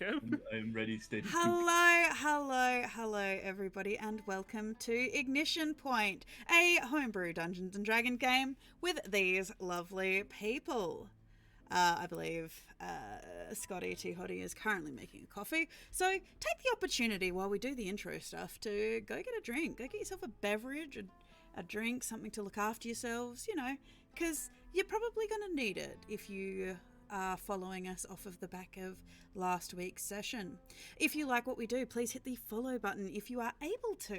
Kev. I am ready, steady. Hello, everybody, and welcome to Ignition Point, a homebrew Dungeons and Dragons game with these lovely people. I believe Scotty T. Hottie is currently making a coffee, so take the opportunity while we do the intro stuff to go get a drink. Go get yourself a beverage, a drink, something to look after yourselves, because you're probably going to need it if you are following us off of the back of last week's session. If you like what we do, please hit the follow button if you are able to.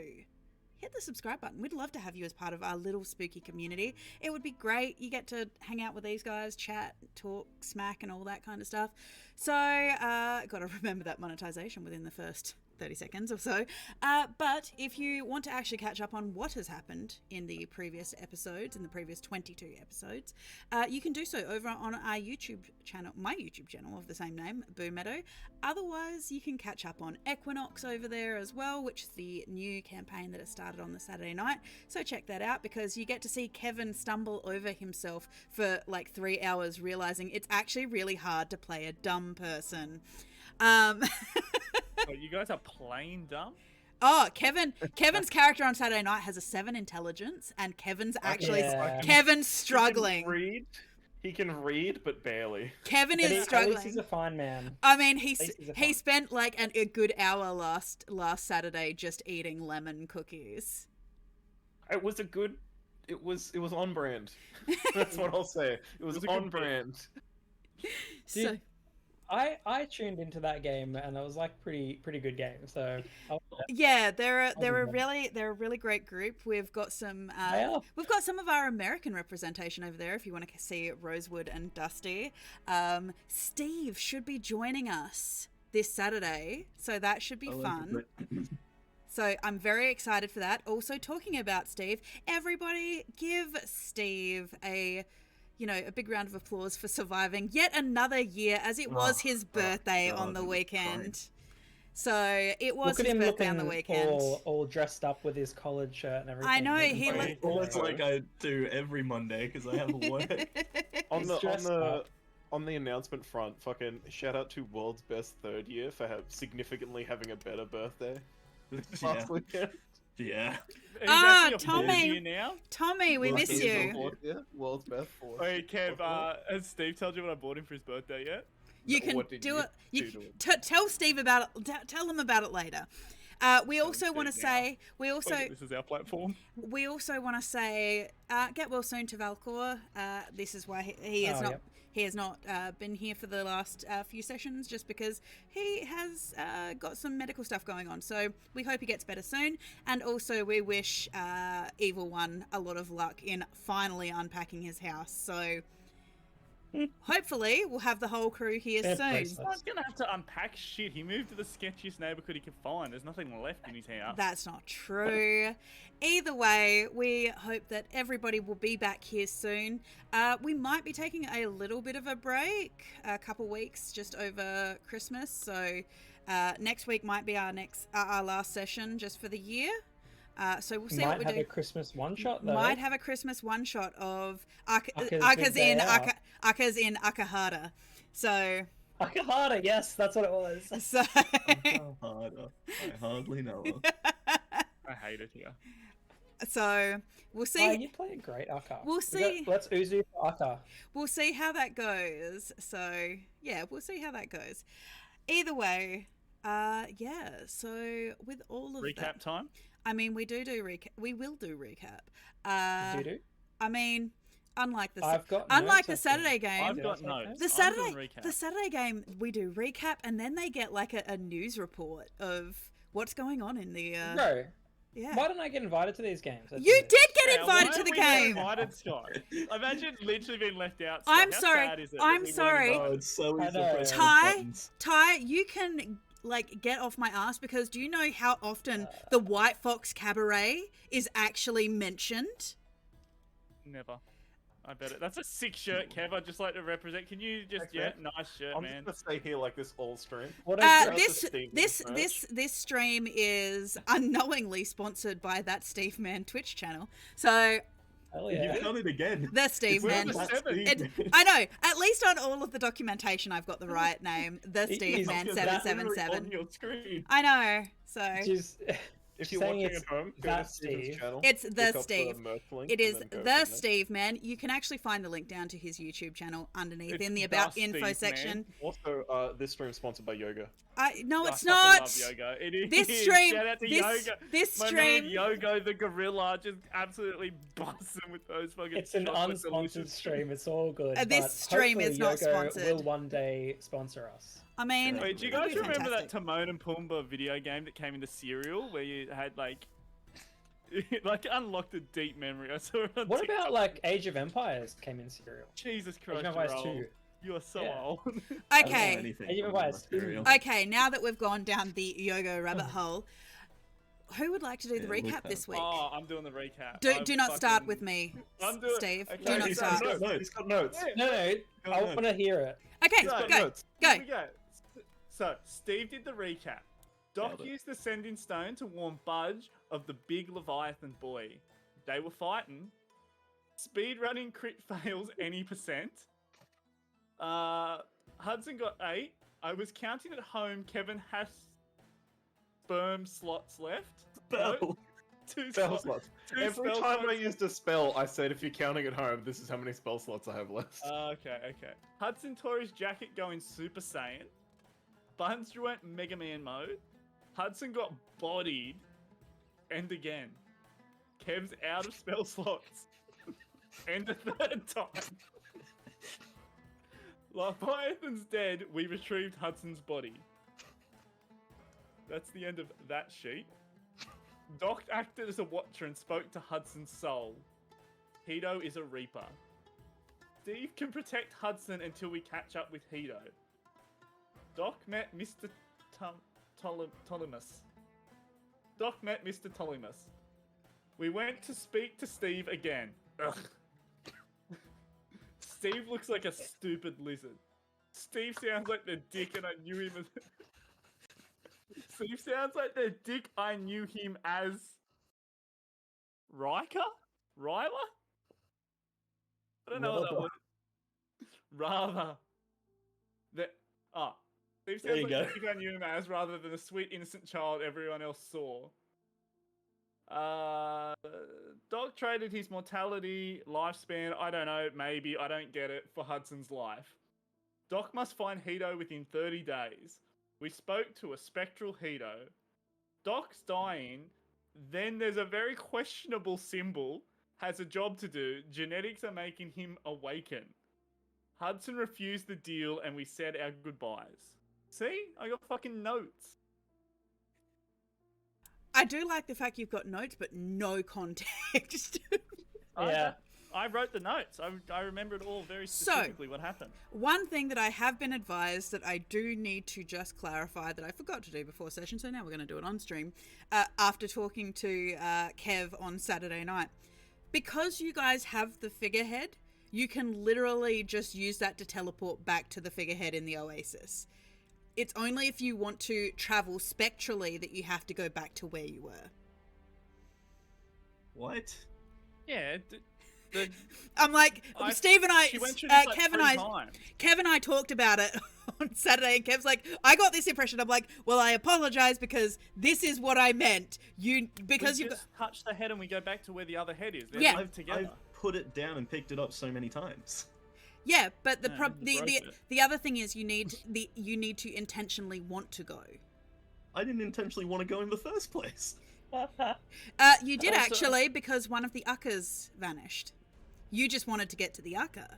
Hit the subscribe button. We'd love to have you as part of our little spooky community. It would be great. You get to hang out with these guys, chat, talk, smack, and all that kind of stuff. So, got to remember that monetization within the first 30 seconds or so. But if you want to actually catch up on what has happened in the previous episodes, in the previous 22 episodes, you can do so over on our YouTube channel, my YouTube channel of the same name, Boomeadow. Otherwise, you can catch up on Equinox over there as well, which is the new campaign that has started on the Saturday night. So check that out, because you get to see Kevin stumble over himself for like 3 hours, realizing it's actually really hard to play a dumb person. Wait, you guys are playing dumb? Oh, Kevin's character on Saturday night has a 7 intelligence, and Kevin's actually Kevin's struggling. He can read, but barely. Kevin is struggling. At least he's a fine man. I mean, he spent like a good hour last Saturday just eating lemon cookies. It was on brand. That's what I'll say. It was on brand. So I tuned into that game and it was like pretty good game. So yeah, they're a really great group. We've got some of our American representation over there. If you want to see Rosewood and Dusty, Steve should be joining us this Saturday, so that should be fun. So I'm very excited for that. Also, talking about Steve, everybody give Steve a big round of applause for surviving yet another year, as it was his birthday on the weekend. So it was his birthday on the weekend. All dressed up with his collared shirt and everything. I know, he looked... Almost like I do every Monday, because I have work. On the announcement front, fucking shout out to World's Best Third Year for significantly having a better birthday last weekend. Yeah. Tommy, we miss you. World's best fourth. Hey, Kev, has Steve told you what I bought him for his birthday yet? You can do it. Tell Steve about it. Tell him about it later. We also want to say, this is our platform. We also want to say, get well soon to Valcor. This is why he has not been here for the last few sessions, just because he has got some medical stuff going on. So we hope he gets better soon. And also we wish Evil One a lot of luck in finally unpacking his house. So hopefully we'll have the whole crew here soon. He's not going to have to unpack shit. He moved to the sketchiest neighborhood he could find. There's nothing left in his house. That's not true. Either way, we hope that everybody will be back here soon. We might be taking a little bit of a break, a couple weeks just over Christmas. So next week might be our last session just for the year. So we'll see what we do. Might have a Christmas one-shot, though. Might have a Christmas one-shot of Aka's in Akahara. So... Akahara, yes, that's what it was. So... Akahara. I hardly know her. I hate it here. So we'll see. You play a great Aka. We'll see. Let's Uzu for Aka. We'll see how that goes. So yeah, we'll see how that goes. Either way, yeah. So with all of recap time. I mean, we do recap. We will do recap. Do? I mean, unlike the Saturday game, I've got notes. The Saturday game, we do recap, and then they get like a news report of what's going on in the. Bro. Yeah. Why didn't I get invited to these games? You did get invited to the game. Invited, Scott. Imagine literally being left out. Scott. I'm How sorry. sad is it I'm sorry. Oh, it's so easy. Ty, you can like get off my ass, because do you know how often the White Fox Cabaret is actually mentioned? Never. I bet it. That's a sick shirt, Kev. I'd just like to represent. Can you just, nice shirt, man. I'm just gonna stay here like this all stream. This stream is unknowingly sponsored by that Steve Man Twitch channel. So Hell You've yeah. done it again. The Steve, We're man. on the That's seventh. Steve. I know. At least on all of the documentation, I've got the right name. The He's Steve Man that- Literally 777. on your screen. I know. So Just If you're saying watching it's at home, go that to Steven's Steve. channel. it's the look up Steve. merch link, It and is then go the from there. Steve Man. You can actually find the link down to his YouTube channel underneath It's in the the about Steve info Man. section. Also, this stream is sponsored by Yoga. No, I it's fucking not. love Yogo. It is. This stream. Shout out to This Yogo. this My stream. man Yogo the gorilla just absolutely busting with those fucking. It's an chocolate unsponsored delicious- stream. It's all good. This but stream is hopefully not Yogo sponsored. Will one day sponsor us. I mean, Wait, do you it'll guys be remember that fantastic. Timon and Pumbaa video game that came in the cereal where you had like, like unlocked a deep memory? I saw it on What TikTok. about like Age of Empires came in cereal? Jesus Age Christ, of Empires you're 2. old. You are so Yeah. old. I don't know Okay. anything Hey, from guys, that material. Okay, now that we've gone down the yoga rabbit hole, who would like to do the Yeah, look recap up. this week? Oh, I'm doing the recap. Do not start with me, I'm doing- Steve. okay, Do no, not he's start. got He's got notes. Yeah. No, I no. want to hear it. Okay, He's got go, notes. go. Here we go. So, Steve did the recap. Doc Nailed it. used the sending stone to warn Budge of the big Leviathan boy. They were fighting. Speedrunning crit fails any percent. Hudson got 8. I was counting at home. Kevin has sperm slots left. Spell. 2 Spell slots. slots. 2 Every spell time I slots. used a spell, I said, if you're counting at home, this is how many spell slots I have left. Okay. Hudson tore his jacket going Super Saiyan. Buns went Mega Man mode. Hudson got bodied. And again. Kev's out of spell slots. And a third time. Leviathan's dead. We retrieved Hudson's body. That's the end of that sheet. Doc acted as a watcher and spoke to Hudson's soul. Hito is a reaper. Steve can protect Hudson until we catch up with Hito. Doc met Mr. Ptolemus. Doc met Mr. Ptolemus. We went to speak to Steve again. Ugh. Steve looks like a stupid lizard. Steve sounds like the dick and I knew him as... Steve sounds like the dick I knew him as... Riker? Ryler? I don't know what that was. Rather. Steve There sounds you like go. the dick I knew him as rather than the sweet innocent child everyone else saw. Doc traded his mortality, lifespan, I don't know, maybe, I don't get it, for Hudson's life. Doc must find Hito within 30 days. We spoke to a spectral Hito. Doc's dying, then there's a very questionable symbol, has a job to do, genetics are making him awaken. Hudson refused the deal and we said our goodbyes. See? I got fucking notes. I do like the fact you've got notes, but no context. Yeah. I wrote the notes. I remember it all very So- specifically what happened. One thing that I have been advised that I do need to just clarify that I forgot to do before session, so now we're going to do it on stream, after talking to Kev on Saturday night. Because you guys have the figurehead, you can literally just use that to teleport back to the figurehead in the Oasis. It's only if you want to travel spectrally that you have to go back to where you were. What? Yeah. I'm like, Steve and I, She went through this, like, Kev and 3 I, times. Kev and I talked about it on Saturday, and Kev's like, I got this impression. I'm like, well, I apologize because this is what I meant. Because we you just touch the head and we go back to where the other head is. They're Yeah. linked together. I've put it down and picked it up so many times. yeah, but the Yeah, prob- you broke it. the other thing is you need to intentionally want to go. I didn't intentionally want to go in the first place. You did Also- actually, because one of the uckers vanished. You just wanted to get to the ucker.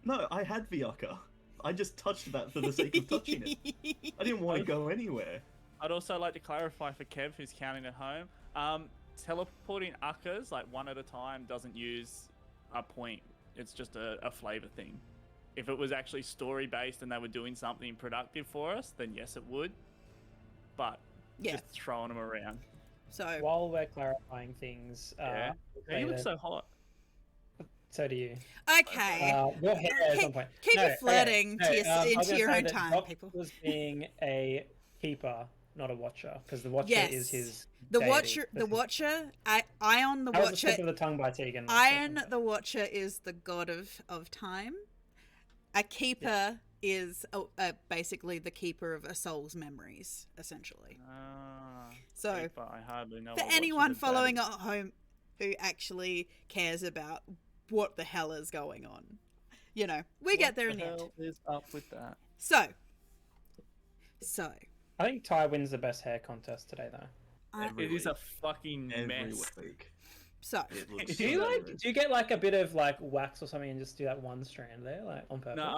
No, I had Viaka. I just touched that for the sake of touching it. I didn't want to go anywhere. I'd also like to clarify for Kev, who's counting at home, teleporting uckers, like one at a time, doesn't use a point. It's just a flavor thing. If it was actually story-based and they were doing something productive for us, then yes, it would. But Yeah. just throwing them around. So While we're clarifying things, Yeah. say You look that- so hot. so do you. okay, Your hair at some point. keep No, it flirting okay, to no, I was into gonna your say own that time, Doc people. was being a keeper not a watcher, because the watcher Yes. is his. The deity. Watcher, the Watcher, Ion the That was a Watcher. slip of the tongue by Tegan. Ion the Watcher is the god of time. A keeper is basically the keeper of a soul's memories, essentially. So, Keeper, I hardly know. for what anyone watch it is, following that at home who actually cares about what the hell is going on, you know, we is. get there What in the end. hell is up with that? So, I think Ty wins the best hair contest today, though. Every It is a week. fucking Every mess. week. so It looks Do you so like? good. Do you get like a bit of like wax or something and just do that one strand there, like on purpose? No,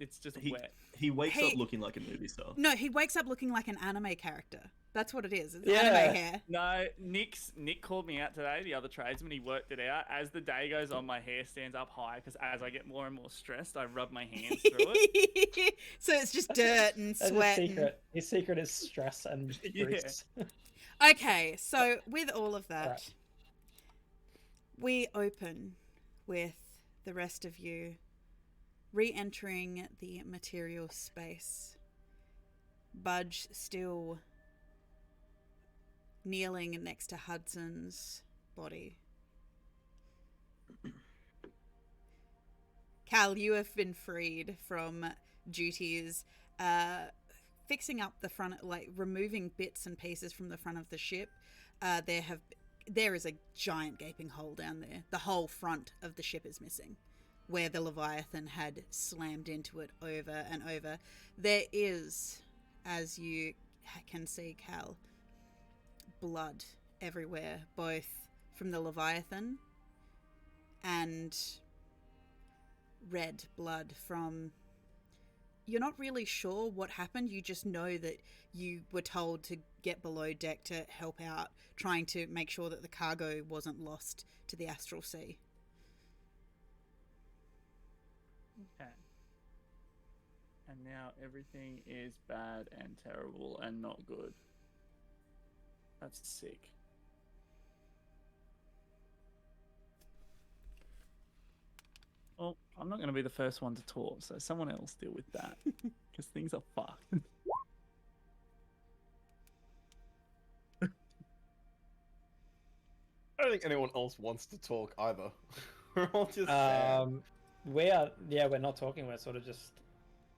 it's just wet. He wakes Hey- up looking like a movie star. no, he wakes up looking like an anime character. That's what it is. It's Yeah. anime hair. No, Nick called me out today, the other tradesman. He worked it out. As the day goes on, my hair stands up high because as I get more and more stressed, I rub my hands through it. So it's just dirt and That's sweat. his secret. His secret is stress and Yeah. grease. Okay, so with all of that, Right. we open with the rest of you re-entering the material space. Budge still kneeling next to Hudson's body. Cal, you have been freed from duties fixing up the front, like removing bits and pieces from the front of the ship. There is a giant gaping hole down there. The whole front of the ship is missing, where the Leviathan had slammed into it over and over. There is, as you can see, Cal, blood everywhere, both from the Leviathan and red blood from... You're not really sure what happened. You just know that you were told to get below deck to help out, trying to make sure that the cargo wasn't lost to the astral sea. Okay. And now everything is bad and terrible and not good. That's sick. Well, I'm not going to be the first one to talk, so someone else deal with that. Because things are fucked. I don't think anyone else wants to talk either. We're all just sad. We're not talking. We're sort of just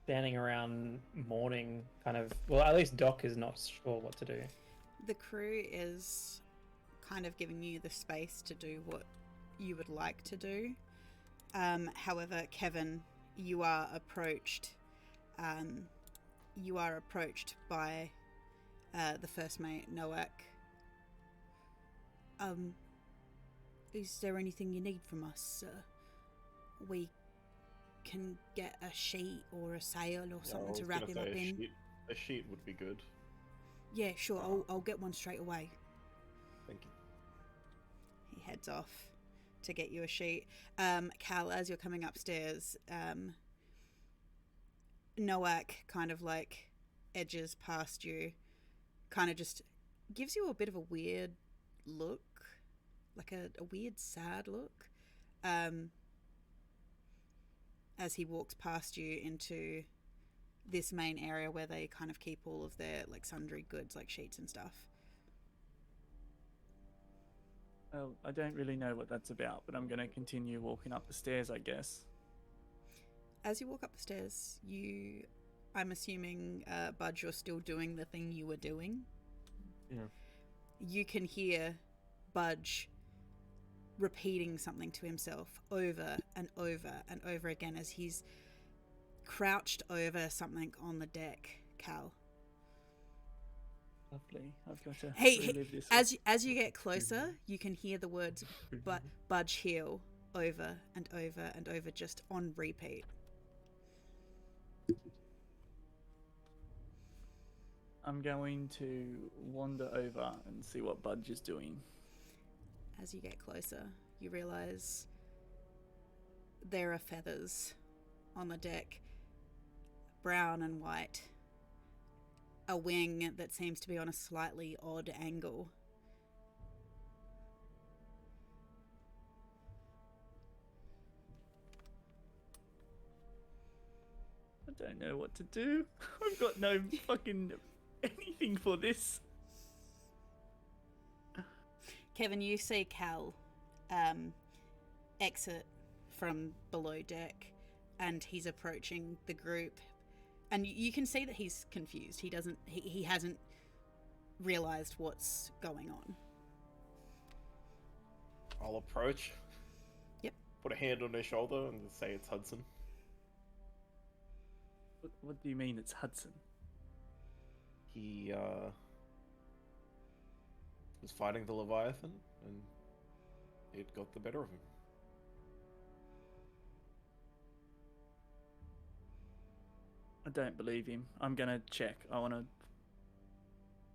standing around mourning, kind of. Well, at least Doc is not sure what to do. The crew is kind of giving you the space to do what you would like to do. However, Kevin, you are approached. You are approached by the first mate, Noak. Is there anything you need from us, sir? We can get a sheet or a sail or Yeah, I something was to wrap gonna him up say in. A sheet would be good. Yeah, sure. I'll get one straight away. Thank you. He heads off to get you a sheet. Cal, as you're coming upstairs, Noak kind of like edges past you, kind of just gives you a bit of a weird look, like a weird sad look, as he walks past you into this main area where they kind of keep all of their like sundry goods, like sheets and stuff. Well, I don't really know what that's about, but I'm going to continue walking up the stairs, I guess. As you walk up the stairs, I'm assuming, Budge, you're still doing the thing you were doing. Yeah. You can hear Budge repeating something to himself over and over and over again as he's crouched over something on the deck, Cal. Lovely. I've got to Hey, relive this. as you get closer, you can hear the words Budge heal over and over and over, just on repeat. I'm going to wander over and see what Budge is doing. As you get closer, you realize there are feathers on the deck, brown and white. A wing that seems to be on a slightly odd angle. I don't know what to do. I've got no fucking anything for this. Kevin, you see Cal exit from below deck, and he's approaching the group, and you can see that he's confused. He hasn't realized what's going on. I'll approach. Yep. Put a hand on his shoulder and say it's Hudson. What do you mean it's Hudson? He was fighting the Leviathan, and it got the better of him. I don't believe him. I'm gonna check. I wanna,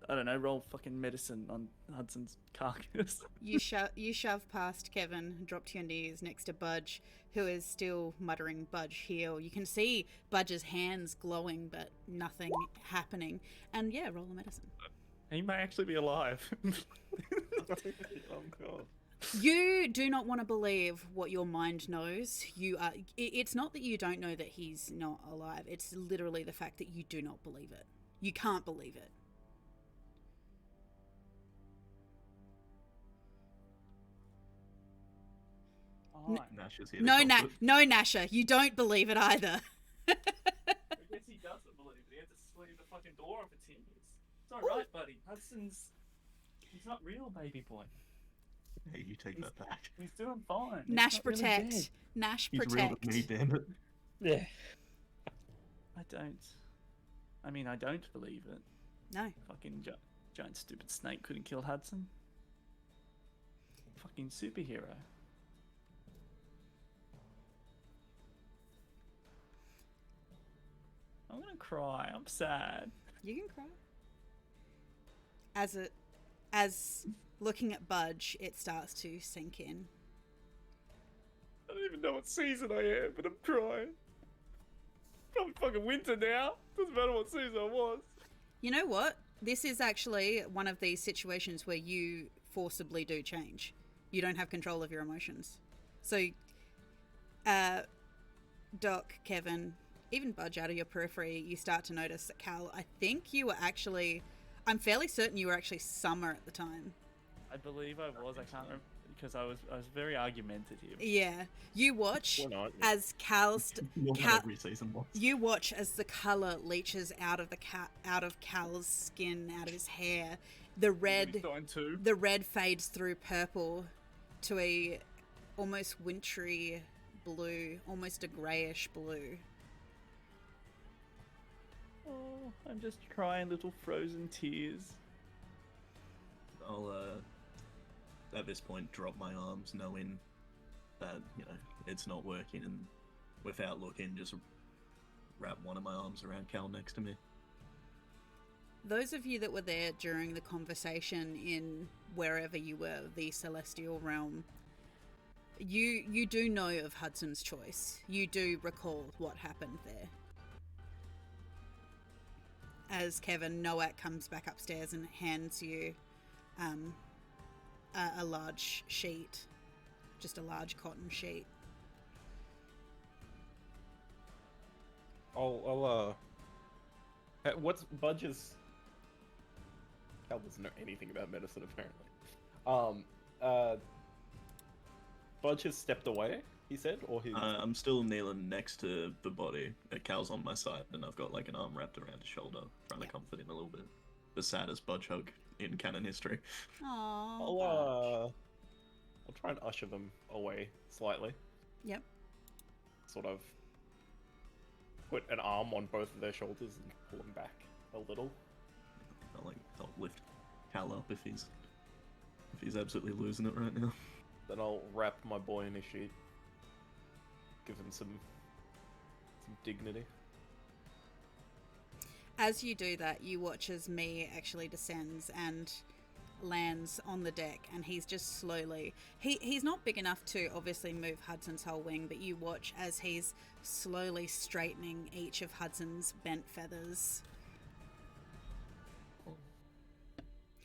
I don't know, roll fucking medicine on Hudson's carcass. You shove past Kevin, drop to your knees next to Budge, who is still muttering Budge heal. You can see Budge's hands glowing, but nothing happening. And yeah, roll the medicine. He may actually be alive. Oh god. You do not want to believe what your mind knows. It's not that you don't know that he's not alive. It's literally the fact that you do not believe it. You can't believe it. Nash is here to No, comfort. no, Nasha, you don't believe it either. I guess he doesn't believe it. He had to sleeve the fucking door off its hinges. It's alright, buddy. He's not real, baby boy. Hey, you take that back. He's doing fine. He's Nash not really protect. dead. Nash He's real protect. to me, damn it. Yeah. I mean, I don't believe it. No. Fucking giant stupid snake couldn't kill Hudson. Fucking superhero. I'm gonna cry. I'm sad. You can cry. As looking at Budge, it starts to sink in. I don't even know what season I am, but I'm crying. Probably fucking winter now. Doesn't matter what season I was. You know what? This is actually one of these situations where you forcibly do change. You don't have control of your emotions. So, Doc, Kevin, even Budge out of your periphery, you start to notice that Cal, I think you were actually, I'm fairly certain you were actually Summer at the time. I believe I was. I can't remember because I was very argumentative. Yeah. You watch Why not? as You'll Cal, have every season once. you watch as the color leaches out of out of Cal's skin, out of his hair. The red Too. the red fades through purple to a almost wintry blue, almost a greyish blue. Oh, I'm just crying little frozen tears. I'll at this point drop my arms, knowing that it's not working, and without looking, just wrap one of my arms around Cal next to me. Those of you that were there during the conversation in wherever you were, the Celestial Realm, you do know of Hudson's choice. You do recall what happened there. As Kevin Nowak comes back upstairs and hands you a large sheet, just a large cotton sheet. What's Budge's? Cal doesn't know anything about medicine apparently. Budge has stepped away. He said, or he's. I'm still kneeling next to the body. Cal's on my side, and I've got like an arm wrapped around his shoulder, trying to comfort him a little bit. The saddest Budge hug in canon history. Aww. I'll try and usher them away slightly. Yep. Sort of put an arm on both of their shoulders and pull them back a little. I'll lift Cal up if he's absolutely losing it right now. Then I'll wrap my boy in a sheet. Give him some dignity. As you do that, you watch as Me actually descends and lands on the deck, and he's just slowly... He's not big enough to obviously move Hudson's whole wing, but you watch as he's slowly straightening each of Hudson's bent feathers.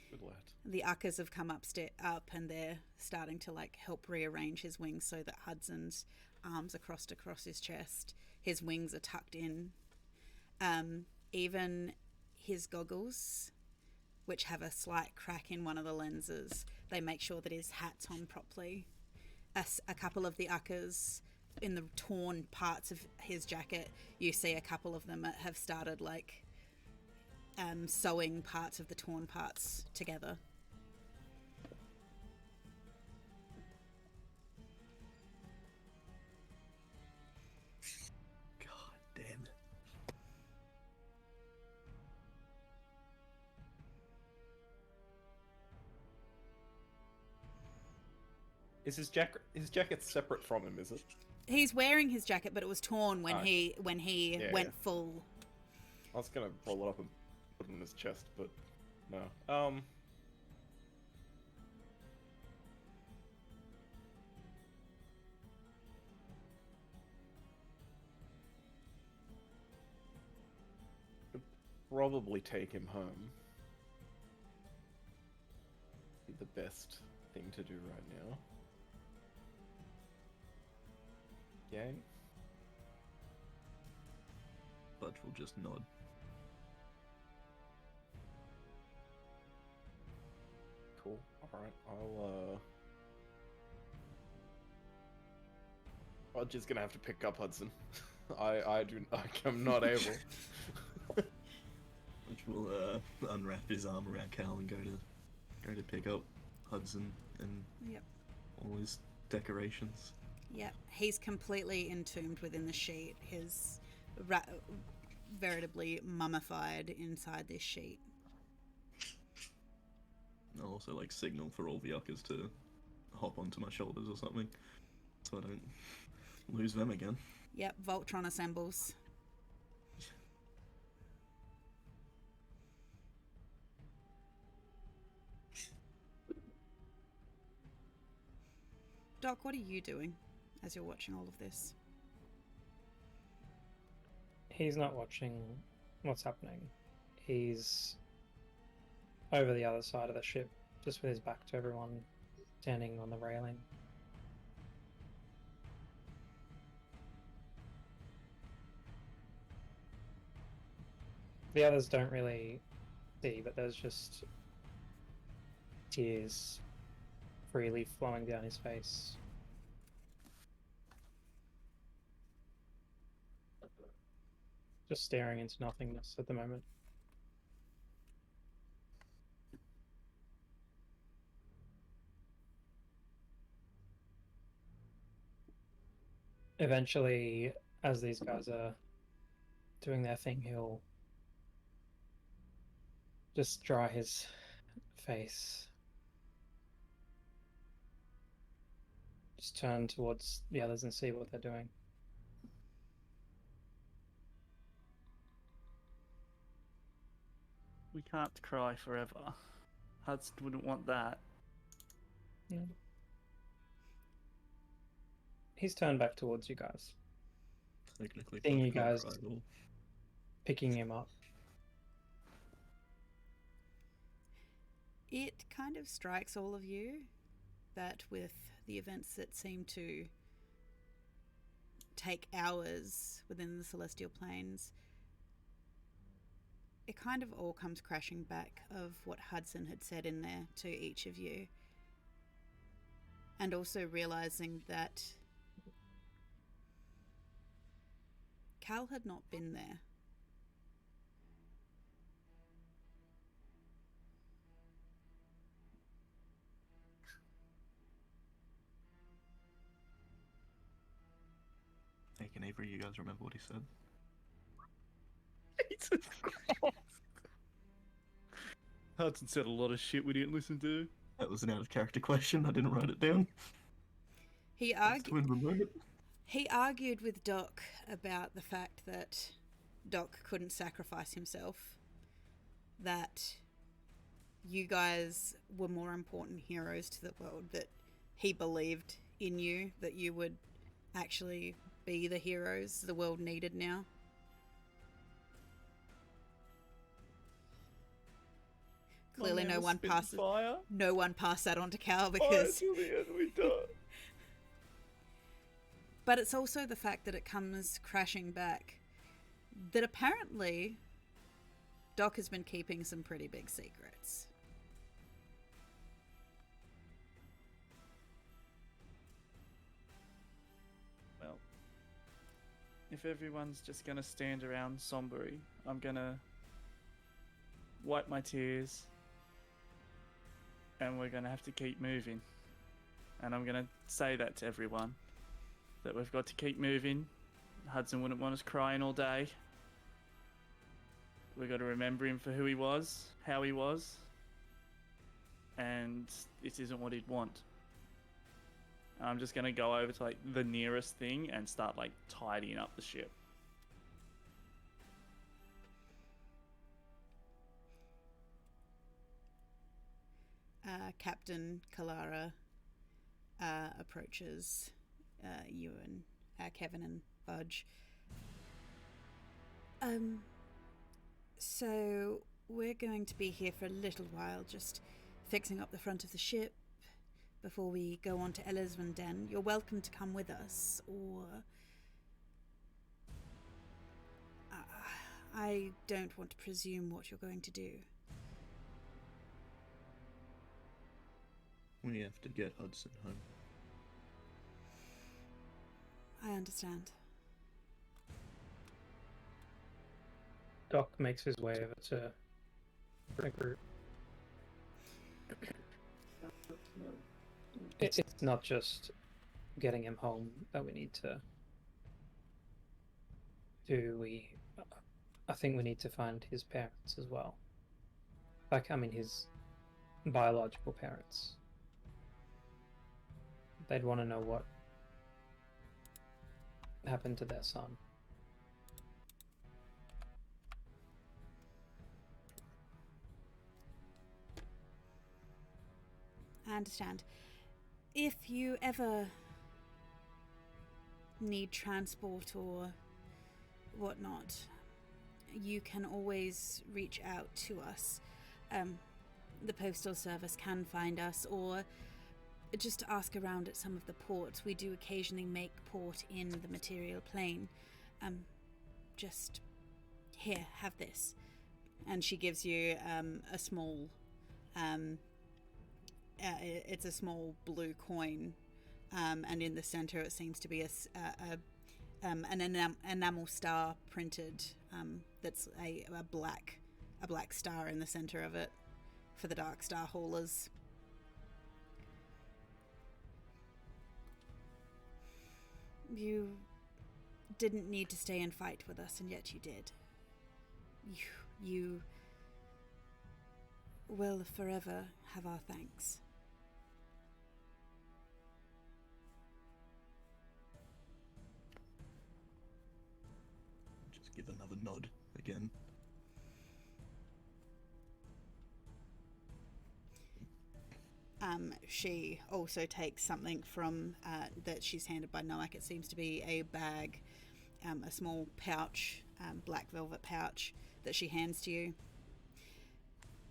Good lad. The uckers have come up and they're starting to help rearrange his wings so that Hudson's arms are crossed across his chest. His wings are tucked in. Even his goggles, which have a slight crack in one of the lenses. They make sure that his hat's on properly. A couple of the uckers in the torn parts of his jacket, you see a couple of them have started like sewing parts of the torn parts together. God damn it. Is his jacket separate from him? Is it? He's wearing his jacket, but it was torn when he Yeah, went yeah. full. I was gonna roll it up and put it in his chest, but no. Could probably take him home. Be the best thing to do right now. Gang? Budge will just nod. Cool. Alright, I'm just gonna have to pick up Hudson. I'm not able. Budge will unwrap his arm around Cal and go to pick up Hudson and Yep. all his decorations. Yep. He's completely entombed within the sheet. His veritably mummified inside this sheet. I'll also like signal for all the yuccas to hop onto my shoulders or something, so I don't lose them again. Yep. Voltron assembles. Doc, what are you doing as you're watching all of this? He's not watching what's happening. He's over the other side of the ship, just with his back to everyone, standing on the railing. The others don't really see, but there's just tears freely flowing down his face. Just staring into nothingness at the moment. Eventually, as these guys are doing their thing, he'll just dry his face. Just turn towards the others and see what they're doing. We can't cry forever. Hudson wouldn't want that. Yeah. He's turned back towards you guys, Technically, seeing you Budge can't guys cry at all. picking him up. It kind of strikes all of you that with the events that seem to take hours within the celestial planes, it kind of all comes crashing back of what Hudson had said in there to each of you. And also realizing that Cal had not been there. Hey, can Avery, you guys remember what he said? Jesus Christ. Hudson said a lot of shit we didn't listen to. That was an out of character question. I didn't write it down. He That's the win of the moment. He argued with Doc about the fact that Doc couldn't sacrifice himself, that you guys were more important heroes to the world, that he believed in you, that you would actually be the heroes the world needed now. Clearly no one passed that on to Cal because Till the end we die. But it's also the fact that it comes crashing back that apparently Doc has been keeping some pretty big secrets. Well, if everyone's just gonna stand around somberly, I'm gonna wipe my tears, and we're gonna have to keep moving. And I'm gonna say that to everyone, that we've got to keep moving. Hudson wouldn't want us crying all day. We've got to remember him for who he was, how he was, and this isn't what he'd want. I'm just gonna go over to like the nearest thing and start like tidying up the ship. Captain Kalara approaches you and Kevin and Budge. So we're going to be here for a little while, just fixing up the front of the ship before we go on to Elizabeth Den. You're welcome to come with us, or I don't want to presume what you're going to do. We have to get Hudson home. I understand. Doc makes his way over to the group. It's not just getting him home that we need to do. I think we need to find his parents as well. Like, I mean, his biological parents. They'd want to know what happened to their son. I understand. If you ever need transport or whatnot, you can always reach out to us. The Postal Service can find us, or just ask around at some of the ports. We do occasionally make port in the material plane. Just here, have this. And she gives you a small it's a small blue coin, and in the center it seems to be an enamel star printed, that's a black star in the center of it for the Dark Star haulers. You didn't need to stay and fight with us, and yet you did. You will forever have our thanks. Just give another nod again. She also takes something from that she's handed by Noak. It seems to be a bag, a small pouch, black velvet pouch that she hands to you.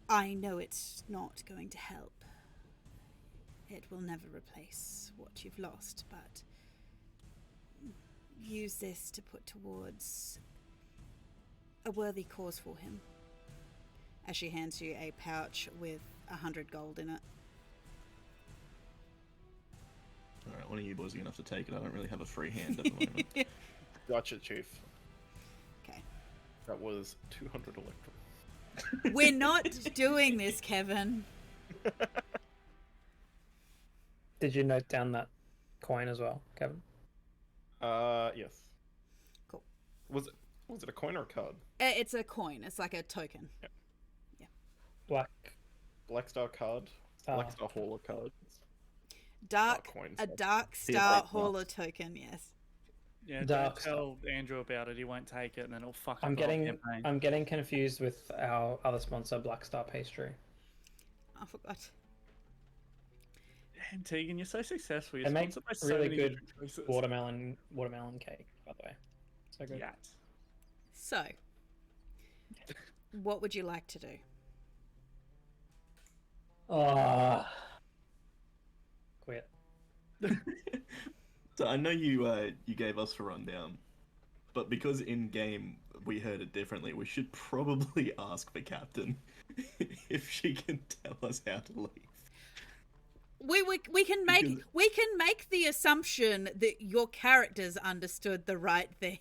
I know it's not going to help. It will never replace what you've lost, but use this to put towards a worthy cause for him. As she hands you a pouch with 100 gold in it. Alright, one of you boys are gonna have to take it. I don't really have a free hand at the moment. Gotcha, Chief. Okay. That was 200 electrum. We're not doing this, Kevin. Did you note down that coin as well, Kevin? Yes. Cool. Was it a coin or a card? It's a coin. It's like a token. Yeah. Black Star card. Black Star hauler card. A Dark Star hauler token, yes. Yeah, Dark don't tell Andrew about it. He won't take it, and then he'll fuck up I'm the whole getting campaign. I'm getting confused with our other sponsor, Black Star Pastry. I forgot. Damn, Tegan, you're so successful. You're They make sponsored by so really many good different choices. watermelon cake, by the way. So good. Yeah. So, what would you like to do? Quit. So I know you gave us a rundown, but because in game we heard it differently. We should probably ask the captain if she can tell us how to leave. We can make the assumption that your characters understood the right thing.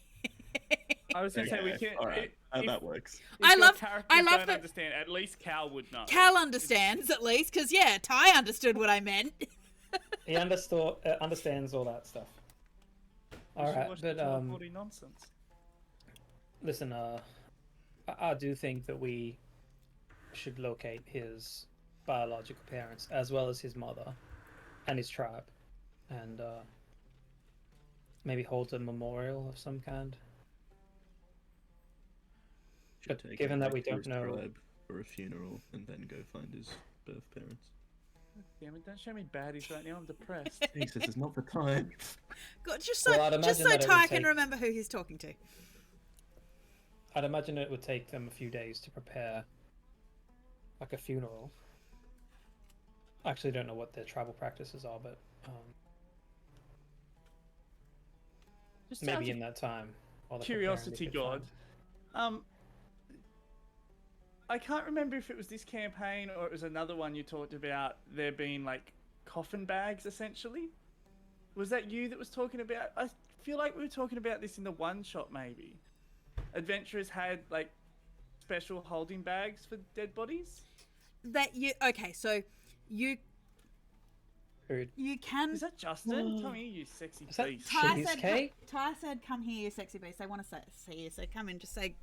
I was going to say we can. All right, that works. I love don't that understand. At least Cal would know. Cal understands at least, because yeah, Ty understood what I meant. He understands all that stuff. All right, but nonsense. listen, I do think that we should locate his biological parents as well as his mother and his tribe, and maybe hold a memorial of some kind. Should But take given him that back we to don't his know- tribe for a funeral and then go find his birth parents. Damn it! Don't show me baddies right now. I'm depressed. Jesus, it's not the time. God, just so Well, I'd imagine that it would Ty can take- remember who he's talking to. I'd imagine it would take them a few days to prepare, like a funeral. I actually don't know what their tribal practices are, but Just maybe out in that time. While they're preparing, curiosity, they could God. find- I can't remember if it was this campaign or it was another one you talked about there being like coffin bags essentially. Was that you that was talking about? I feel like we were talking about this in the one shot maybe. Adventurers had like special holding bags for dead bodies. So you Food. can. Is that Justin? Come here, you sexy Is that beast. Cheesecake? Ty said, "Come here, you sexy beast." I want to see you. So come in, just say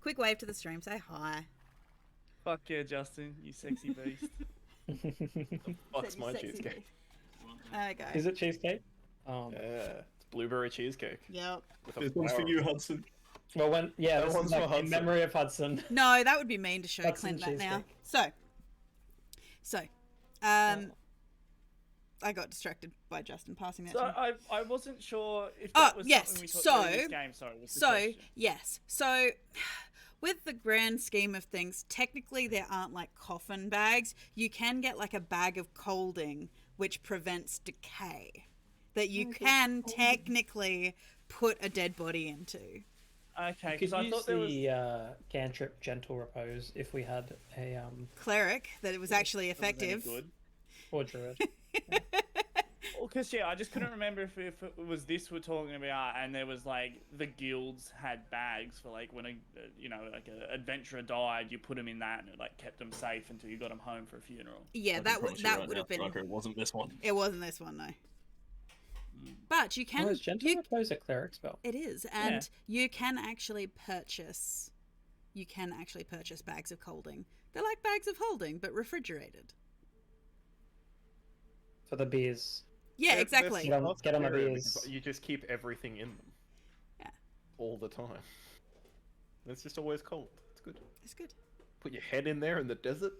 quick wave to the stream. Say hi. Fuck yeah, Justin, you sexy beast. Fuck's Said, my "You sexy cheesecake. beast." There we go. Is it cheesecake? Yeah, it's blueberry cheesecake. Yep. With a This one's for flower. you, Hudson. Well, That this one's is for like in Hudson. memory of Hudson. No, that would be mean to show That's Clint some that now. cheesecake. So, I got distracted by Justin passing that So to me. I wasn't sure if Oh, that was yes, something we talked about in so- this game. Sorry, what's the So, question? yes. So, with the grand scheme of things, technically there aren't like coffin bags. You can get like a bag of colding, which prevents decay, that you can technically put a dead body into. Okay, Could because I use thought there was. the cantrip gentle repose if we had a Cleric, that it was actually wasn't any effective. good. or druid. Well, because yeah, I just couldn't remember if it was this we're talking about, and there was like the guilds had bags for like when a adventurer died, you put them in that, and it like kept them safe until you got them home for a funeral. Yeah, that would have been. It wasn't this one. It wasn't this one, no. But you can. Oh, is gentle repose a cleric spell? It is, and you can actually purchase. You can actually purchase bags of colding. They're like bags of holding, but refrigerated. For the beers. Yeah, They're exactly. Get on the scary beers. because you just keep everything in them. Yeah. All the time. It's just always cold. It's good. It's good. Put your head in there in the desert.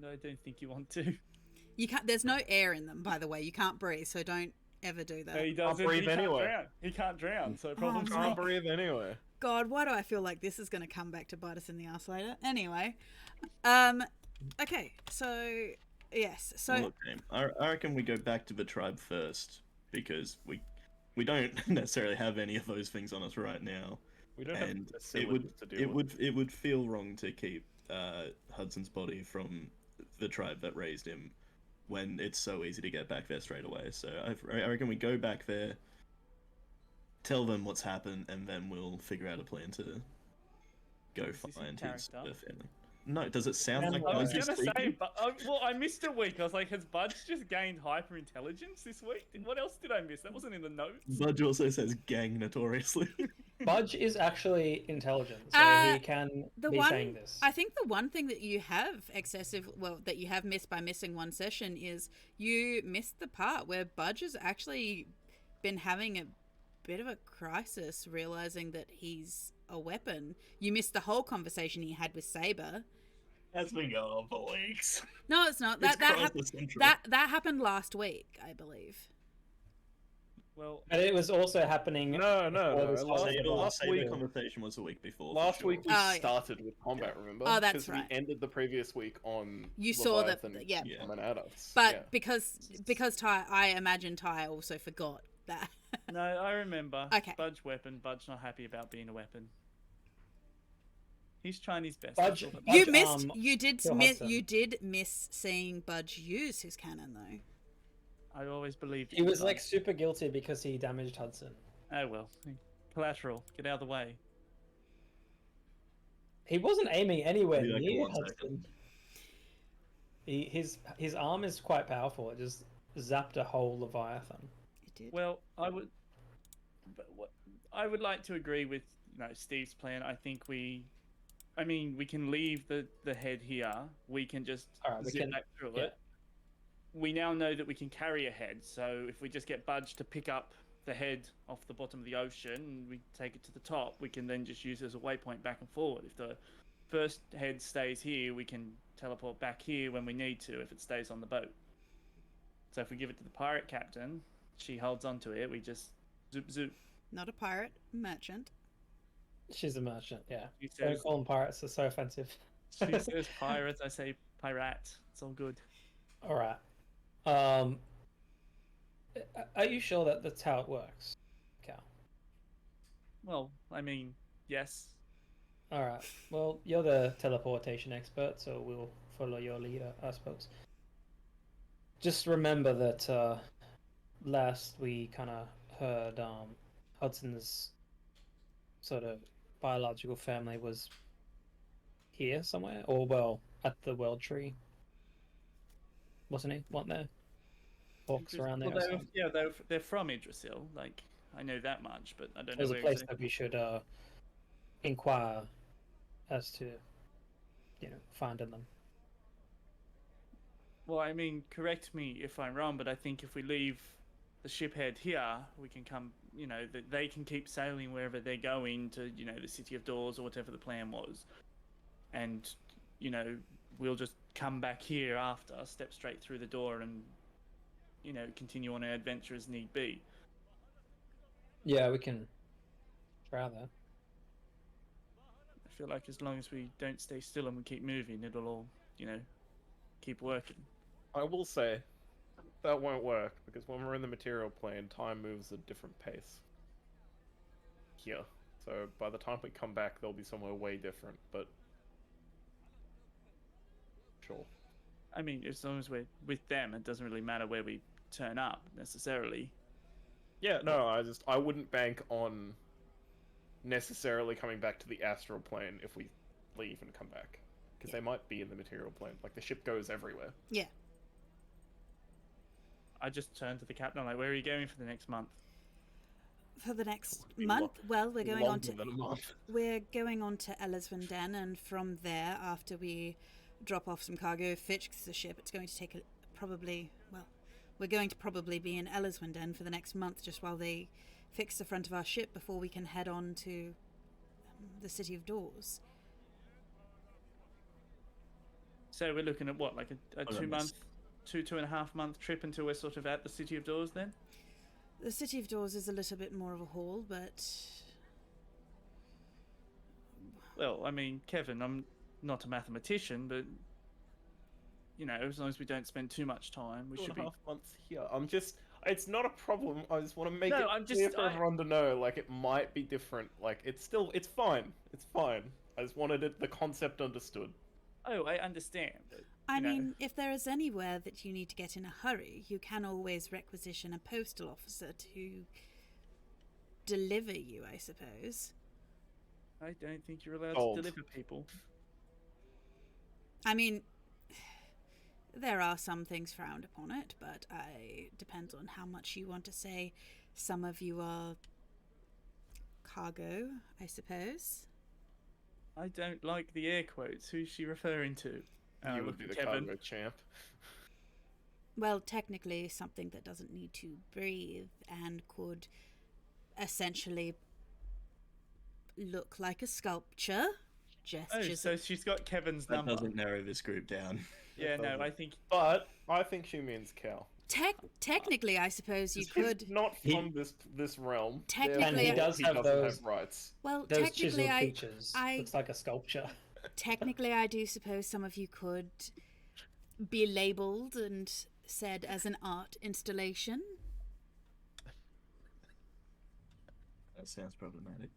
No, I don't think you want to. You can't. There's no air in them, by the way. You can't breathe, so don't ever do that. No, he doesn't. breathe he can't anyway. drown. He can't drown, so problem Oh, solved. Can't breathe anyway. God, why do I feel like this is going to come back to bite us in the ass later? Anyway, okay, so yes, so Well, look, Dame, I reckon we go back to the tribe first because we don't necessarily have any of those things on us right now, We don't and have facilities to do it would feel wrong to keep Hudson's body from the tribe that raised him when it's so easy to get back there straight away. So I reckon we go back there, tell them what's happened, and then we'll figure out a plan to go Is this in find his character? family. No, does it sound like I was Budge is gonna say, speaking? but well, I missed a week. I was like, has Budge just gained hyper intelligence this week? What else did I miss? That wasn't in the notes. Budge also says gang notoriously. Budge is actually intelligent, so he can be saying this. I think the one thing that you have that you have missed by missing one session is you missed the part where Budge has actually been having a bit of a crisis, realizing that he's a weapon. You missed the whole conversation he had with Saber. That's been going on for weeks. No, it's not. It's That crisis central. that happened last week, I believe. Well, And it was also happening. No. before this Last, holiday. last Saber week, conversation was a week before. for last sure. week we Oh, yeah. started with combat. Remember? Oh, that's 'Cause right. We ended the previous week on. You saw that, Leviathan yeah. Yeah. coming at us. But Yeah. because Ty, I imagine Ty also forgot that. No, I remember. Okay. Budge weapon. Budge not happy about being a weapon. He's trying his best. Budge, that's all that You Budge, missed. Phil Hudson. You did miss seeing Budge use his cannon, though. I always believed He in was Budge. like super guilty because he damaged Hudson. Oh well. Collateral. Get out of the way. He wasn't aiming anywhere Be like near 1 second. Hudson. His arm is quite powerful. It just zapped a whole Leviathan. It did. Well, I would like to agree with Steve's plan. I think we can leave the head here. We can just Alright, we zip can- back through yeah. it. We now know that we can carry a head. So if we just get Budge to pick up the head off the bottom of the ocean and we take it to the top, we can then just use it as a waypoint back and forward. If the first head stays here, we can teleport back here when we need to if it stays on the boat. So if we give it to the pirate captain, she holds onto it, we just zoop zoop. Not a pirate, merchant. She's a merchant, yeah. She Don't says, call them pirates, they're so offensive. she says pirates, I say pirate. It's all good. Alright. Are you sure that that's how it works, Cal? Well, yes. Alright. Well, you're the teleportation expert, so we'll follow your lead, I suppose. Just remember that last we kind of heard Hudson's sort of biological family was here somewhere, or well, at the World Tree. Wasn't he? Weren't there orcs around there? Well, or something? they're from Idrisil. Like, I know that much, but I don't know There's a where place exactly. that we should inquire as to, finding them. Well, correct me if I'm wrong, but I think if we leave the ship head here, we can come, they can keep sailing wherever they're going to, the City of Doors or whatever the plan was. And, we'll just come back here after, step straight through the door and, continue on our adventure as need be. Yeah, we can try that. I feel like as long as we don't stay still and we keep moving, it'll all, keep working. I will say that won't work because when we're in the material plane, time moves at a different pace. Here. So by the time we come back, they'll be somewhere way different, but sure. As long as we're with them, it doesn't really matter where we turn up necessarily. Yeah, no, I wouldn't bank on necessarily coming back to the astral plane if we leave and come back. Because they might be in the material plane. Like, the ship goes everywhere. Yeah. I just turned to the captain, I'm like, where are you going for the next month? For the next Be month, well, we're going on Longer to than a month. we're going on to Elliswenden, and from there, after we drop off some cargo, fix the ship, it's going to take we're going to probably be in Elliswenden for the next month, just while they fix the front of our ship before we can head on to the City of Doors. So we're looking at what, like a I 2 month, 2.5 month trip until we're sort of at the City of Doors then? The City of Doors is a little bit more of a haul, but Well, Kevin, I'm not a mathematician, but as long as we don't spend too much time, we should 2.5 be. months here. It's not a problem. I just want to make No, it I'm clear just- for everyone to know. Like, it might be different. Like, it's fine. It's fine. I just wanted the concept understood. Oh, I understand. But, I you know, mean, if there is anywhere that you need to get in a hurry, you can always requisition a postal officer to deliver you, I suppose. I don't think you're allowed Old. to deliver people. I mean, there are some things frowned upon it, but I depends on how much you want to say. Some of you are cargo, I suppose. I don't like the air quotes. Who's she referring to? You Look would be at the Kevin. cargo champ. Well, technically, something that doesn't need to breathe and could essentially look like a sculpture. Oh, Gestures. so she's got Kevin's That number. doesn't narrow this group down. Yeah, no, doesn't. I think But I think she means Cal. Technically, I suppose you He's could. not from this realm. Technically- And he does he have doesn't those- have rights. Well, Those technically, chiseled I features. I- Looks like a sculpture. technically I do suppose some of you could be labelled and said as an art installation. That sounds problematic.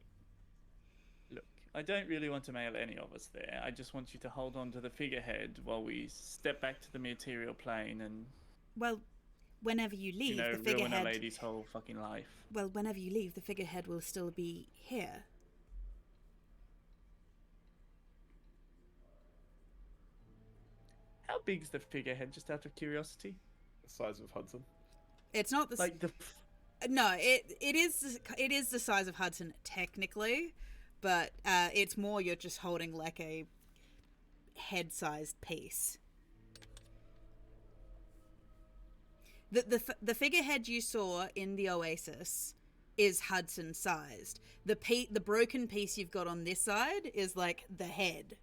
Look, I don't really want to mail any of us there. I just want you to hold on to the figurehead while we step back to the material plane and, Well, whenever you leave, you know, the ruin a figurehead. lady's whole fucking life. Well, whenever you leave, the figurehead will still be here. How big's the figurehead, just out of curiosity? The size of Hudson. It's not the Like the. no. It is the size of Hudson technically, but it's more you're just holding like a head-sized piece. The figurehead you saw in the Oasis is Hudson sized. The broken piece you've got on this side is like the head,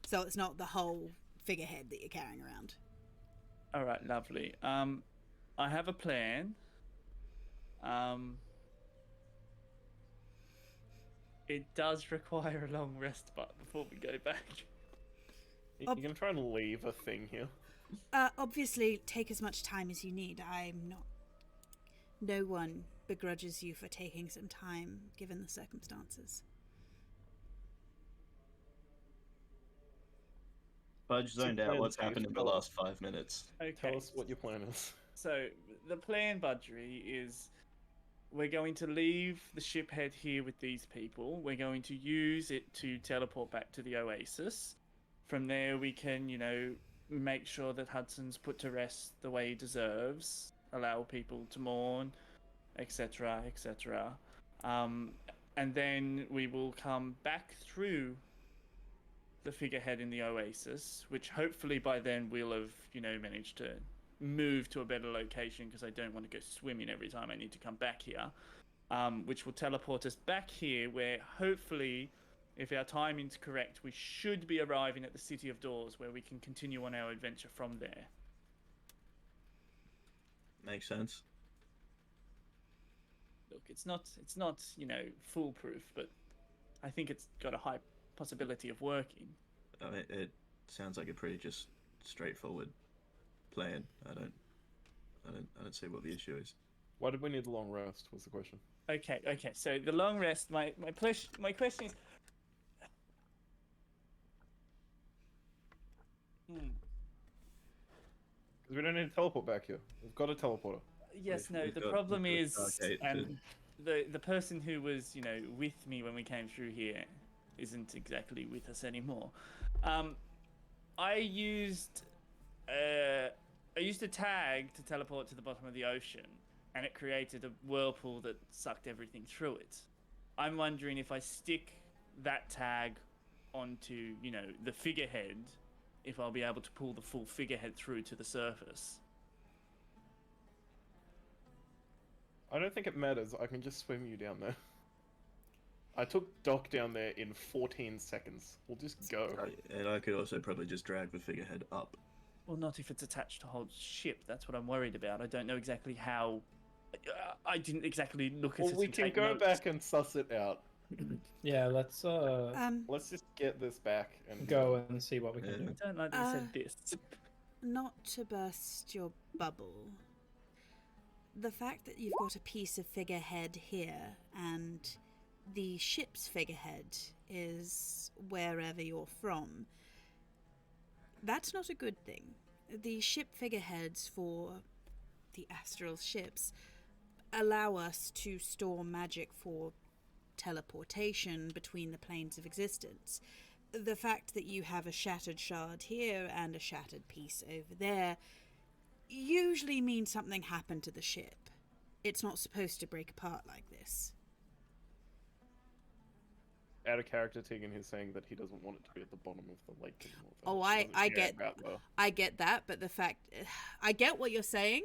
so it's not the whole figurehead that you're carrying around. All right, lovely. I have a plan. It does require a long rest, but before we go back. You're gonna try and leave a thing here. Obviously, take as much time as you need. I'm not. No one begrudges you for taking some time, given the circumstances. Budge zoned out. plan What's to happened in the tell us. last 5 minutes? Okay. Tell us what your plan is. So the plan, Budgery, is we're going to leave the ship head here with these people. We're going to use it to teleport back to the Oasis. From there, we can, you know, make sure that Hudson's put to rest the way he deserves, allow people to mourn, etc., etc. And then we will come back through the figurehead in the Oasis, which hopefully by then we'll have, you know, managed to move to a better location, because I don't want to go swimming every time I need to come back here, which will teleport us back here, where hopefully, if our timing's correct, we should be arriving at the City of Doors, where we can continue on our adventure from there. Makes sense. Look, it's not, you know, foolproof, but I think it's got a high possibility of working. It sounds like a pretty just straightforward plan. I don't see what the issue is. Why did we need the long rest? Was the question. Okay. So the long rest. My question is. Because we don't need to teleport back here. We've got a teleporter. Yes. We've- No. we've The got- problem we've is, got Stargate and the person who was, you know, with me when we came through here isn't exactly with us anymore. I used a tag to teleport to the bottom of the ocean, and it created a whirlpool that sucked everything through it. I'm wondering if I stick that tag onto, you know, the figurehead, if I'll be able to pull the full figurehead through to the surface. I don't think it matters. I can just swim you down there. I took Doc down there in 14 seconds. We'll just go. And I could also probably just drag the figurehead up. Well, not if it's attached to a whole ship. That's what I'm worried about. I don't know exactly how. I didn't exactly look at Well, it. we and can take go notes. back and suss it out. Yeah, let's Let's just get this back and go and see what we can Yeah. do. I don't like that you said this. Not to burst your bubble, the fact that you've got a piece of figurehead here and the ship's figurehead is wherever you're from, that's not a good thing. The ship figureheads for the astral ships allow us to store magic for teleportation between the planes of existence. The fact that you have a shattered shard here and a shattered piece over there usually means something happened to the ship. It's not supposed to break apart like this. out of character, Tegan is saying that he doesn't want it to be at the bottom of the lake anymore. Oh, He doesn't I care get about I get that, but the fact I get what you're saying,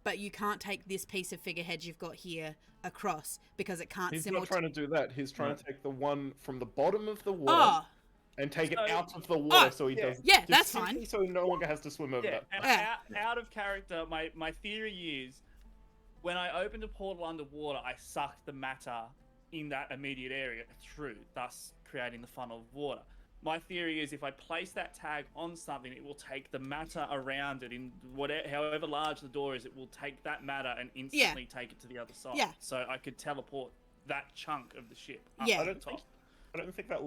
but you can't take this piece of figurehead you've got here across because it can't He's not trying to do that. He's trying to take the one from the bottom of the water Oh, and take it So- out of the water so he yeah. does. Yeah, just that's simply fine. So he no longer has to swim over Yeah, that. and Yeah. out of character, my theory is when I opened a portal underwater, I sucked the matter in that immediate area through, thus creating the funnel of water. My theory is if I place that tag on something, it will take the matter around it in whatever, however large the door is, it will take that matter and instantly take it to the other side. Yeah. So I could teleport that chunk of the ship. Up Yeah. at the top. I don't think that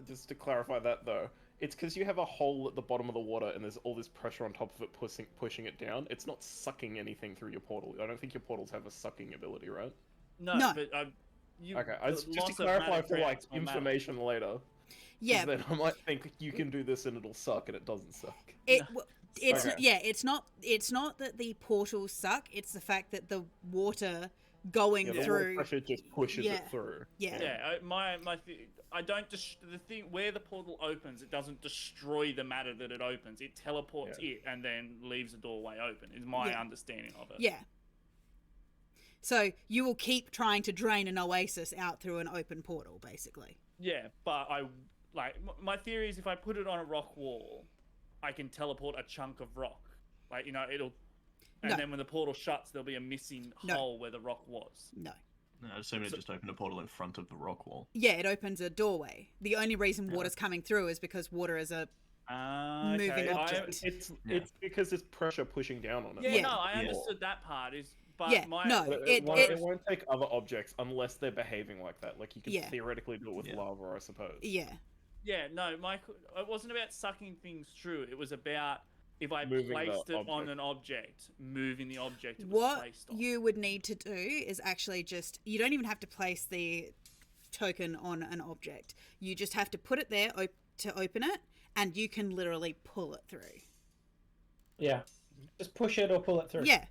just to clarify that though, it's because you have a hole at the bottom of the water and there's all this pressure on top of it pushing it down. It's not sucking anything through your portal. I don't think your portals have a sucking ability, right? No, but Okay, just to loss of clarify matter for like creates more matter. information later. 'Cause Yeah, then I might think you can do this and it'll suck, and it doesn't suck. it's Okay. yeah, it's not that the portals suck. It's the fact that the water going Yeah, the water through. pressure just pushes Yeah. it through. Yeah. Yeah, I don't the thing where the portal opens, it doesn't destroy the matter that it opens. It teleports it and then leaves a doorway open. Is my understanding of it. Yeah. So you will keep trying to drain an oasis out through an open portal, basically. Yeah, but my theory is if I put it on a rock wall, I can teleport a chunk of rock. Like, it'll. And No. then when the portal shuts, there'll be a missing hole where the rock was. No. No, I assume it just opened a portal in front of the rock wall. Yeah, it opens a doorway. The only reason water's coming through is because water is a moving object. It's because it's pressure pushing down on it. Yeah, Yeah. no, I Yeah. understood that part. But Yeah, no, But it won't take other objects unless they're behaving like that. Like you can Yeah. theoretically do it with Yeah. lava, I suppose. yeah. Yeah, no, it wasn't about sucking things through. It was about if I Moving the placed it on object. an object, moving the object it was What placed on. you would need to do is actually you don't even have to place the token on an object. You just have to put it there to open it, and you can literally pull it through. Yeah. Just push it or pull it through. Yeah.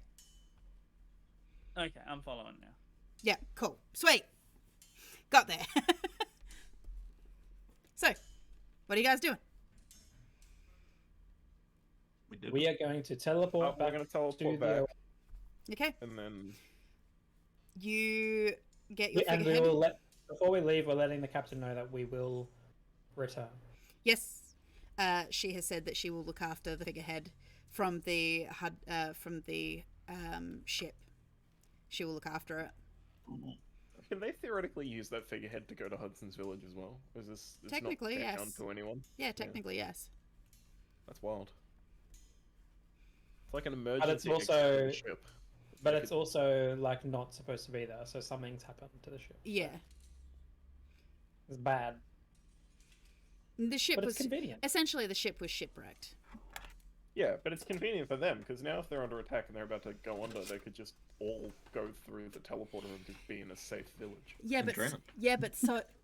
Okay, I'm following now. Yeah, cool. Sweet. Got there. So, what are you guys doing? We did. We are going to teleport We're back going to to teleport the back, Okay. and then You get your and we figurehead. will before we leave, we're letting the captain know that we will return. Yes. She has said that she will look after the figurehead from the ship. She will look after it. can they theoretically use that figurehead to go to Hudson's Village as well? Or is this it's Technically, not down yes. to anyone? Yeah, technically, yes. That's wild. It's like an emergency. But it's exit to also, the ship. but it's also like not supposed to be there. So something's happened to the ship. Yeah. It's bad, The ship but was it's convenient. essentially the ship was shipwrecked. Yeah, but it's convenient for them because now if they're under attack and they're about to go under, they could just all go through the teleporter and just be in a safe village. Yeah, And but drown.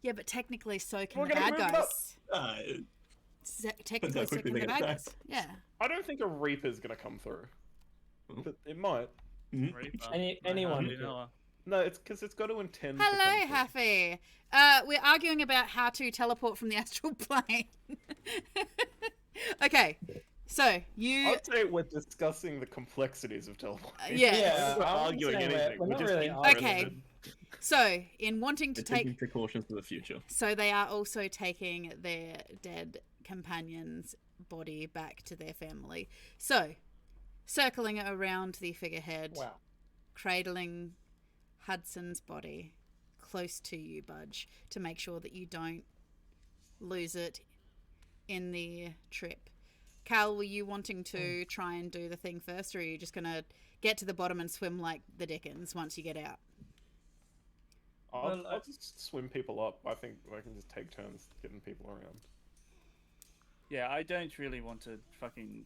but technically so can We're the gonna bad move it up. guys. Technically so quickly can they the get bad attacked. guys. Yeah. I don't think a Reaper's gonna come through, Ooh. but it might. Mhm. Reaper. Anyone I could. know. No, it's because it's got to intend. to Hello, come through. Haffy. We're arguing about how to teleport from the astral plane. Okay, so you. I'd say we're discussing the complexities of teleportation. Yeah. We're I wouldn't arguing say anything. we're not just really interested. Okay. So, in wanting to They're taking take. precautions for the future. So, they are also taking their dead companion's body back to their family. So, circling around the figurehead, Wow. cradling Hudson's body close to you, Budge, to make sure that you don't lose it in the trip. Cal, were you wanting to try and do the thing first, or are you just going to get to the bottom and swim like the Dickens once you get out? I'll just swim people up. I think I can just take turns getting people around. Yeah, I don't really want to fucking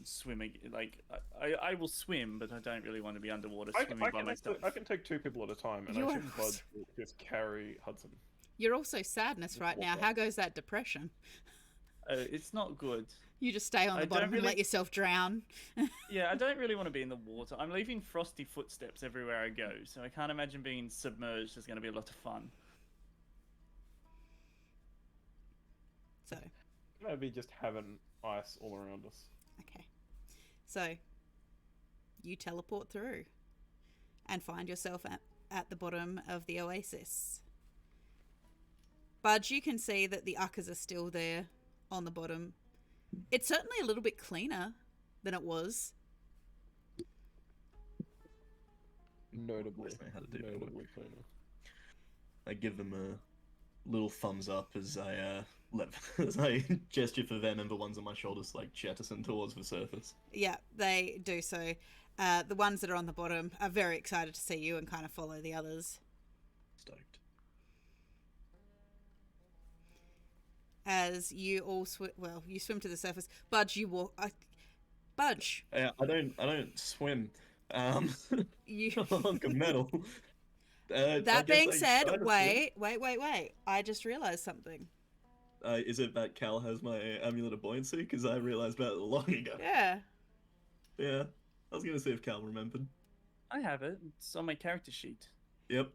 swim. Like, I will swim, but I don't really want to be underwater swimming by myself. I can take two people at a time, and You I are- think Bud will just carry Hudson. You're also sadness right now. How goes that depression? It's not good. You just stay on the I don't bottom and really- let yourself drown. Yeah, I don't really want to be in the water. I'm leaving frosty footsteps everywhere I go, so I can't imagine being submerged is going to be a lot of fun. So, Maybe just having ice all around us. okay. So, you teleport through and find yourself at the bottom of the oasis. Budge, you can see that the uckers are still there on the bottom. It's certainly a little bit cleaner than it was. Notably, They had to do it. notably cleaner. I give them a little thumbs up as I as I gesture for them, and the ones on my shoulders like jettison towards the surface. Yeah, they do so. The ones that are on the bottom are very excited to see you and kind of follow the others. Stoked. as you all you swim to the surface. Budge, you walk. Budge. I don't swim. You. I'm a hunk of metal. I That guess being I said, try to wait. I just realized something. swim. Is it that Cal has my amulet of buoyancy? Because I realized that long ago. Yeah. Yeah. I was gonna see if Cal remembered. I have it. It's on my character sheet. Yep.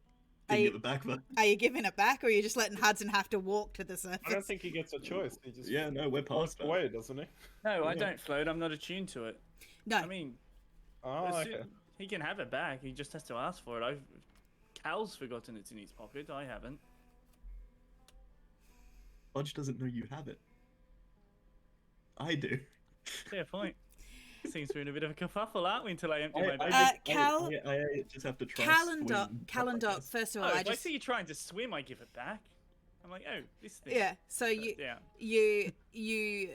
Are Didn't you- give it back though. Are you giving it back, or are you just letting Hudson have to walk to the surface? I don't think he gets a choice. He just Yeah, no, we're floats past that. away, doesn't he? No, I Yeah. don't float. I'm not attuned to it. No. I mean, Oh, as okay. soon- he can have it back. He just has to ask for it. Cal's forgotten it's in his pocket. I haven't. Budge doesn't know you have it. I do. Fair point. Seems we're in a bit of a kerfuffle, aren't we? Until I empty my I, bag. Cal- I just have to trust. Calendar. First of all, Oh, I if I just see you trying to swim, I give it back. I'm like, oh, this thing. yeah. So Yeah. you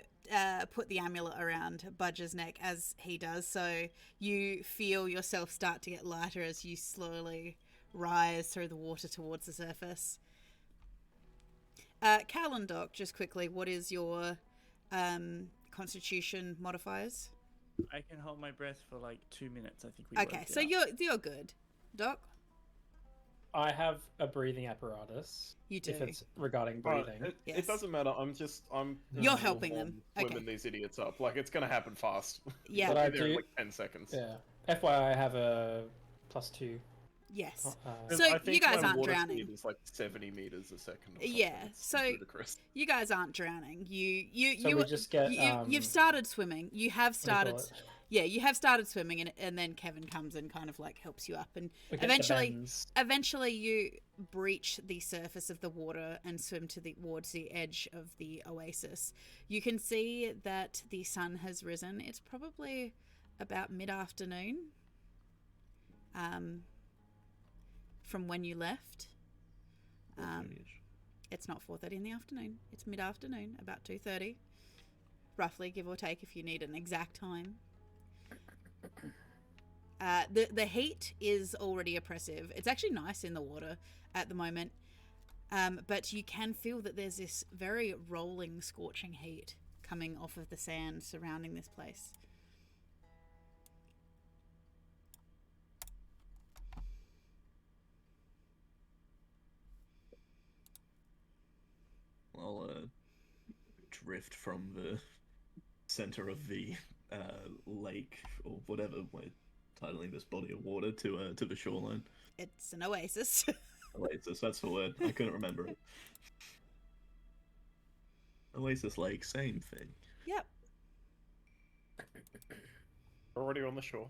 put the amulet around Budge's neck as he does, so you feel yourself start to get lighter as you slowly rise through the water towards the surface. Calendar, just quickly, what is your Constitution modifiers? I can hold my breath for like 2 minutes. I think we Okay, worked so out. you're good, Doc. I have a breathing apparatus. You do. If it's regarding Alright, breathing. Yes. It doesn't matter. I'm You're helping them. Swimming Okay. these idiots up. Like it's gonna happen fast. Yeah. But I'll I be there in do- like 10 seconds. Yeah. FYI, I have a +2. Yes. And So I you think guys my aren't water drowning. speed is like 70 meters a second. Or something. Yeah, It's so- ludicrous. You guys aren't drowning. So we just get. you've started swimming. You have what do you call started. it? Yeah, you have started swimming, and then Kevin comes and kind of like helps you up, and We get the eventually, bends. eventually you breach the surface of the water and swim towards the edge of the oasis. You can see that the sun has risen. It's probably about mid-afternoon, from when you left. It's not 4:30 in the afternoon. It's mid-afternoon, about 2:30, roughly, give or take, if you need an exact time. The heat is already oppressive. It's actually nice in the water at the moment, but you can feel that there's this very rolling, scorching heat coming off of the sand surrounding this place. I'll drift from the center of the lake or whatever we're titling this body of water to the shoreline. It's an oasis. Oasis, that's the word. I couldn't remember it. Oasis Lake, same thing. Yep. Already on the shore.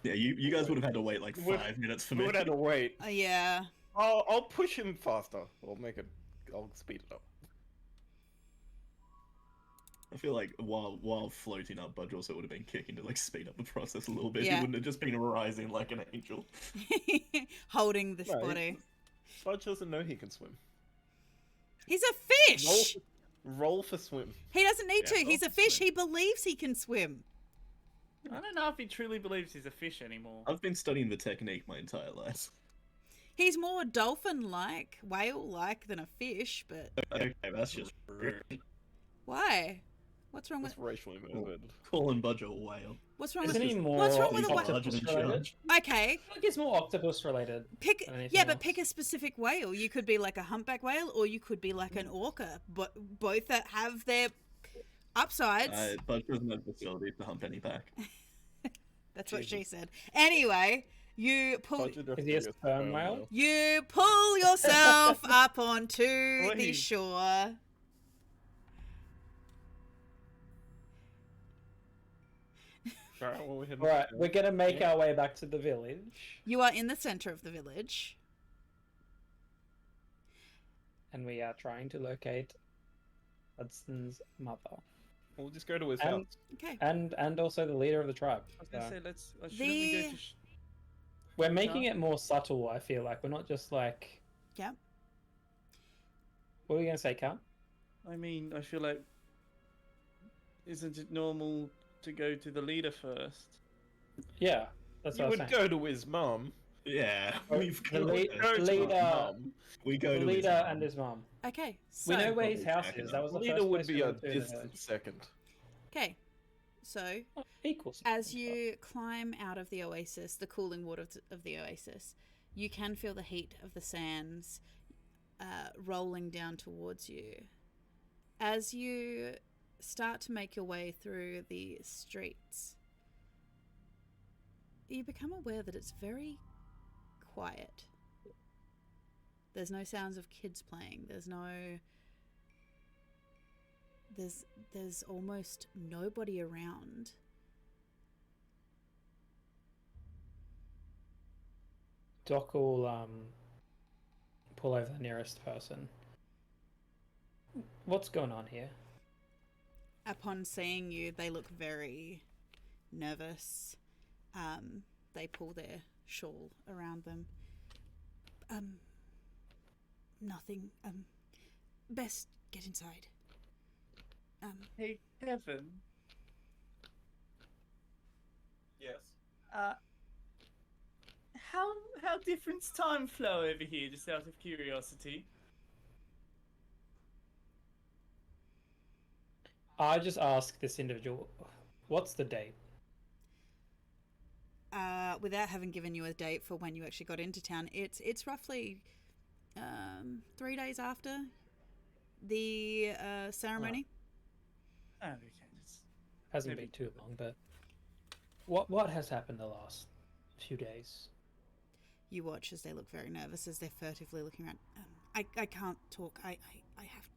Yeah, you guys would have had to wait like Would- 5 minutes for We me. would have to wait. Yeah. I'll push him faster. I'll speed it up. I feel like while floating up, Budge also would have been kicking to like speed up the process a little bit. Yeah. He wouldn't have just been rising like an angel. Holding this No, body. Budge doesn't know he can swim. He's a fish! Roll for swim. He doesn't need Yeah, to. He's a roll for fish. swim. He believes he can swim. I don't know if he truly believes he's a fish anymore. I've been studying the technique my entire life. He's more dolphin-like, whale-like than a fish, but Okay, that's just rude. why? What's wrong with That's racially motivated. Calling Budge a whale. what's wrong with Isn't he more what's wrong with a Budge whale? in octopus related? charge. Okay, I think it's more octopus related. pick than anything yeah, but else. pick a specific whale. You could be like a humpback whale, or you could be like an orca. But both that have their upsides. Budge doesn't have the facility to hump any back. That's what she Jesus. said. Anyway, you pull Budge would Is he a definitely sperm a whale? you pull yourself up onto the Please. shore. Alright, well, we heading Alright, down. we're gonna make our way back to the village, You are in the center of the village. and we are trying to locate Hudson's mother, We'll just go to his And- house. Okay. and also the leader of the tribe. I was gonna So say, shouldn't we go The- to? we're making it more subtle. I feel like we're not just like. Yeah. What were you gonna say, Cal? I mean, I feel like, isn't it normal to go to the leader first? Yeah, that's You what I was would saying. go to his mum. Yeah, Oh, we've the got lead- to the his leader- mum. We go The to his leader mum. and his mom. Okay, We so know where his Probably house checking is. up. That was the Leader first would place be we a went to in the distant herd. second. okay, so Equal. as you climb out of the oasis, the cooling water of the oasis, you can feel the heat of the sands rolling down towards you. As you start to make your way through the streets, you become aware that it's very quiet. There's no sounds of kids playing. There's almost nobody around. Doc will pull over the nearest person. What's going on here? Upon seeing you, they look very nervous. They pull their shawl around them. Nothing. Best get inside. Hey, Kevin. Yes. How different's time flow over here? Just out of curiosity. I just ask this individual, what's the date? Without having given you a date for when you actually got into town, it's roughly 3 days after the ceremony. Oh, okay. Hasn't Maybe. been too long, but what has happened the last few days? You watch as they look very nervous as they're furtively looking around. I can't talk. I have.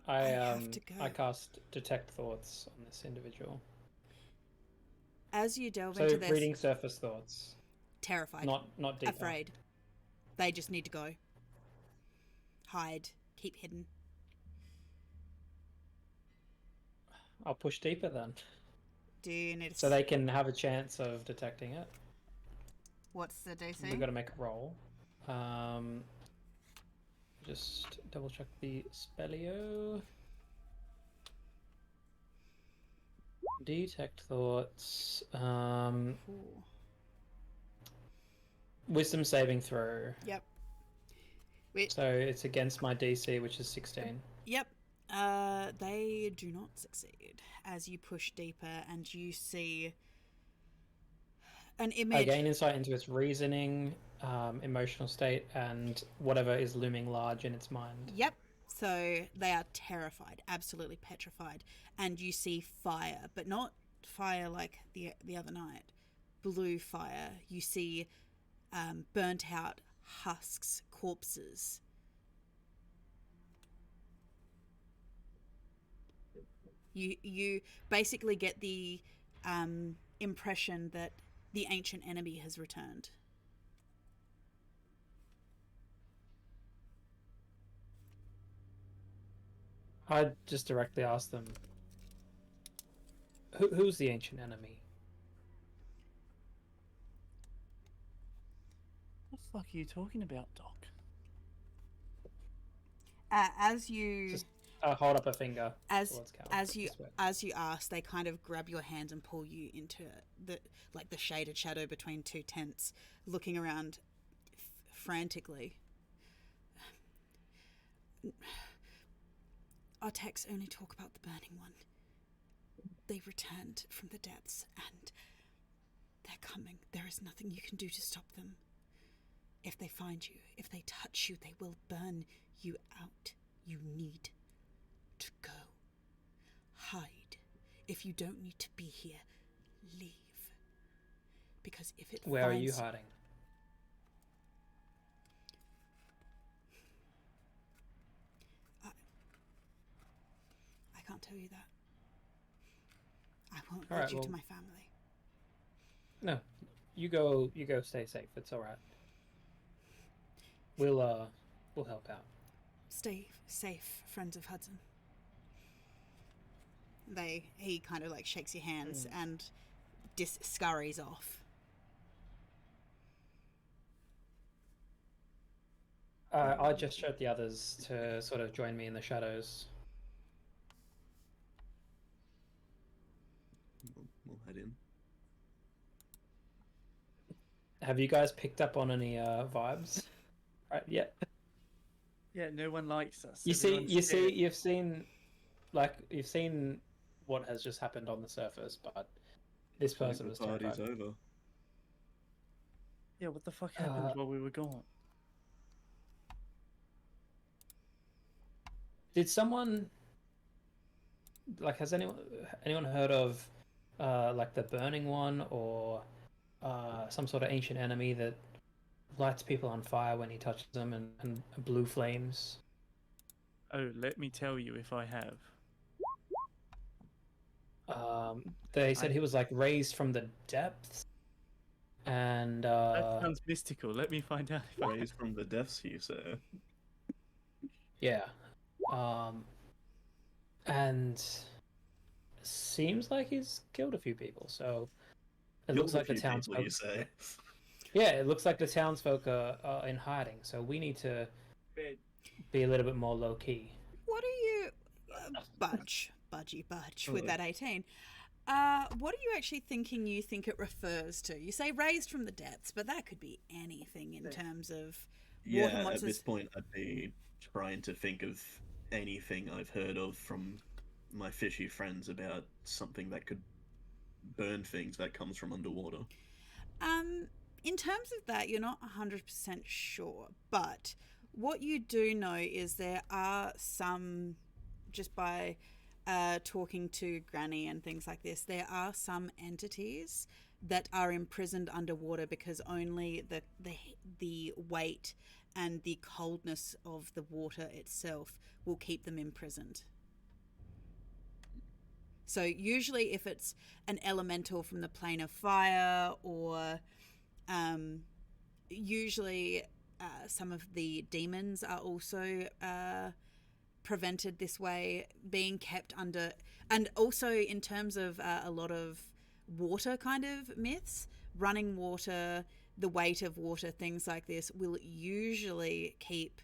I have to go. I cast detect thoughts on this individual. As you delve So into this, reading surface thoughts, terrified, not deeper. afraid. They just need to go. Hide. Keep hidden. I'll push deeper then, Do you need to... so they can have a chance of detecting it. What's the DC? We've got to make a roll. Just double check the spellio. Detect thoughts. Ooh. Wisdom saving throw. Yep. So it's against my DC, which is 16. Yep. They do not succeed as you push deeper and you see an image. I gain insight into its reasoning, emotional state, and whatever is looming large in its mind. Yep. So they are terrified, absolutely petrified, and you see fire, but not fire like the other night. Blue fire. You see burnt out husks, corpses. You basically get the impression that the ancient enemy has returned. I just directly asked them, who's the ancient enemy? What the fuck are you talking about, Doc? As you Just hold up a finger towards Cal. as you ask, they kind of grab your hands and pull you into the shaded shadow between two tents, looking around frantically. Our texts only talk about the burning one. They returned from the depths, and they're coming. There is nothing you can do to stop them. If they find you, if they touch you, they will burn you out. You need to go. Hide. If you don't need to be here, leave. Because if it Where are you finds hiding? I can't tell you that. I won't All lead right, you to well- my family. No, you go. Stay safe. It's all right. We'll help out. Stay safe, friends of Hudson. He kind of like shakes your hands and scurries off. I gesture at the others to sort of join me in the shadows. We'll head in. have you guys picked up on any vibes? Right, yeah. Yeah, no one likes us. You've Everyone's scared. seen what has just happened on the surface, but this I think person the was party's terrified. over. Yeah, what the fuck happened while we were gone? Did someone has anyone heard of like the Burning One or some sort of ancient enemy that lights people on fire when he touches them and blue flames? Oh, let me tell you if I have. They said he was like raised from the depths, and That sounds mystical. Let me find out if I Raised from the depths, you say? yeah, and seems like he's killed a few people. So it looks like the townsfolk. You say? Yeah, it looks like the townsfolk are in hiding. So we need to be a little bit more low key. What are you, budge with that 18? What are you actually thinking? You think it refers to? You say raised from the depths, but that could be anything in terms of water Yeah, monsters. at this point, I'd be trying to think of anything I've heard of from my fishy friends about something that could burn things that comes from underwater. In terms of that, you're not 100% sure, but what you do know is there are some, just by talking to Granny and things like this, there are some entities that are imprisoned underwater because only the weight and the coldness of the water itself will keep them imprisoned. So usually if it's an elemental from the plane of fire or usually some of the demons are also prevented this way, being kept under. And also in terms of a lot of water kind of myths, running water, the weight of water, things like this will usually keep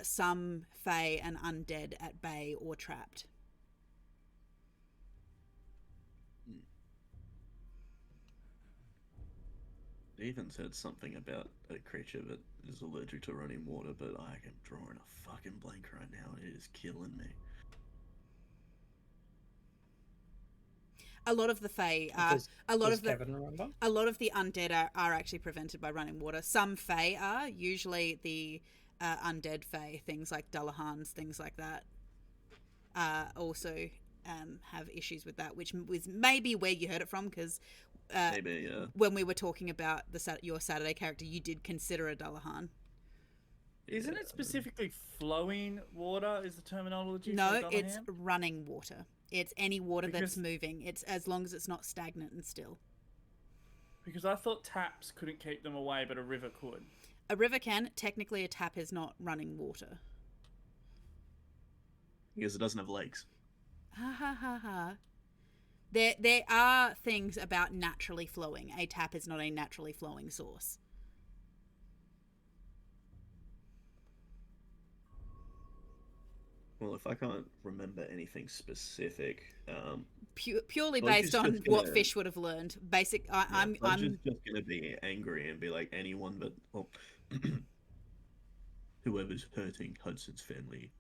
some fae and undead at bay or trapped. They even said something about a creature that is allergic to running water, but I am drawing a fucking blank right now and it is killing me. A lot of the fae Does Kevin remember? a lot of the undead are actually prevented by running water. Some fae are, usually the undead fae, things like Dullahans, things like that, also have issues with that, which was maybe where you heard it from, because Maybe, yeah. when we were talking about your Saturday character, you did consider a Dullahan. Isn't it specifically flowing water is the terminology? No, for it's Dullahan? running water. It's any water that's Because- moving. It's as long as it's not stagnant and still. Because I thought taps couldn't keep them away, but a river could. A river can. Technically, a tap is not running water. Because it doesn't have legs. Ha ha ha ha. There are things about naturally flowing. A tap is not a naturally flowing source. Well, if I can't remember anything specific, Purely Budge based is on just what gonna- Fish would have learned. I'm just gonna be angry and be like, anyone but whoever's hurting Hudson's family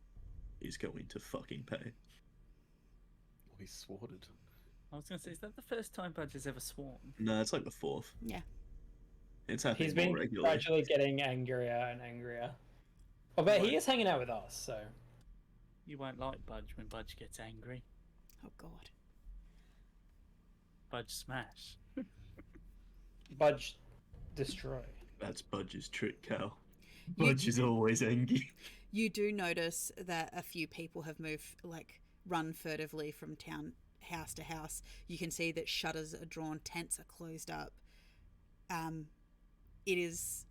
is going to fucking pay. Oh, he's sworded. I was going to say, is that the first time Budge has ever sworn? No, it's like the fourth. Yeah. It's happening He's been more regularly. gradually getting angrier and angrier. Oh, but he is hanging out with us, so You won't like Budge when Budge gets angry. Oh God. Budge smash. Budge destroy. That's Budge's trick, Cal. Budge is always angry. You do notice that a few people have moved, run furtively from town, house to house. You can see that shutters are drawn, tents are closed up. It is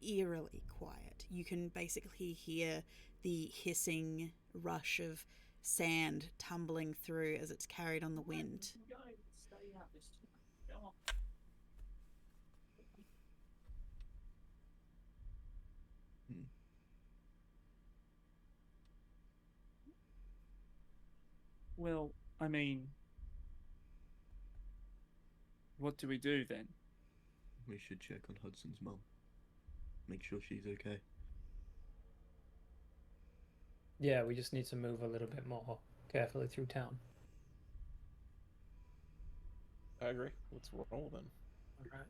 eerily quiet. You can basically hear the hissing rush of sand tumbling through as it's carried on the wind. Well, I mean, what do we do then? we should check on Hudson's mum. Make sure she's okay. Yeah, we just need to move a little bit more carefully through town. I agree. Let's roll then. Alright.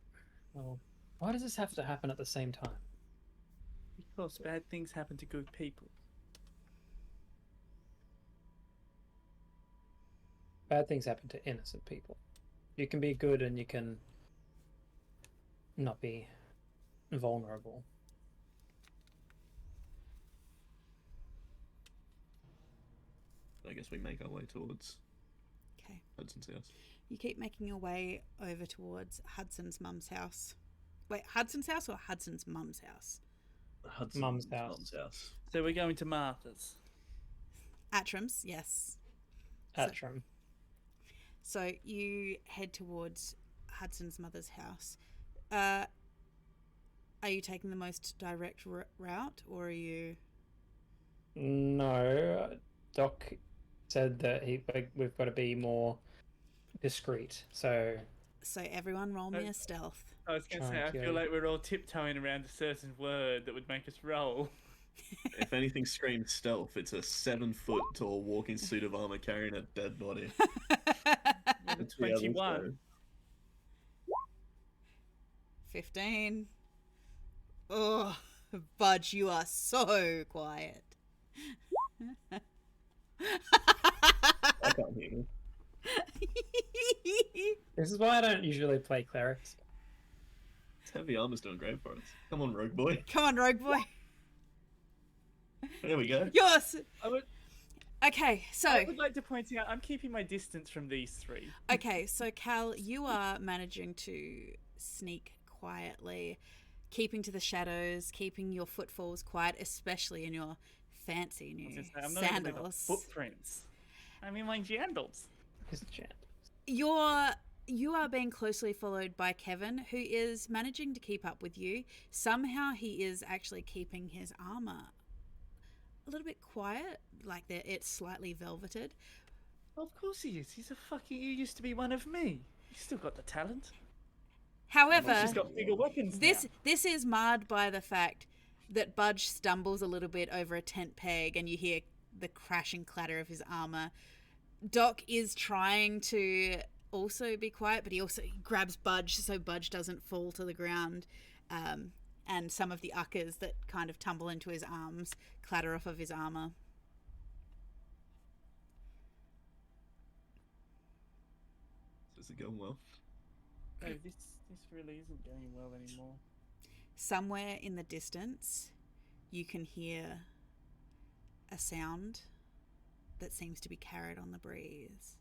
Well, why does this have to happen at the same time? Because bad things happen to good people. Bad things happen to innocent people. You can be good and you can not be vulnerable. I guess we make our way towards Okay. Hudson's house. You keep making your way over towards Hudson's mum's house. Wait, Hudson's house or Hudson's mum's house? Hudson's Mum's house. mum's house. So we're going to Martha's. Atram's, yes. Atram. So you head towards Hudson's mother's house. Are you taking the most direct route, or are you? No, Doc said that we've got to be more discreet. So So everyone roll me a stealth. I was going to Try say, and I feel kill. like we're all tiptoeing around a certain word that would make us roll. If anything screams stealth, it's a 7-foot tall walking suit of armor carrying a dead body. It's the others, 21. 15. Oh, Budge, you are so quiet. I can't hear you. this is why I don't usually play clerics. Heavy armor's doing great for us. Come on, rogue boy. Come on, rogue boy. There we go. Yours. I would Okay, so like to point out, I'm keeping my distance from these three. okay, so Cal, you are managing to sneak quietly, keeping to the shadows, keeping your footfalls quiet, especially in your fancy I new was gonna say, I'm not even with the sandals. footprints. I mean, my jandals. It's a chant. You are being closely followed by Kevin, who is managing to keep up with you. Somehow he is actually keeping his armor a little bit quiet, like it's slightly velveted. Of course he is. He's a fucking. You used to be one of me. You still got the talent. However, She's got bigger weapons this now. this is marred by the fact that Budge stumbles a little bit over a tent peg, and you hear the crashing clatter of his armor. Doc is trying to also be quiet, but he grabs Budge so Budge doesn't fall to the ground. And some of the uckers that kind of tumble into his arms clatter off of his armor. Is it going well? No, this really isn't going well anymore. Somewhere in the distance, you can hear a sound that seems to be carried on the breeze.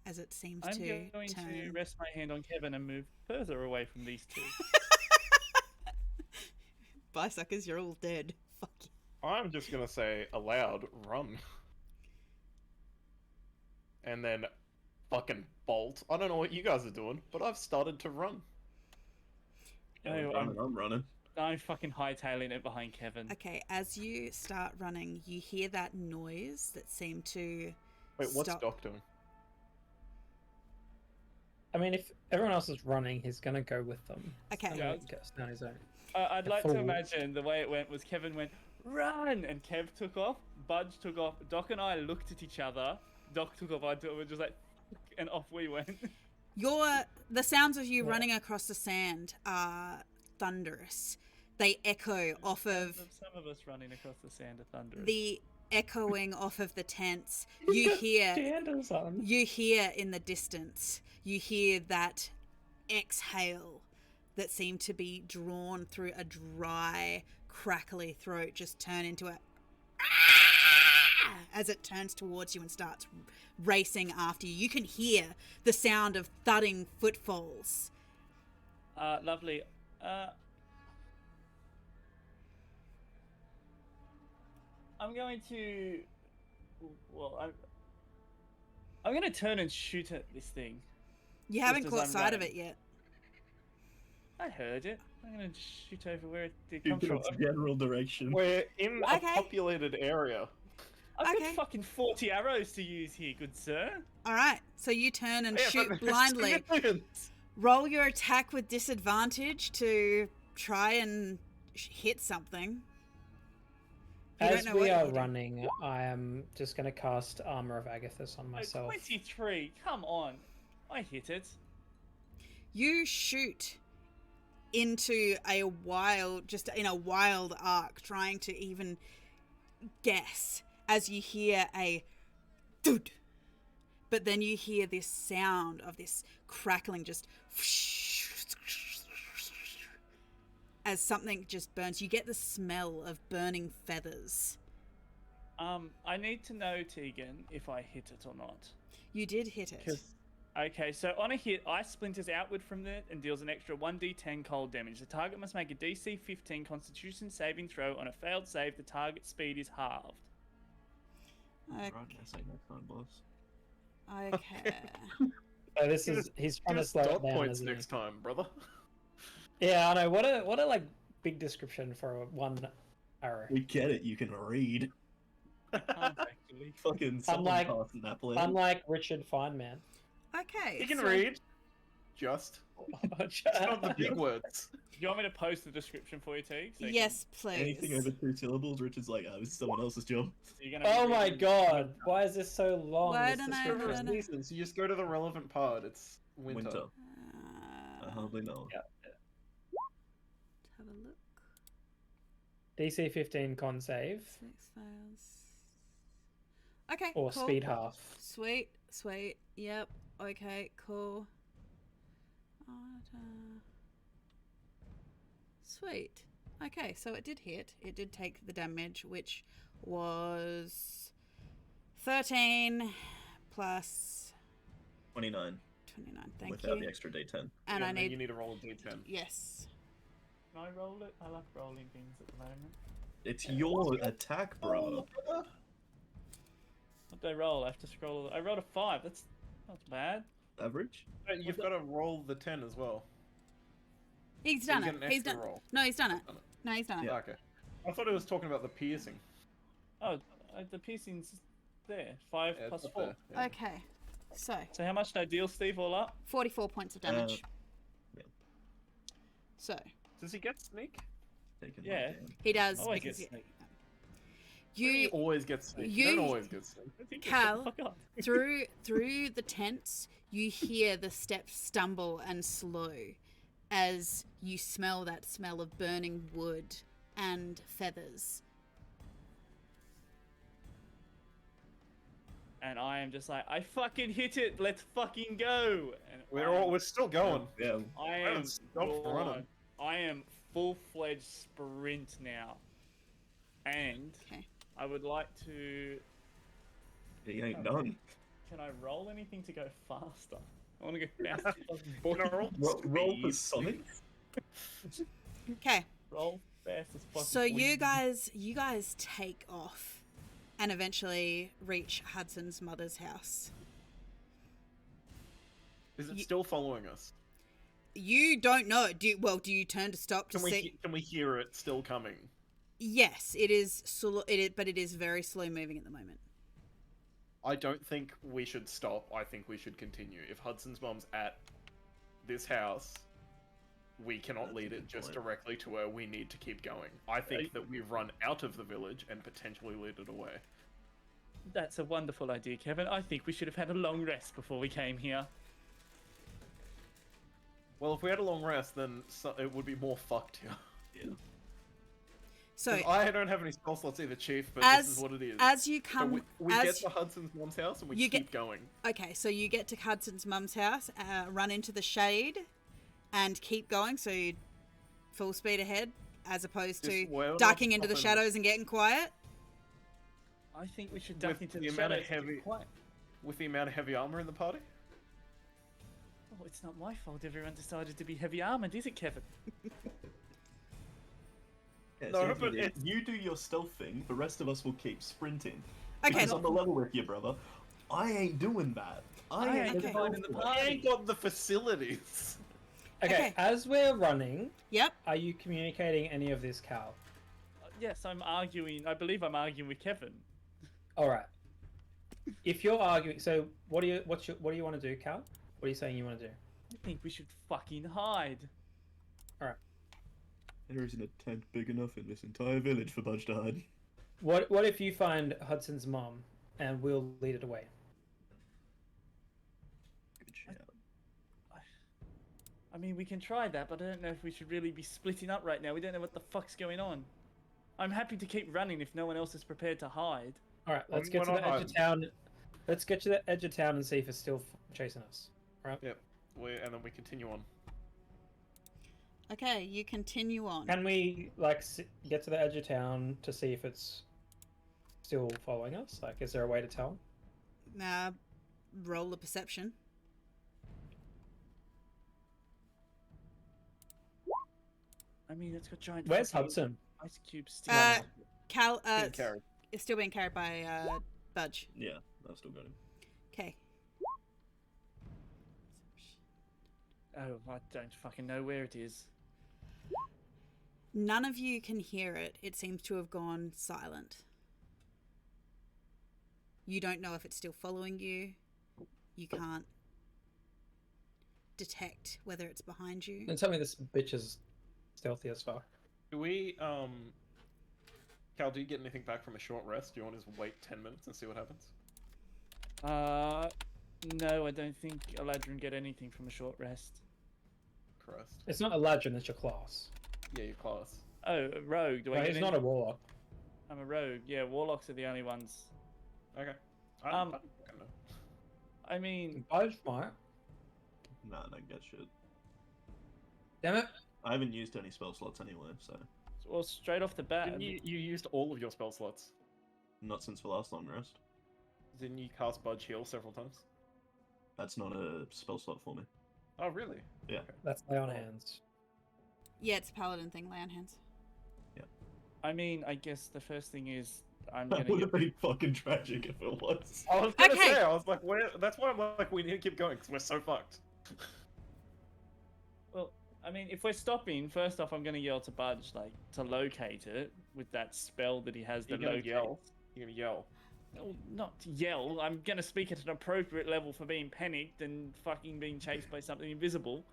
As it seems I'm to going to turn. rest my hand on Kevin and move further away from these two. Bye, suckers, you're all dead. Fuck you. I'm just gonna say aloud, run. And then fucking bolt. I don't know what you guys are doing, but I've started to run. No, I'm running. I'm fucking hightailing it behind Kevin. Okay, as you start running, you hear that noise that seemed to Wait, what's stop. Doc doing? I mean, if everyone else is running, he's gonna go with them. Okay. He's not gonna go on his own. I'd The like to fool. imagine the way it went was Kevin went, run! And Kev took off, Budge took off, Doc and I looked at each other, Doc took off, I took, we're just like, and off we went. The sounds of you running across the sand are thunderous. They echo off of Some of us running across the sand are thunderous. the echoing off of the tents. You hear Cinders on. you hear in the distance. You hear that exhale that seemed to be drawn through a dry, crackly throat just turn into a as it turns towards you and starts racing after you. You can hear the sound of thudding footfalls. Lovely. I'm going to. Well, I'm going to turn and shoot at this thing. You haven't as caught I'm sight of running. it yet. I heard it. I'm gonna shoot over where it did You come give from. its general direction. We're in a Okay. populated area. I've Okay. got fucking 40 arrows to use here, good sir. All right. So you turn and Yeah, shoot but there's blindly. civilians. Roll your attack with disadvantage to try and hit something. You As don't know we what are you're running, I am just going to cast Armor of Agathis on Oh, myself. 23, come on. I hit it. You shoot into a wild, just in a wild arc, trying to even guess as you hear a thud. But then you hear this sound of this crackling, just as something just burns. You get the smell of burning feathers. I need to know, Tegan, if I hit it or not. You did hit it. Okay, so on a hit, ice splinters outward from it and deals an extra 1d10 cold damage. The target must make a DC 15 Constitution saving throw. On a failed save, the target speed is halved. Okay. Right, I say next time, boss. Okay. So he's trying to slow it Dot down, points isn't he? next time, brother. Yeah, I know. What a like big description for one arrow. We get it, you can read. I can't actually. Fucking someone Unlike- passed that plan. Unlike Richard Feynman. Okay. You can so- read. Just. It's not the big words. Do you want me to post the description for you, Teague? So you Yes, please. Anything over 2 syllables, Richard's like, oh, this is someone else's job. you're gonna be Oh my reading- god! Why is this so long? Why this don't I- description? I don't know. Seasons. You just go to the relevant part. It's winter. I hardly know. Yeah. Have a look. DC 15 con save 6 fails. Okay. or cool. speed half. Sweet, sweet. Yep. Okay, cool. Sweet. Okay, so it did hit. It did take the damage, which was 13 plus 29, 29. Thank without you. the extra D10. And I then need you need to roll a d10. yes. Can I roll it? I like rolling things at the moment. It's your attack, bro. What did I roll? I have to scroll. I rolled a 5. That's not bad. Average? You've got to roll the 10 as well. He's So you done get it. an He's extra done. roll. No, he's done it. Done it. No, he's done it. Yeah. Okay. I thought it was talking about the piercing. Oh, the piercing's there. 5 Yeah, plus it's up 4. there, yeah. Okay. So, So how much did I deal, Steve, all up? 44 points of damage. yeah. So, Does he get sneak? Taken Yeah. that down. he does Always because gets sneak. He you always gets sneak. you- You don't always get sneak. I think Cal, Fuck off. through the tents, you hear the steps stumble and slow as you smell that smell of burning wood and feathers. And I am just like, I fucking hit it. Let's fucking go. And We're still going. Yeah. I haven't am stopped gone. running. I am full-fledged sprint now. And Okay. I would like to. He ain't done. Can I roll anything to go faster? I want to go faster. Can I roll? Roll for Speed. Sonic? Okay. Roll fast as fucking. So you guys take off and eventually reach Hudson's mother's house. Is it You- still following us? You don't know. Do you turn to stop to Can see? can we hear it still coming? Yes, it is slow. But it is very slow moving at the moment. I don't think we should stop. I think we should continue. If Hudson's mum's at this house, we cannot That's a lead good it just point. directly to her. We need to keep going. I think that we run out of the village and potentially lead it away. That's a wonderful idea, Kevin. I think we should have had a long rest before we came here. Well, if we had a long rest, then it would be more fucked here. Yeah. So 'Cause I don't have any spell slots either, Chief, but as this is what it is. as you So come we as get to Hudson's mum's house and we you keep get- going. okay, so you get to Hudson's mum's house, run into the shade, and keep going. So you full speed ahead, as opposed Just to well enough ducking into the up and- shadows and getting quiet. I think we should duck With into the the amount of shadows to be heavy- quiet. With the amount of heavy armor in the party? Oh, it's not my fault everyone decided to be heavy armored, is it, Kevin? Yeah, No, so but you, it's- you do your stealth thing, the rest of us will keep sprinting. Okay, Because I'm the level with you, brother. I ain't doing that. I ain't Okay. finding the I party. ain't got the facilities. Okay, as we're running, Yep. are you communicating any of this, Cal? Yes, I'm arguing. I believe I'm arguing with Kevin. All right. If you're arguing, so what do you want to do, Cal? What are you saying you want to do? I think we should fucking hide. All right. There isn't a tent big enough in this entire village for Budge to hide. What if you find Hudson's mom and we'll lead it away? Good shout. I mean, we can try that, but I don't know if we should really be splitting up right now. We don't know what the fuck's going on. I'm happy to keep running if no one else is prepared to hide. All right, let's get to the edge of town. Let's get to the edge of town and see if it's still chasing us. All right. Yep. And then we continue on. Okay, you continue on. Can we get to the edge of town to see if it's still following us? Like, is there a way to tell? Roll a perception. I mean, it's got giant. Where's fucking Hudson? Ice cubes sticking out. Cal, Being carried. it's still being carried by Budge. Yeah, I've still got him. Okay. Oh, I don't fucking know where it is. None of you can hear it. It seems to have gone silent. You don't know if it's still following you. You can't detect whether it's behind you. Don't tell me this bitch is stealthy as fuck. Do we, Cal, do you get anything back from a short rest? Do you want to just wait 10 minutes and see what happens? No, I don't think Eladrin get anything from a short rest. Christ. It's not a legend, it's your class. Yeah, your class. Oh, a rogue. Do I Well, get he's not a warlock. I'm a rogue. Yeah, warlocks are the only ones. Okay. I don't know. I mean, Budge might. Nah, I don't get shit. Damn it. I haven't used any spell slots anyway, so... well, straight off the bat. Didn't you used all of your spell slots? Not since the last long rest. Didn't you cast Budge Heal several times? That's not a spell slot for me. Oh, really? Yeah. That's lay on hands. Yeah, it's a paladin thing, lay on hands. I mean, I guess the first thing is I'm That gonna would get... have been fucking tragic if it was. I was gonna Okay. say, I was like, where? That's why I'm like, we need to keep going, because we're so fucked. Well, I mean, if we're stopping, first off, I'm gonna yell to Budge, like, to locate it with that spell that he has You're that gonna locates. yell. You're gonna yell. No, not to yell. I'm gonna speak at an appropriate level for being panicked and fucking being chased by something invisible.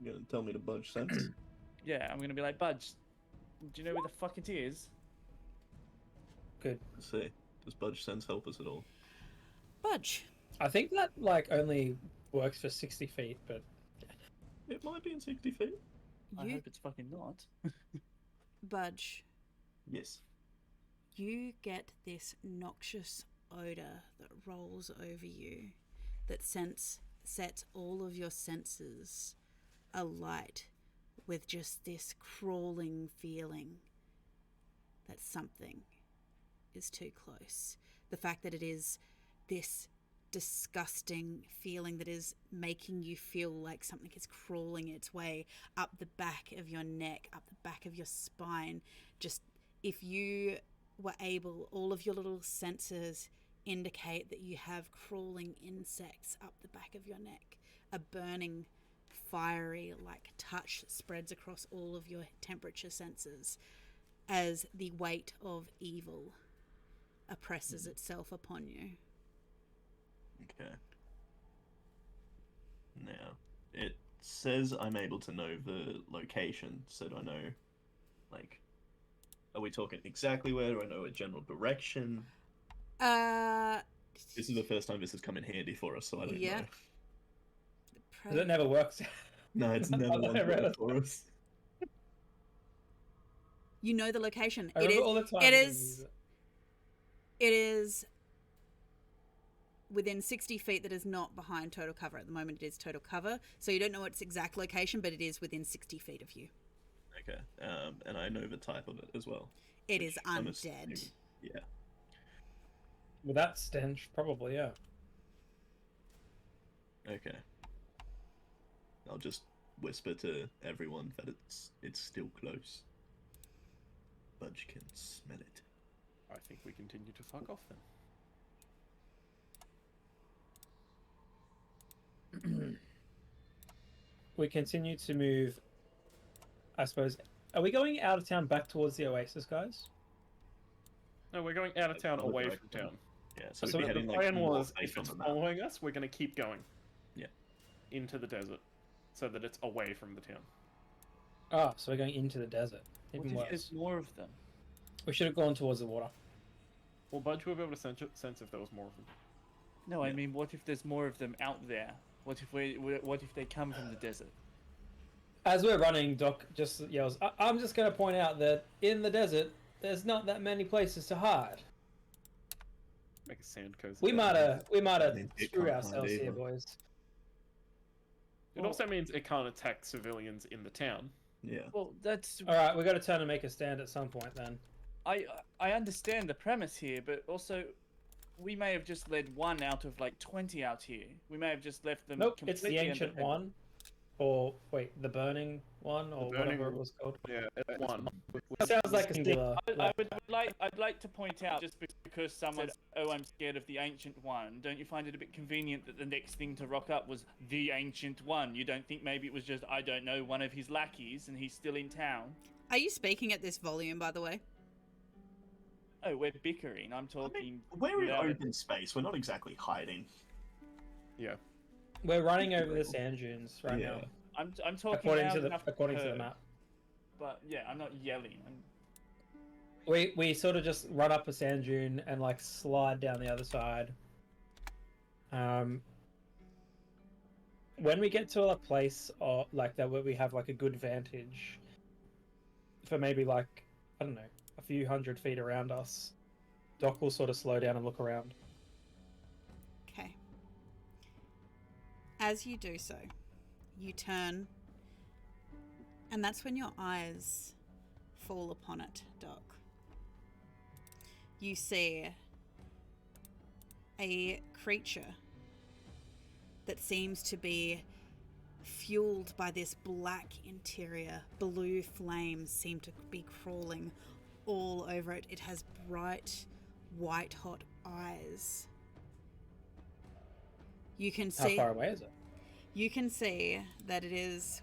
You're gonna tell me to Budge sense? Yeah, I'm gonna be like, Budge, do you know where the fuck it is? Good. Let's see. Does Budge sense help us at all? Budge. I think that only works for 60 feet, but It might be in 60 feet. I You, hope it's fucking not. Budge, Yes. you get this noxious odor that rolls over you that sets all of your senses alight with just this crawling feeling that something is too close. The fact that it is this disgusting feeling that is making you feel like something is crawling its way up the back of your neck, up the back of your spine. Just if you were able, all of your little senses indicate that you have crawling insects up the back of your neck. A burning, fiery, like touch spreads across all of your temperature sensors as the weight of evil oppresses itself upon you. Okay. Now, it says I'm able to know the location, so do I know, like, are we talking exactly where? Do I know a general direction? This is the first time this has come in handy for us, so I don't Yeah. know. 'cause it never works. No, it's never I once read worked for us. You know the location. I It remember is. all the time It we is. use it. It is within 60 feet. That is not behind total cover at the moment. It is total cover, so you don't know its exact location, but it is within 60 feet of you. Okay, and I know the type of it as well. It which is I'm undead. assuming- Yeah. With that stench, probably, yeah. Okay. I'll just whisper to everyone that it's still close. Budge can smell it. I think we continue to fuck off then. we continue to move. I suppose. Are we going out of town back towards the oasis, guys? No, we're going out of town, Other away direction. from town. Yeah, so So we'd be The heading like plan north was, based if on it's the map. following us, we're going to keep going. Yeah. Into the desert, so that it's away from the town. Oh, so we're going into the desert. What Even if worse. there's more of them? We should have gone towards the water. Well, Budge will be able to sense if there was more of them. No, I Yeah. mean, what if there's more of them out there? What if what if they come from the desert? As we're running, Doc just yells, I'm just going to point out that in the desert, there's not that many places to hide. Make a sand coast. We might have It screwed can't hide ourselves here, either. boys. It also means it can't attack civilians in the town. Yeah. Well, that's All right, we got to turn and make a stand at some point then. I understand the premise here, but also we may have just led one out of like 20 out here. We may have just left them. Nope, it's the completely ancient independent. one. Or, wait, the burning one, or burning whatever it one. was called. Yeah, it's one. It sounds like a singular. I'd like to point out, just because someone said, "Oh, I'm scared of the ancient one." Don't you find it a bit convenient that the next thing to rock up was the ancient one? You don't think maybe it was just, I don't know, one of his lackeys and he's still in town? Are you speaking at this volume, by the way? Oh, we're bickering. I'm I talking. mean, we're in without it. open space. We're not exactly hiding. Yeah. We're running over the sand dunes right Yeah. now, I'm talking loud enough to according to the heard, map. But yeah, I'm not yelling. We sort of just run up a sand dune and like slide down the other side. When we get to a place or like that where we have like a good vantage for maybe like, I don't know, a few 100 feet around us, Doc will sort of slow down and look around. Okay. As you do so, you turn, and that's when your eyes fall upon it, Doc. You see a creature that seems to be fueled by this black interior. Blue flames seem to be crawling all over it. It has bright, white-hot eyes. You can How see. far away is it? You can see that it is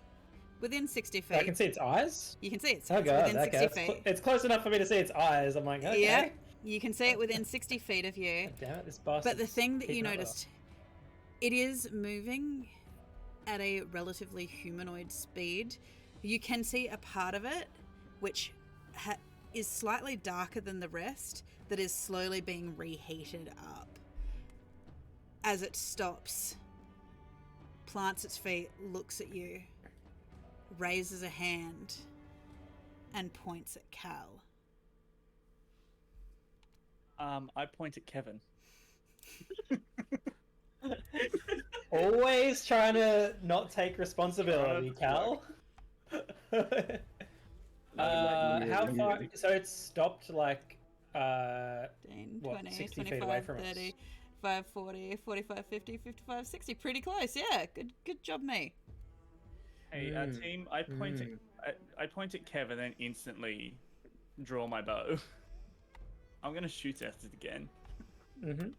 within 60 feet. I can see its eyes. You can see it's Oh god, within 60 okay, feet. it's close enough for me to see its eyes. I'm like, okay. Yeah, you can see it within 60 feet of you. God damn it, this bastard. But the thing that you noticed, it is moving at a relatively humanoid speed. You can see a part of it which is slightly darker than the rest, that is slowly being reheated up. As it stops, plants its feet, looks at you, raises a hand, and points at Cal. I point at Kevin. Always trying to not take responsibility, Cal. How far? So it's stopped like 10, What, 20, 60 feet 25, away from us? 30, 5, 40, 45, 50, 55, 60. Pretty close, yeah. Good job, me. Hey, team, I point at Kevin and instantly draw my bow. I'm gonna shoot at it again. Mm-hmm.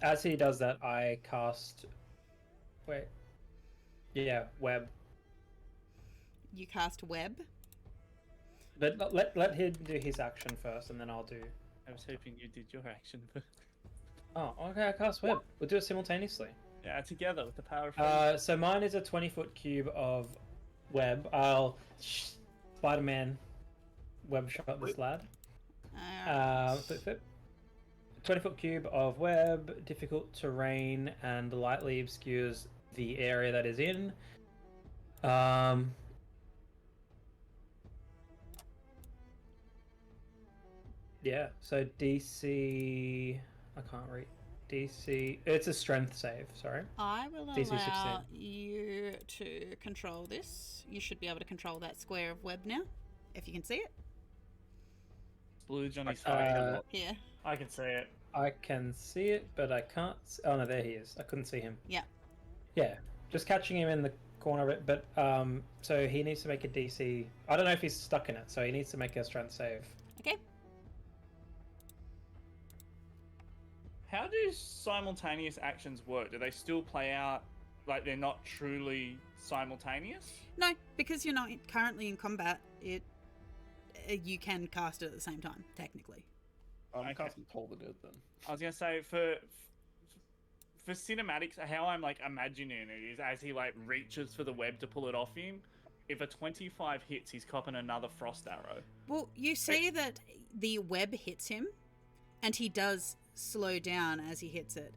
As he does that, I cast. Wait. Yeah, web. You cast web. But let him do his action first, and then I'll do. I was hoping you did your action, but Oh, okay. I cast web. We'll do it simultaneously. yeah, together with the power of So mine is a 20-foot cube of web. I'll Spider-Man web shot this lad. Flip. 20-foot cube of web, difficult terrain, and lightly obscures the area that is in. Yeah, so DC... I can't read. DC... It's a strength save, sorry. I will DC 16. allow you to control this. You should be able to control that square of web now, if you can see it. splooge on his face. Here. I can say it. I can see it, but I can't... Oh, no, there he is. I couldn't see him. Yeah. Yeah, just catching him in the corner of it, but, so he needs to make a DC... I don't know if he's stuck in it, so he needs to make a strength save. Okay. How do simultaneous actions work? Do they still play out like they're not truly simultaneous? No, because you're not currently in combat. You can cast it at the same time, technically. I'm Okay. casting Toll the Dead then. I was gonna say for cinematics, how I'm like imagining it is as he like reaches for the web to pull it off him. If a 25 hits, he's copping another frost arrow. Well, you see that the web hits him, and he does slow down as he hits it.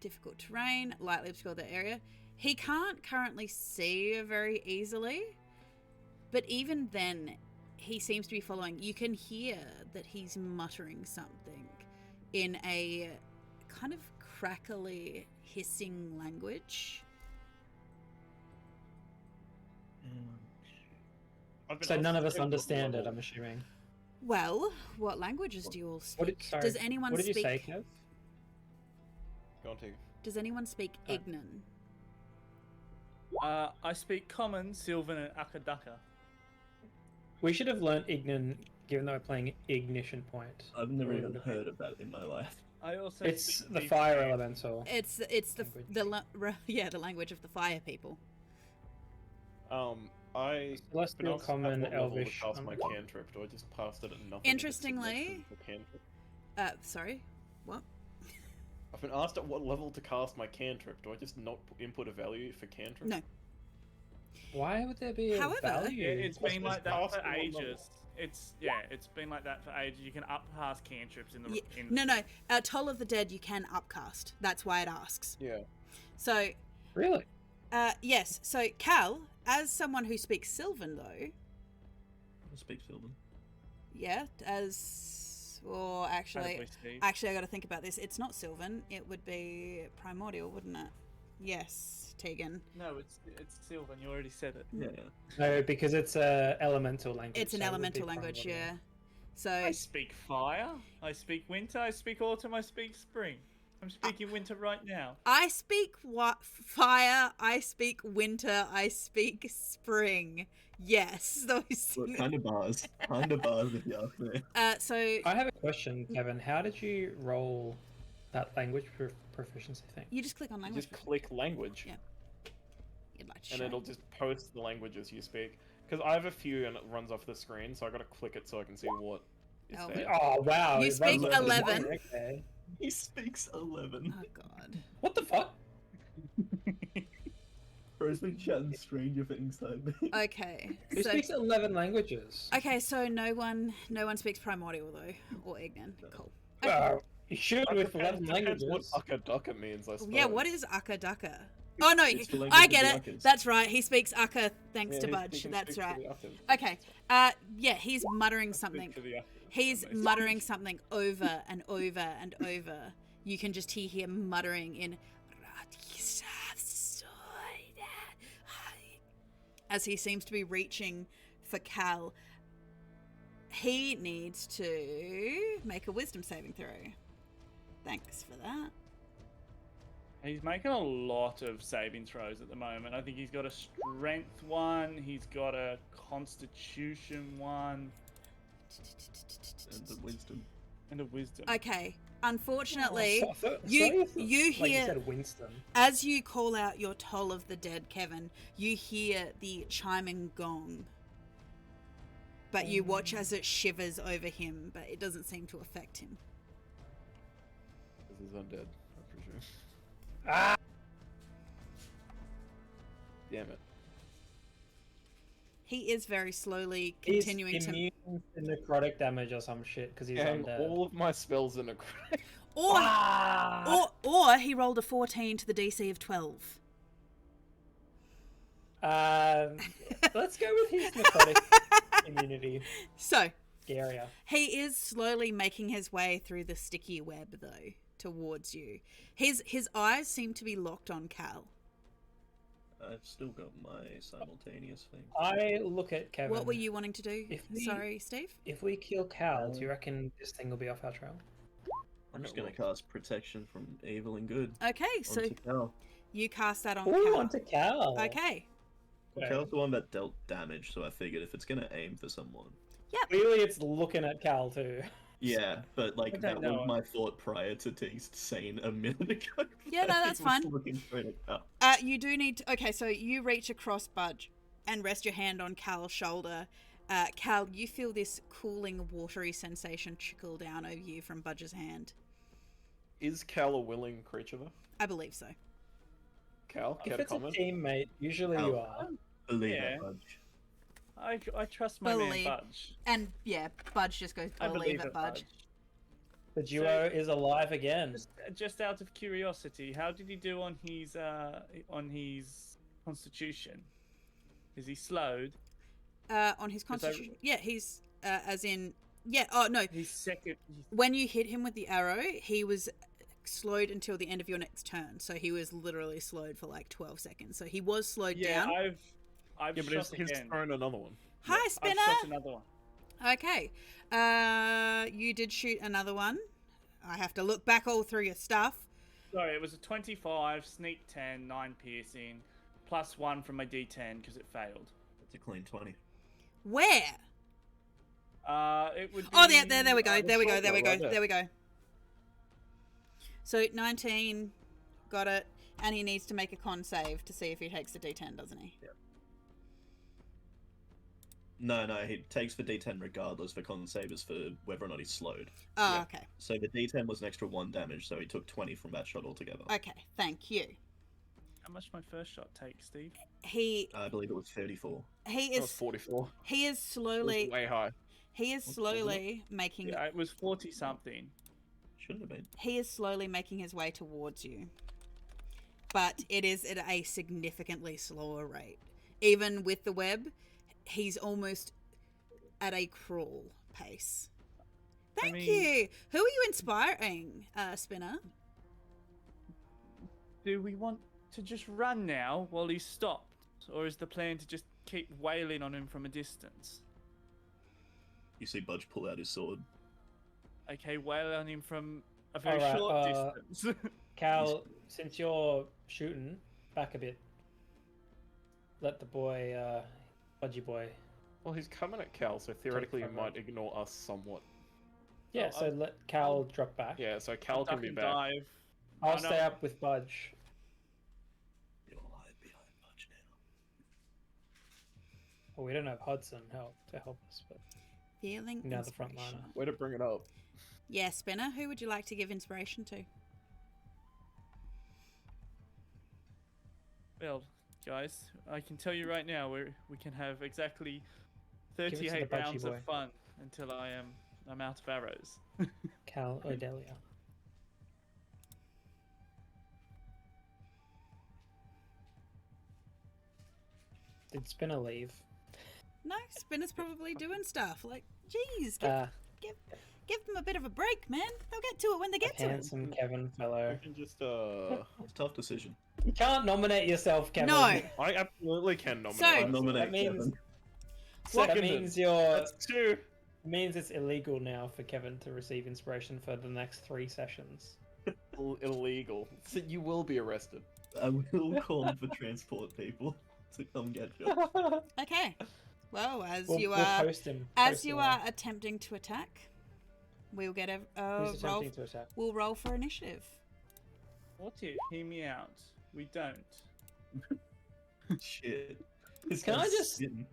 Difficult terrain, lightly obscure the area. He can't currently see very easily, but even then, he seems to be following. You can hear that he's muttering something in a kind of crackly, hissing language. So none of us understand it, I'm assuming. Well, what languages do you all speak? Sorry, Does anyone what did speak? you say, Kev? Go on to. Does anyone speak Ignan? I speak Common, Sylvan, and Akadaka. We should have learnt Ignan, given that we're playing Ignition Point. I've never even heard of that in my life. I also It's speak the Deep fire Land. elemental. It's the language of the fire people. I Celestial, asked at Common, what level to Elvish. cast my cantrip. Do I just cast it at nothing? Interestingly- For cantrip? Sorry, what? I've been asked at what level to cast my cantrip. Do I just not input a value for cantrip? No. Why would there be a However- value? Yeah, it's been Just like that cast for it on level. ages. It's been like that for ages. You can upcast cantrips in the. Yeah, in, no. Toll of the Dead you can upcast. That's why it asks. Yeah. So, Really? yes. So, Cal, as someone who speaks Sylvan, though, I speak Sylvan. yeah, or actually, Incredibly steep. I got to think about this. It's not Sylvan. It would be Primordial, wouldn't it? Yes, Tegan. No, it's Sylvan. You already said it. Yeah. No, because it's a elemental language. It's an so it would be elemental language, primordial. yeah. So, I speak fire. I speak winter. I speak autumn. I speak spring. I'm speaking winter right now. I speak fire, I speak winter, I speak spring. Yes, those. What kind of bars? Kind of bars if you ask me. So I have a question, Kevin. How did you roll that language proficiency thing? you just click on You language, just click language, Yeah. you'd like to and show. it'll just post the languages you speak. Because I have a few and it runs off the screen, so I gotta click it so I can see what is Oh. there. Oh wow! You it speak runs over the 11. line, okay. He speaks 11. Oh god. What the fuck? Bro's been chatting Stranger Things time. Okay. Who So speaks 11 languages? okay, so no one speaks Primordial though, or Ignan. Cool. You should with 11 Depends what languages. Akadaka means, I suppose. Yeah, what is Akadaka? Oh no, It's the language I of get the it. Akkas. That's right. He speaks Akka thanks Yeah, to he Budge. can That's speak to right. the Akkas. Okay. Yeah, he's muttering something. Speak to the Akkas. He's Amazing. muttering something over and over and over. You can just hear him muttering in as he seems to be reaching for Cal. He needs to make a wisdom saving throw. Thanks for that. He's making a lot of saving throws at the moment. I think he's got a strength one. He's got a constitution one. And the wisdom. And a wisdom. Okay. Unfortunately, So you like hear you said, Winston. as you call out your Toll of the Dead, Kevin, you hear the chiming gong. But you watch as it shivers over him, but it doesn't seem to affect him. This is undead, I presume. Ah! Damn it. He is very slowly continuing He's to... immune to necrotic damage or some shit because he's And undead. all of my spells are necrotic. Or, Ah! or he rolled a 14 to the DC of 12. Let's go with his necrotic immunity. So, Scarier. he is slowly making his way through the sticky web, though, towards you. His eyes seem to be locked on Cal. I've still got my simultaneous thing. I look at Kevin. What were you wanting to do? If we- Sorry, Steve? If we kill Cal, do you reckon this thing will be off our trail? I'm just gonna cast protection from evil and good. Okay, so Onto Cal. you cast that on Ooh, Cal. onto Cal. Okay. Cal's the one that dealt damage, so I figured if it's gonna aim for someone, Clearly, it's looking at Cal too. Yeah, but like don't that know. was my thought prior to Teast saying a minute ago. Yeah, no, that's He was fine. looking straight at that. You do need to... Okay, so you reach across Budge and rest your hand on Cal's shoulder. Cal, you feel this cooling, watery sensation trickle down over you from Budge's hand. Is Cal a willing creature though? I believe so. Cal, care If to it's a comment? teammate, usually Ow. you are. Believe Yeah. it, Budge. I trust my Believe. man Budge. And yeah, Budge just goes, I believe it, Budge. The duo is alive again. Just out of curiosity, how did he do on his constitution? Is he slowed? On his constitution... Yeah, he's... as in... Yeah, oh no. He's second. When you hit him with the arrow, he was slowed until the end of your next turn. So he was literally slowed for like 12 seconds. So he was slowed down. I've Yeah, but shot he's again. thrown another one. Hi, I've Spinner! shot another one. Okay. You did shoot another one. I have to look back all through your stuff. Sorry, it was a 25, sneak 10, 9 piercing, plus 1 from my D10 because it failed. It's a clean 20. Where? It would be... Oh, there we go. the There we go. shoulder, There we go. right there. There we go. So 19, got it. And he needs to make a con save to see if he takes the D10, doesn't he? No, he takes the D10 regardless for con savers for whether or not he's slowed. Oh, Yeah. okay. So the D10 was an extra 1 damage, so he took 20 from that shot altogether. Okay, thank you. How much my first shot take, Steve? I believe it was 34. He That was is 44. he is It was slowly way high. he is What's slowly making Yeah, it was 40 something. Shouldn't have been. he is slowly making his way towards you. But it is at a significantly slower rate. Even with the web, he's almost at a crawl pace. Thank you. Who are you inspiring, Spinner? Do we want to just run now while he's stopped? Or is the plan to just keep wailing on him from a distance? You see Budge pull out his sword. Okay, wail on him from a very Alright, short distance. Cal, since you're shooting, back a bit. Let the boy, Budgie boy. Well, he's coming at Cal, so theoretically he cover. might ignore us somewhat. Yeah, Oh, so let Cal drop back. Yeah, so Cal Duck can be and back. dive. I'll Oh, no. stay up with Budge. You'll hide behind Budge now. Well, we don't have Hudson to help us, but Feeling now the front inspiration. liner. Way to bring it up. Yeah, Spinner, who would you like to give inspiration to? Well, guys, I can tell you right now, we can have exactly it to the 38 budgie rounds boy. of fun until I'm out of arrows. Cal Odelia. Did Spinner leave? No, Spinner's probably doing stuff. Like, geez, Uh, give them a bit of a break, man. They'll get to it when they get to it. handsome Kevin fellow. We can just, It's a tough decision. You can't nominate yourself, Kevin. No. I absolutely can nominate. So- I us. nominate that means- Kevin. That Seconded. means you're. That's 2. Means it's illegal now for Kevin to receive inspiration for the next 3 sessions. Illegal. So you will be arrested. I will call for transport people to come get you. Okay. Well, as We'll, you we'll are post him. as post you him are there. attempting to attack, we'll get a Who's roll. attempting to attack? We'll roll for initiative. What if? Hear me out. We don't. Shit. This Can I guy's just- spitting.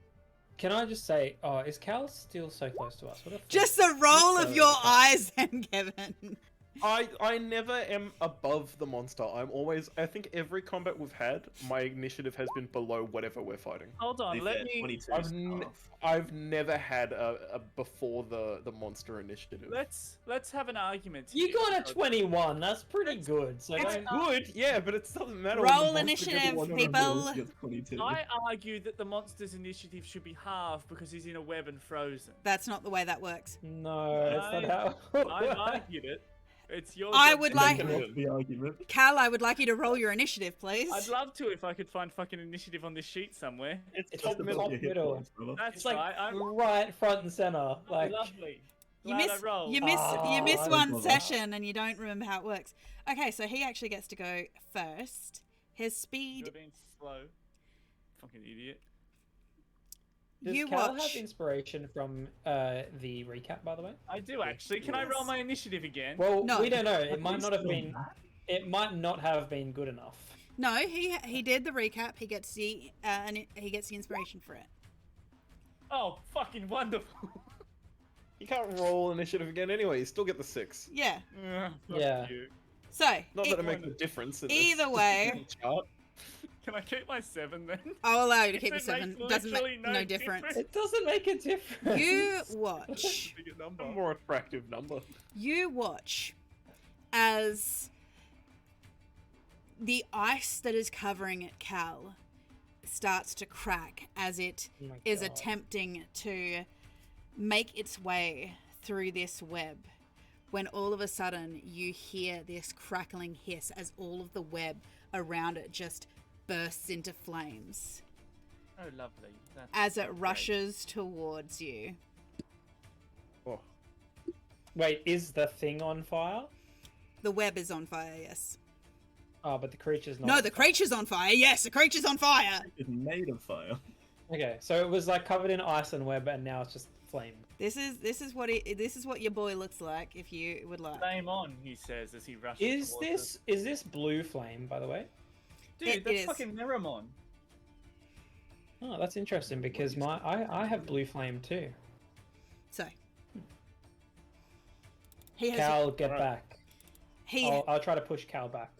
Can I just say, oh, is Cal still so close to us? What a fool. Just the roll of So- your eyes, then, Kevin. I never am above the monster. I'm always. I think every combat we've had, my initiative has been below whatever we're fighting. Hold To on, be let fair, me 22 I've is n- half. I've never had a before the monster initiative. let's have an argument. You here, got a because 21. That's pretty good. So It's don't- good, yeah, but it doesn't matter. when the Roll monster gets initiative, one of people. them. He gets 22. I argue that the monster's initiative should be halved because he's in a web and frozen. That's not the way that works. No, that's not how. I argued it. It's your. I job would to like- defend. What's the argument? Cal, I would like you to roll your initiative, please. I'd love to if I could find fucking initiative on this sheet somewhere. It's It's top just middle. top Your hit middle. points, brother. That's It's like right. I'm right front and center. Like lovely. You Glad miss, I rolled. you miss, you miss Ah, one that's session and you don't remember how it works. Okay, so he actually gets to go first. His speed You're being slow. Fucking idiot. Does You Cal watch. have inspiration from the recap, by the way? I do actually. Can I roll my initiative again? Well, No. we don't know. It might He's not have doing been. that? It might not have been good enough. No, he did the recap. He gets the he gets the inspiration for it. Oh, fucking wonderful. You can't roll initiative again anyway. You still get the 6. Yeah. Fuck Yeah. you. So Not e- that it makes a difference. in either this way, chart. Can I keep my 7 then? I'll allow you to It keep the makes 7. Doesn't make literally no difference. It doesn't make a difference. You watch. Bigger number. A more attractive number. You watch as the ice that is covering Cal starts to crack as it Oh my is God. attempting to make its way through this web, when all of a sudden you hear this crackling hiss as all of the web around it just bursts into flames Oh, lovely. That's as it great. rushes towards you. Oh, Wait, is the thing on fire? The web is on fire, yes. Oh, but the creature's not. No, on the fire. creature's on fire. Yes, the creature's on fire. It's made of fire. Okay, so it was like covered in ice and web, and now it's just flame. This is what your boy looks like if you would like. Flame on, he says as he rushes Is towards this blue flame, by the way? us. Dude, It that's is. fucking Neramon. Oh, that's interesting because I have blue flame too. So he has Cal, get Alright. back. he I'll try to push Cal back.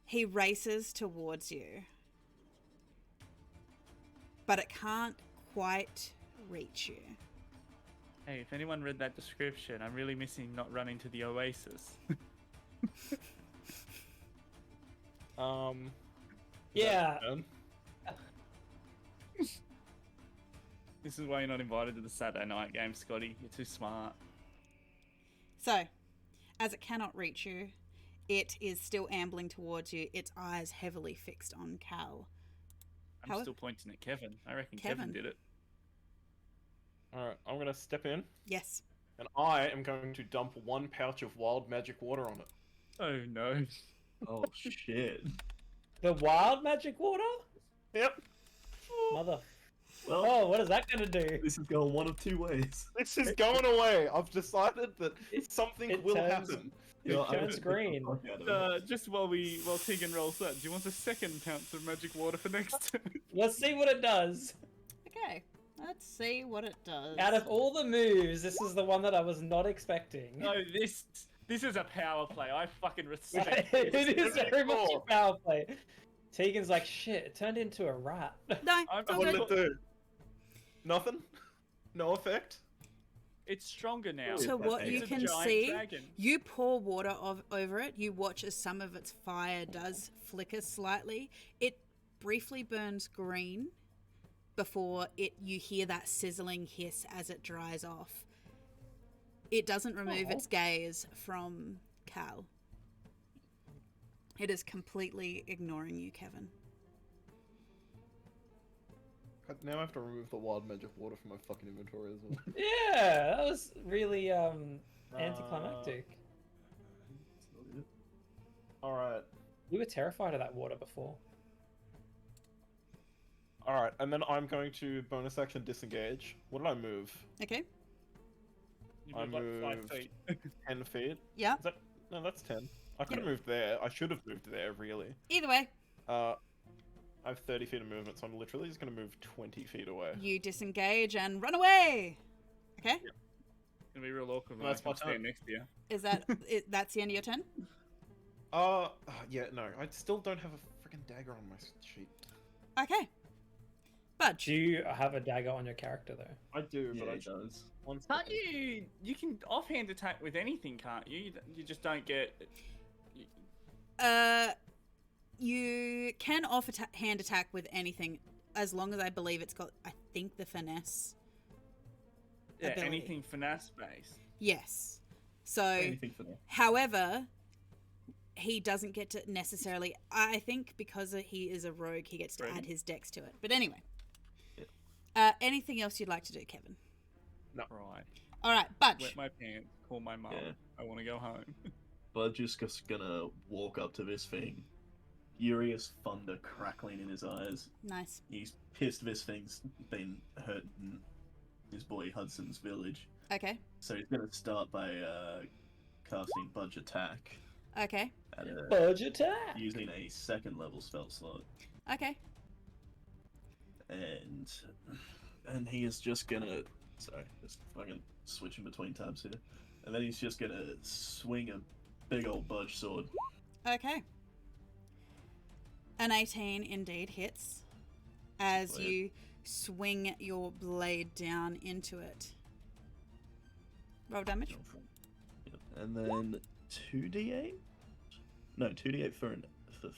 he races towards you, but it can't quite reach you. Hey, if anyone read that description, I'm really missing not running to the oasis. Yeah. turn? This is why you're not invited to the Saturday night game, Scotty. You're too smart. So, as it cannot reach you, it is still ambling towards you. Its eyes heavily fixed on Cal. I'm How- still pointing at Kevin. I reckon Kevin. Kevin did it. Alright, I'm gonna step in, Yes. and I am going to dump 1 pouch of wild magic water on it. Oh no. Oh shit. The wild magic water? Yep. Mother. Well, Oh, what is that gonna do? this is going one of two ways. This is going away. I've decided that something it will turns- happen. You know, It turns I- green. Just while Tegan rolls that, do you want a second pounce of magic water for next turn? Let's see what it does. Okay. Let's see what it does. Out of all the moves, this is the one that I was not expecting. No, this is a power play. I fucking respect it it. is very much a cool. power play. Tegan's like, shit, it turned into a rat. No, I'm- it's all What good. did it do? Nothing? No effect? It's stronger now. So what It's you It's a can giant see, dragon. you pour water over it. You watch as some of its fire does flicker slightly. It briefly burns green before you hear that sizzling hiss as it dries off. It doesn't remove its gaze from Cal. It is completely ignoring you, Kevin. Now I have to remove the wild magic water from my fucking inventory as well. Yeah, that was really anticlimactic. Alright. We were terrified of that water before. Alright, and then I'm going to bonus action disengage. What did I move? Okay. You I moved like 5 moved- feet. 10 feet? Yeah. Is that... No, that's 10. I could have moved there. I should have moved there, really. Either way, I have 30 feet of movement, so I'm literally just going to move 20 feet away. you disengage and run away. Okay. It's gonna be real awkward when That's I come my turn. stand next to you. Is that that's the end of your turn? Yeah, no. I still don't have a freaking dagger on my sheet. Okay. Budge. Do you have a dagger on your character though? I do, Yeah, but I it does. One Can't second. you? You can offhand attack with anything, can't you? You just don't get. You can hand attack with anything as long as I believe it's got, I think, the finesse. Yeah, ability. anything finesse based. Yes. So, Anything for that. however, he doesn't get to necessarily. I think because he is a rogue, he gets to Right. add his dex to it. But anyway. Yeah. Anything else you'd like to do, Kevin? Right. All right, Budge. Wet my pants. Call my mum. Yeah. I want to go home. But just gonna walk up to this thing, furious thunder crackling in his eyes. Nice. He's pissed this thing's been hurting his boy Hudson's village. Okay. So he's going to start by casting Budge Attack. Okay. Budge attack! Using a 2nd level spell slot. Okay. And he is just going to... Sorry, just fucking switching between tabs here. And then he's just going to swing a big old budge sword. Okay. An 18 indeed hits as you swing your blade down into it. Roll damage. Yep. And then 2d8? No, 2d8 for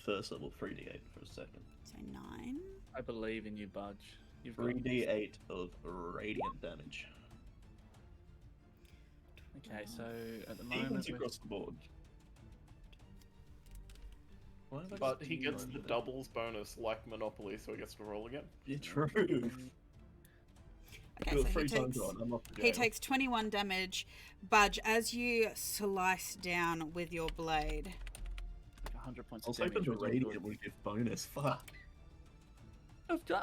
first level, 3d8 for a second. So 9. I believe in you, Budge. You've got 3d8 of radiant damage. Okay, so at the moment Evens we're- across the board. Why have I But just he gets done the that? doubles bonus like Monopoly, so he gets to roll again. Yeah, true. Okay, Do it so 3 times on. I'm off to he jail. takes 21 damage. Budge, as you slice down with your blade. like 100 points I of was hoping damage. the which is good. radiant would give bonus. Fuck.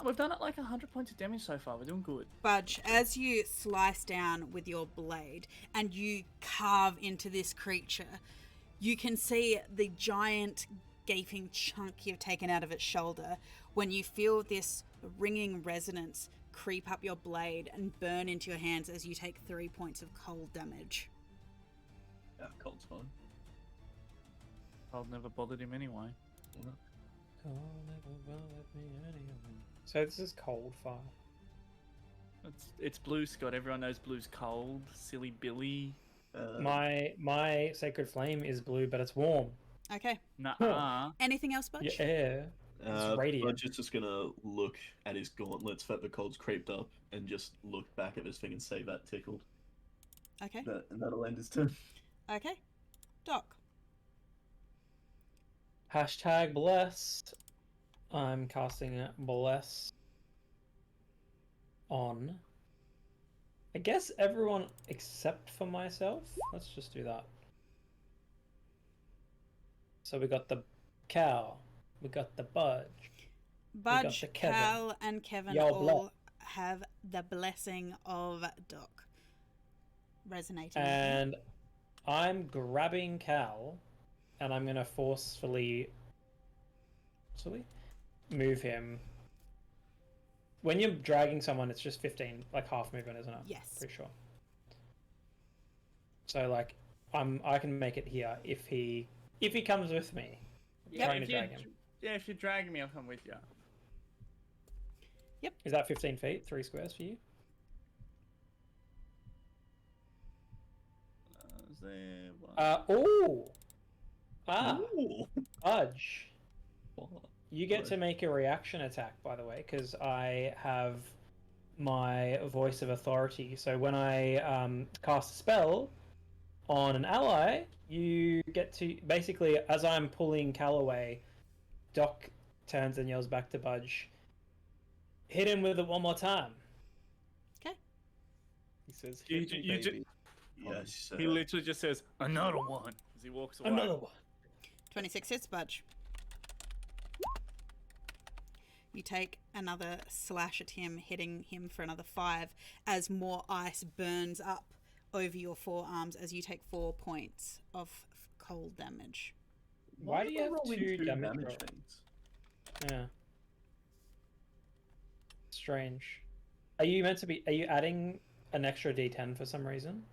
We've done it like 100 points of damage so far. We're doing good. Budge, as you slice down with your blade and you carve into this creature, you can see the giant gaping chunk you've taken out of its shoulder when you feel this ringing resonance creep up your blade and burn into your hands as you take 3 points of cold damage. Yeah, cold's fine. I've never bothered him anyway. So this is cold fire. It's blue, Scott. Everyone knows blue's cold. Silly Billy. My sacred flame is blue, but it's warm. Okay. Nuh-uh. Anything else, Budge? Yeah. It's radiant. Budge's just gonna look at his gauntlets that the cold's creeped up and just look back at this thing and say that tickled. Okay. And that'll end his turn. Okay. Doc. Hashtag bless. I'm casting bless on, I guess, everyone except for myself. Let's just do that. So we got the cow, we got the Budge. Budge, the Kevin. Cal, and Kevin Yo, all have the blessing of Doc resonating. with them. And I'm grabbing Cal, and I'm gonna forcefully move him. When you're dragging someone, it's just 15, like half movement, isn't it? Yes. Pretty sure. So like, I can make it here if he comes with me. Trying to if you- drag him. Yeah, if you're dragging me, I'll come with you. Is that 15 feet, 3 squares for you? Is there one? Oh! Ah, Ooh. Budge. What? You get Right. to make a reaction attack, by the way, because I have my voice of authority. So when I cast a spell on an ally, you get to basically, as I'm pulling Cal away, Doc turns and yells back to Budge, "Hit him with it one more time." He says, You- "Hit me, you ju- baby." Yes. He literally just says, another one, as he walks away. Another one. 26 hits, Budge. You take another slash at him, hitting him for another 5 as more ice burns up over your forearms as you take 4 points of cold damage. Why do you have rolling two damage rolls? things? Yeah. Strange. Are you adding an extra D10 for some reason?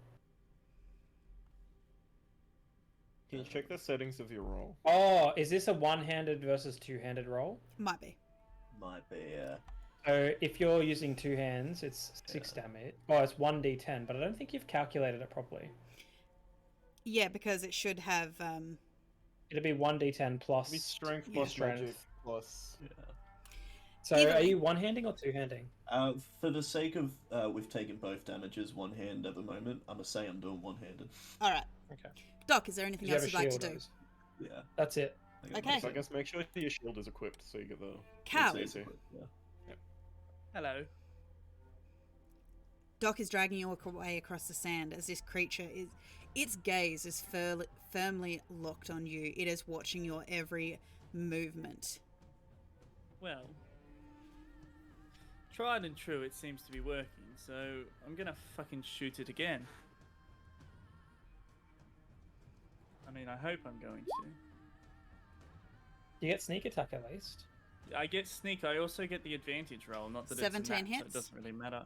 Can you check the settings of your roll? Oh, is this a one-handed versus two-handed roll? Might be. Might be, So if you're using two hands, it's 6 damage. Oh, it's 1d10, but I don't think you've calculated it properly. Yeah, because it should have. It'd be 1d10 plus. Be strength Yeah. plus Strength. magic plus. yeah. So Either are way. you one-handing or two-handing? For the sake of we've taken both damages one hand at the moment, I'm gonna say I'm doing one-handed. All right. Okay. Doc, is there anything You have else a you'd like to shield, do? Oz. Yeah. That's it. I think Okay. that's So I guess make sure your shield is equipped so you get the. Cal. it. CC. Yeah. Hello. Doc is dragging you away across the sand as this creature its gaze is firmly locked on you. It is watching your every movement. Well, tried and true, it seems to be working, so I'm gonna fucking shoot it again. I mean, I hope I'm going to. You get sneak attack at least. I get sneak, I also get the advantage roll, not that 17 it's a map, so hits. it doesn't really matter.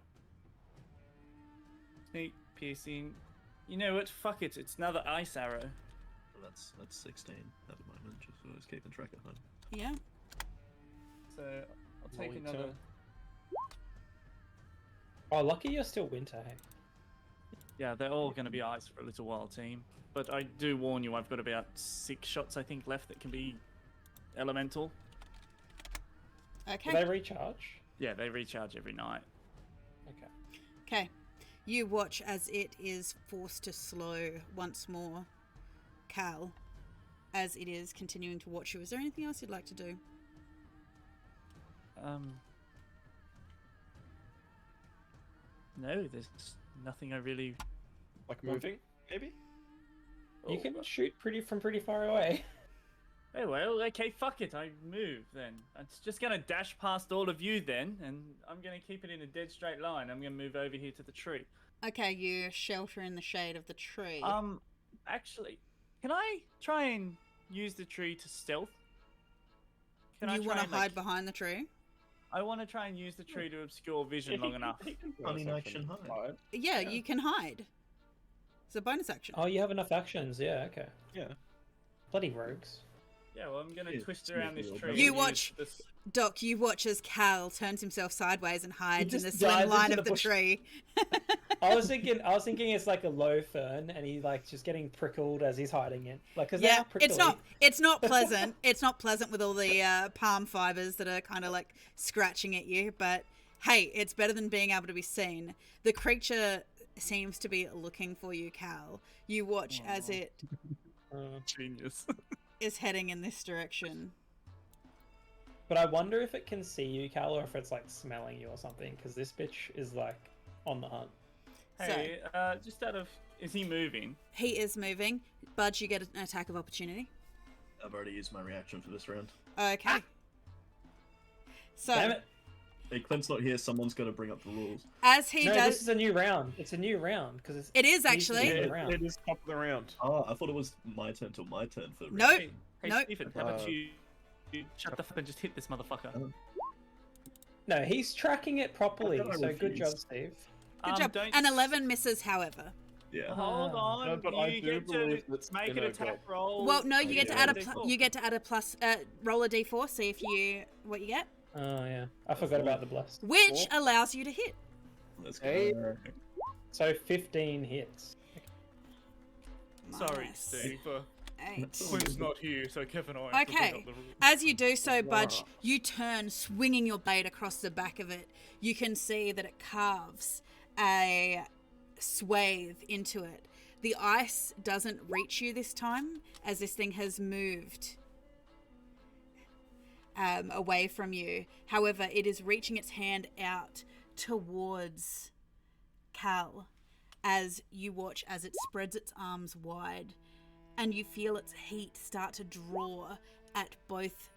Sneak, piercing. You know what? Fuck it, it's another ice arrow. That's 16 at the moment, just so I was keeping track at home. Yeah. So I'll take Rolling another. turn. Oh, lucky you're still winter, hey? Yeah, they're all going to be ice for a little while, team. But I do warn you, I've got about 6 shots, I think, left that can be elemental. Do Okay. they recharge? Yeah, they recharge every night. Okay. Okay. You watch as it is forced to slow once more, Cal, as it is continuing to watch you. Is there anything else you'd like to do? No, there's nothing I really... Like moving, maybe? You can shoot from pretty far away. Oh, well, okay, fuck it, I move then. I'm just going to dash past all of you then, and I'm going to keep it in a dead straight line. I'm going to move over here to the tree. Okay, you shelter in the shade of the tree. Actually, can I try and use the tree to stealth? Can I you try want to and, hide like, behind the tree? I want to try and use the tree to obscure vision long enough. Running action hide. Yeah, you can hide. It's a bonus action. Oh, you have enough actions. Yeah, okay. Yeah. Bloody rogues. Yeah, well, I'm going to Yeah, twist smooth around this wheel. tree. You and watch- use this- Doc, you watch as Cal turns himself sideways and hides in the just slim dives line into of the the bush. tree. I was thinking it's like a low fern, and he's like just getting prickled as he's hiding it. Like, 'cause they Yeah, are prickly. it's not pleasant. It's not pleasant with all the palm fibers that are kind of like scratching at you. But hey, it's better than being able to be seen. The creature seems to be looking for you, Cal. You watch as Aw. it Genius. is heading in this direction. But I wonder if it can see you, Cal, or if it's like smelling you or something, because this bitch is like on the hunt. Hey, just out of... Is he moving? He is moving. Budge, you get an attack of opportunity. I've already used my reaction for this round. Okay. So Damn it! Hey, Clint's not here. Someone's got to bring up the rules. as he No, does, this is a new round. It's a new round because it's. it is needs to be actually. a Yeah, new round. it is top of the round. Oh, I thought it was my turn till my turn for the Nope. reaction. Hey, Nope. Stephen, how about you shut the fuck and just hit this motherfucker? No, he's tracking it properly. I thought I So good job, refused. Steve. Good job. Don't An 11 misses, however. Yeah. Hold on, No, but I you do get to believe that make an Spinner attack got- roll. Well, no, you get to yeah. add a D4. you get to add a plus. Roll a d4. See if you what you get, Oh yeah, I forgot about the blessed. which allows you to hit. Let's go. Hey. So 15 hits. Sorry, Minus Steve. 8. Quinn's not here, so Kevin and I have to Okay. bring up the rules. As you do so, Budge, you turn, swinging your blade across the back of it. You can see that it carves a swathe into it. The ice doesn't reach you this time, as this thing has moved away from you. However, it is reaching its hand out towards Cal as you watch as it spreads its arms wide, and you feel its heat start to draw at both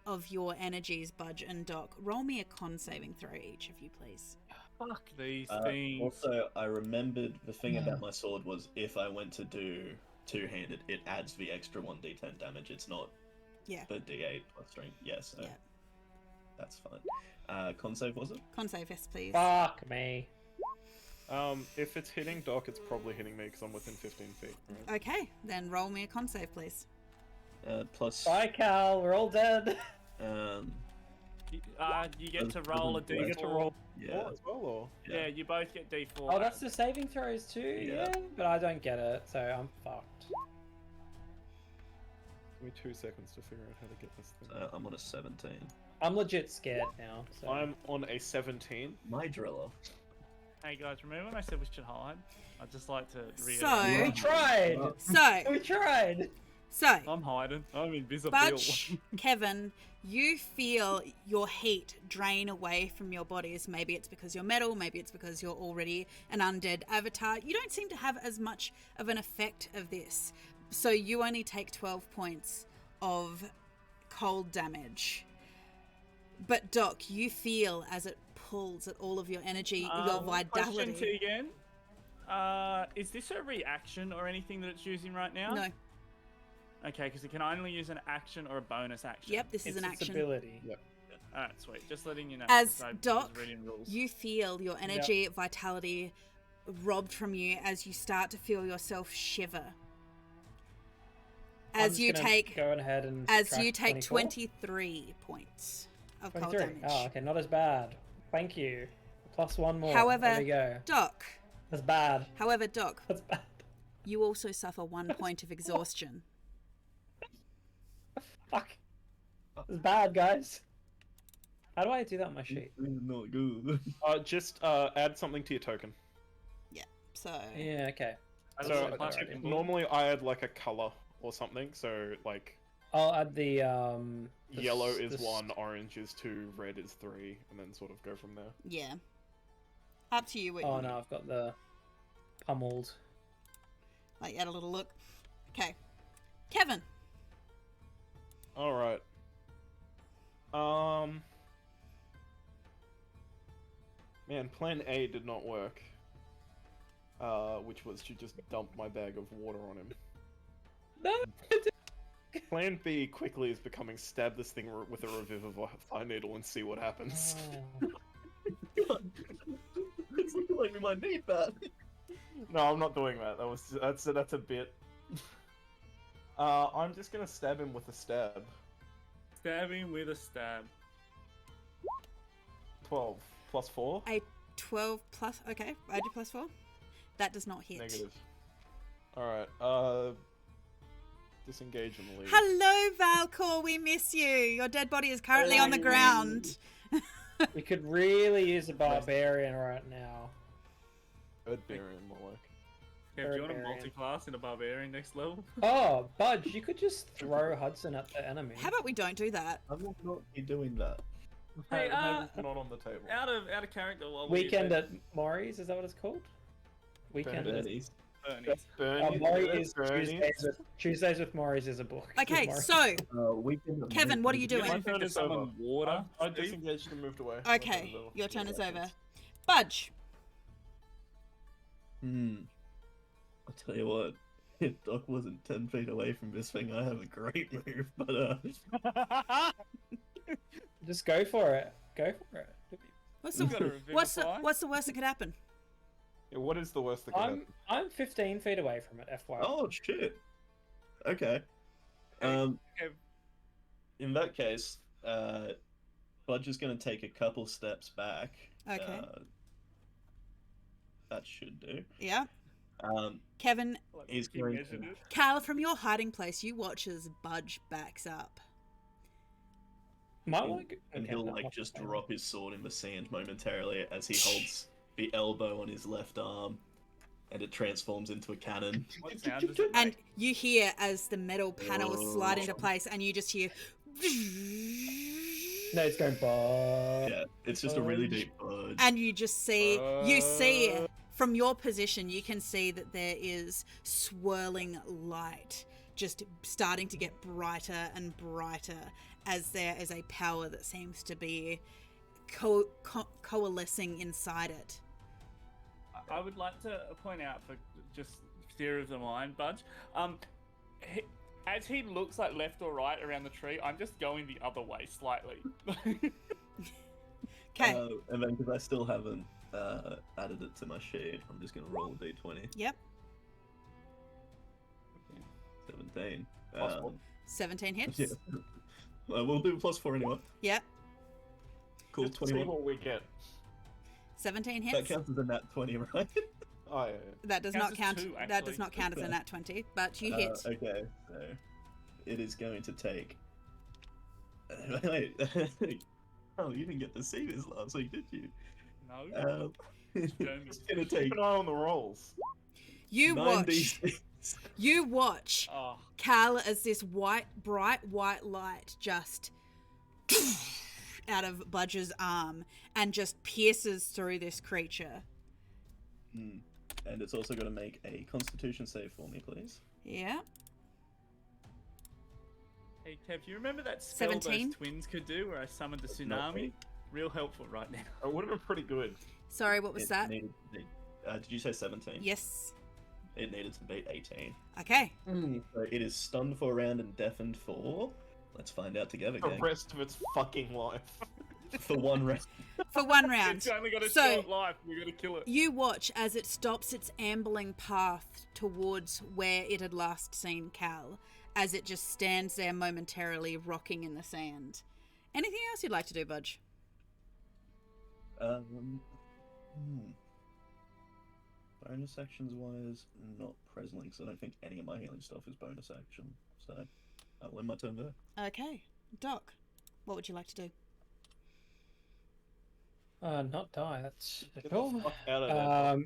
of your energies, Budge and Doc. Roll me a con saving throw, each of you, please. Fuck these things. Also, I remembered the thing about my sword was if I went to do two-handed, it adds the extra 1d10 damage. It's not Yeah. the d8 plus strength. Yes, Yeah. that's fine. Con save, was it? Con save, yes, please. Fuck me. If it's hitting Doc, it's probably hitting me because I'm within 15 feet. Right? Okay, then roll me a con save, please. Plus, Bye, Cal. We're all dead. You get to roll a d4. You get to roll yeah. 4 as well, or? Yeah, you both get d4. Oh, that's the saving throws too. Yeah. Yeah, but I don't get it, so I'm fucked. Give me 2 seconds to figure out how to get this thing. I'm on a 17. I'm legit scared now. So. I'm on a 17. My driller. Hey guys, remember when I said we should hide? I'd just like to reiterate. So- We tried. So, We tried. I'm hiding. I'm invisible. Budge, Kevin, you feel your heat drain away from your bodies. Maybe it's because you're metal, maybe it's because you're already an undead avatar. You don't seem to have as much of an effect of this. So you only take 12 points of cold damage. But Doc, you feel as it pulls at all of your energy, your Question vitality. to you again. Is this a reaction or anything that it's using right now? No. Okay, because it can only use an action or a bonus action. Yep, this is an It's action. ability. Yep. Alright, sweet. Just letting you know. As 'cause I was Doc, reading rules. you feel your energy, vitality robbed from you as you start to feel yourself shiver. I'm As just you gonna take go ahead and as subtract you take 24. 23 points of cold 23. damage. Oh, okay, not as bad. Thank you. Plus one more. However, there we go. Doc, That's bad. Doc, That's bad. you also suffer 1 point of exhaustion. Fuck. That's bad, guys. How do I do that on my sheet? Not good. Just add something to your token. So Yeah, okay. I So also punch it in blue. normally I add like a color or something. So like I'll add the yellow is this- 1, orange is 2, red is 3, and then sort of go from there. yeah. Up to you what you Oh want. no, I've got the pummeled. Like, add a little look. Okay. Kevin. All right. Man, plan A did not work. Which was to just dump my bag of water on him. No. Plan B quickly is becoming stab this thing with a revivify needle and see what happens. Oh. It's looking like we might need that. No, I'm not doing that. That's a bit. I'm just gonna stab him with a stab. Stabbing with a stab. 12 plus 4. A 12 plus. Okay, I do plus 4. That does not hit. Negative. Alright, disengage and leave. Hello, Valcor. We miss you. Your dead body is currently on the ground. We could really use a barbarian right now. Barbarian will work. Yeah, do you want a Barbarian. multi-class in a barbarian next level? Oh, Budge, you could just throw Hudson at the enemy. How about we don't do that? I will not be doing that. Hey, It's not on the table. out of character. While Weekend at Maury's, is that what it's called? Weekend at Bernie's. Bernie's. Maury's Tuesdays with Maury's is a book. Okay, Maury's. so Weekend at Kevin, what are you Bernie's. doing? My turn to is summon over. water, I Steve? disengaged and moved away. My turn okay, is over. your turn is over. Budge. I'll tell you what, if Doc wasn't 10 feet away from this thing, I have a great move, but Just go for it. Go for it. What's You've got a the revivify. what's the worst that could happen? Yeah, what is the worst that can happen? I'm 15 feet away from it, FYI. oh shit. Okay. Okay. In that case, Budge is going to take a couple steps back. Okay. That should do. Yeah. Um, Kevin, Like, He's King going measured to- it. Cal, from your hiding place, you watch as Budge backs up. Might want to and okay, he'll not like much just better. drop his sword in the sand momentarily as he holds the elbow on his left arm, and it transforms into a cannon. What sound does it And make? you hear as the metal panels slide into Oh. place, and you just hear. No, it's going by. Yeah, it's just a really deep budge. And you just see, from your position, you can see that there is swirling light just starting to get brighter and brighter as there is a power that seems to be coalescing inside it. I would like to point out for just theory of the mind, Budge. As he looks like left or right around the tree, I'm just going the other way slightly. Okay. And then because I still haven't added it to my sheet, I'm just going to roll a d20. Yep. 17. Plus four. 17 hits. Yeah. We'll do +4 anyway. Yep. Cool, Just to see 21. what we get. 17 That hits. counts as a nat 20, right? Oh, yeah. That does Counts not as count. two, That does actually. not count as a nat 20, but you hit. Okay, so it is going to take. Wait, oh, you didn't get to see this last week, did you? No. It's Jeremy. going to take Keep an eye on the rolls. You watch. 9d6. You watch Oh, Cal as this bright white light just out of Budge's arm and just pierces through this creature. Hmm. And it's also going to make a Constitution save for me, please. Yeah. Hey Kev, you remember that spell 17? those twins could do where I summoned a That's not tsunami? me. Real helpful right now. It would have been pretty good. Sorry, what was It that? needed did you say 17? Yes. It needed to beat 18. Okay. So it is stunned for a round and deafened for. Let's find out together, The gang. rest of its fucking life. For one round. For one round. It's only got a So- short life. We gotta kill it. You watch as it stops its ambling path towards where it had last seen Cal, as it just stands there momentarily rocking in the sand. Anything else you'd like to do, Budge? Bonus actions wise, not presently, because I don't think any of my healing stuff is bonus action. So I'll end my turn there. Okay. Doc, what would you like to do? Not die. That's Get the cool. fuck out of there.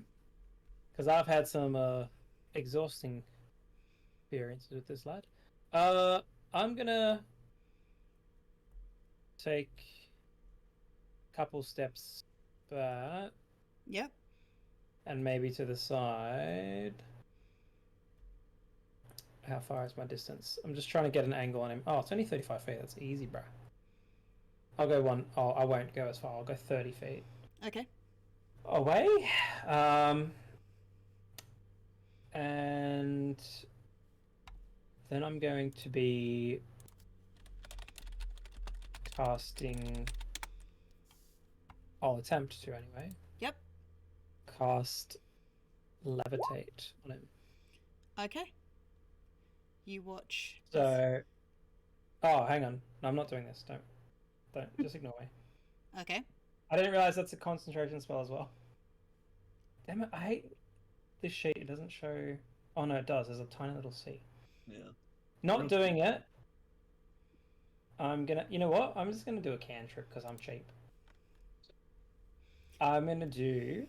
Because I've had some exhausting experiences with this lad. I'm gonna take a couple steps back Yep. and maybe to the side. How far is my distance? I'm just trying to get an angle on him. Oh, it's only 35 feet. That's easy, bruh. I'll go one. Oh, I won't go as far. I'll go 30 feet Okay. away. And then I'm going to be casting. I'll attempt to anyway. Yep. Cast levitate on him. Okay. You watch. So, oh, hang on. No, I'm not doing this. Don't. Just ignore me. Okay. I didn't realize that's a concentration spell as well. Damn it! I hate this sheet. It doesn't show. Oh no, it does. There's a tiny little C. Yeah. Not doing it. I'm gonna. You know what? I'm just gonna do a cantrip because I'm cheap. I'm gonna do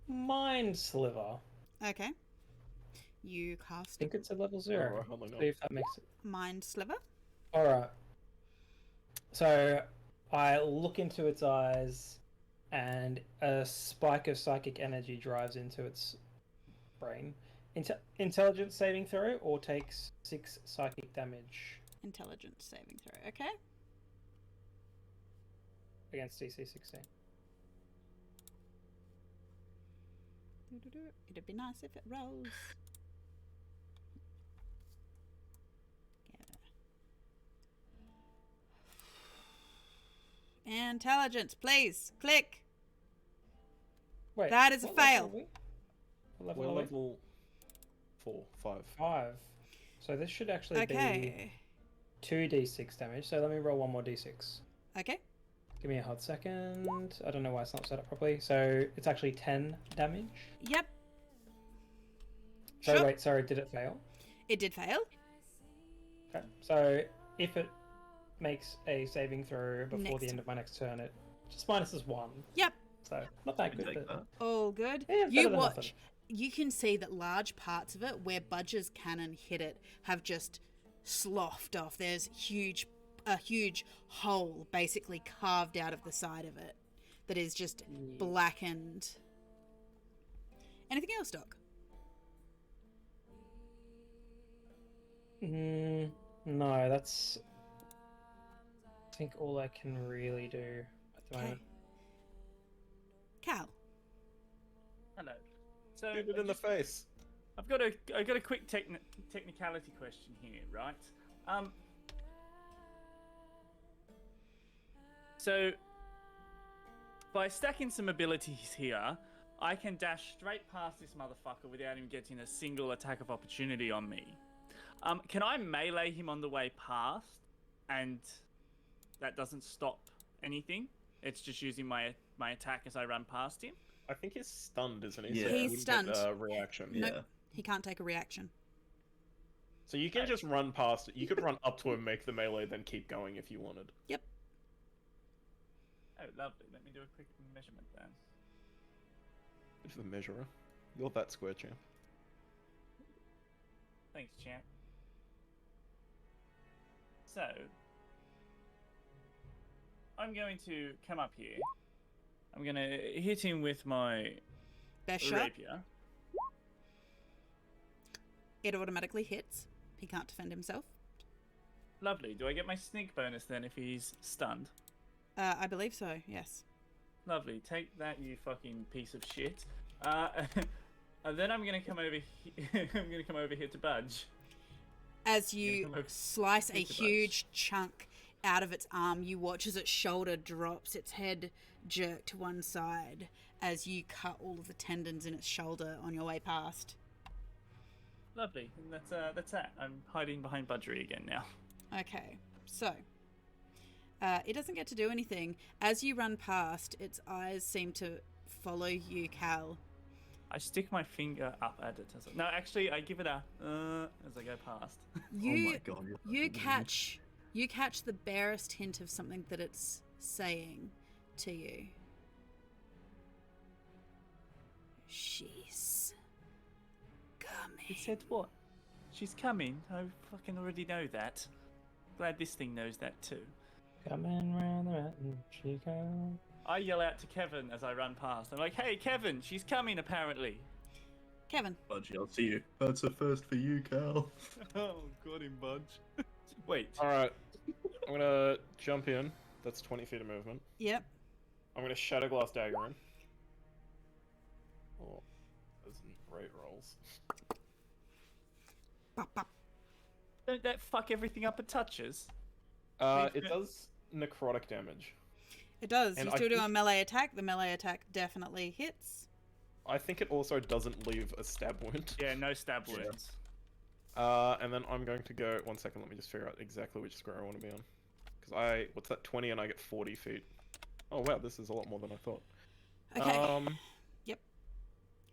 Mind Sliver. Okay. You I cast think it's a level 0. Alright, hold on, See if that makes it. Mind Sliver. All right. So I look into its eyes, and a spike of psychic energy drives into its brain. Intelligence saving throw, or takes 6 psychic damage Intelligence saving throw. Okay. against DC 16. It'd be nice if it rolls. Yeah. Intelligence, please. Click. Wait, That is a what level fail. are we? What We're level are we? level 4, 5. 5. So this should actually be Okay. 2d6 damage. So let me roll one more d6. Okay. Give me a hot second. I don't know why it's not set up properly. So it's actually 10 damage. Yep. So Sure. wait, sorry, did it fail? It did fail. Okay. So if it makes a saving throw before Next. the end of my next turn, it just minuses 1. Yep. So not that good. Take But... that. All good. Yeah, it's You better than watch. nothing. You can see that large parts of it where Budge's cannon hit it have just sloughed off. There's a huge hole basically carved out of the side of it that is just blackened. Anything else, Doc? No, that's I think all I can really do at the Okay. moment. Cal. Hello. So Shoot it in the face. I've got a quick technicality question here, right? So by stacking some abilities here, I can dash straight past this motherfucker without him getting a single attack of opportunity on me. Can I melee him on the way past, and that doesn't stop anything? It's just using my attack as I run past him. I think he's stunned, isn't he? Yeah. So he He's wouldn't stunned. Get a reaction. Nope. Yeah. He can't take a reaction. So you can just run past it. You could run up to him, make the melee, then keep going if you wanted. Yep. Oh, lovely. Let me do a quick measurement then. Good for the measurer. You're that square, champ. Thanks, champ. So, I'm going to come up here. I'm going to hit him with my Best shot. rapier. It automatically hits. He can't defend himself. Lovely. Do I get my sneak bonus then if he's stunned? I believe so, yes. Lovely. Take that, you fucking piece of shit. And then I'm gonna come over. I'm gonna come over here to Budge. As you come over slice a here to Budge. huge chunk out of its arm, you watch as its shoulder drops, its head jerked to one side as you cut all of the tendons in its shoulder on your way past. Lovely. And that's that. I'm hiding behind Budgery again now. Okay, so it doesn't get to do anything. As you run past, its eyes seem to follow you, Cal. I stick my finger up at it. No, actually, I give it a as I go past. You, Oh my God, you catch the barest hint of something that it's saying to you. She's coming. It said what? She's coming. I fucking already know that. Glad this thing knows that too. Coming round the mountain, she goes. I yell out to Kevin as I run past. I'm like, "Hey, Kevin, she's coming apparently." Kevin. Budgie, I'll see you. That's a first for you, Cal. Oh, got him, Budge. Wait. Alright. I'm gonna jump in. That's 20 feet of movement. Yep. I'm gonna Shadowglass Dagger in. Oh, those are great rolls. Bop, bop. Don't that fuck everything up it touches? It does necrotic damage. It does. And You I still do a think- melee attack. The melee attack definitely hits. I think it also doesn't leave a stab wound. Yeah, no stab wounds. And then I'm going to go... One second, let me just figure out exactly which square I want to be on. Because what's that, 20 and I get 40 feet. Oh wow, this is a lot more than I thought. Okay. Yep.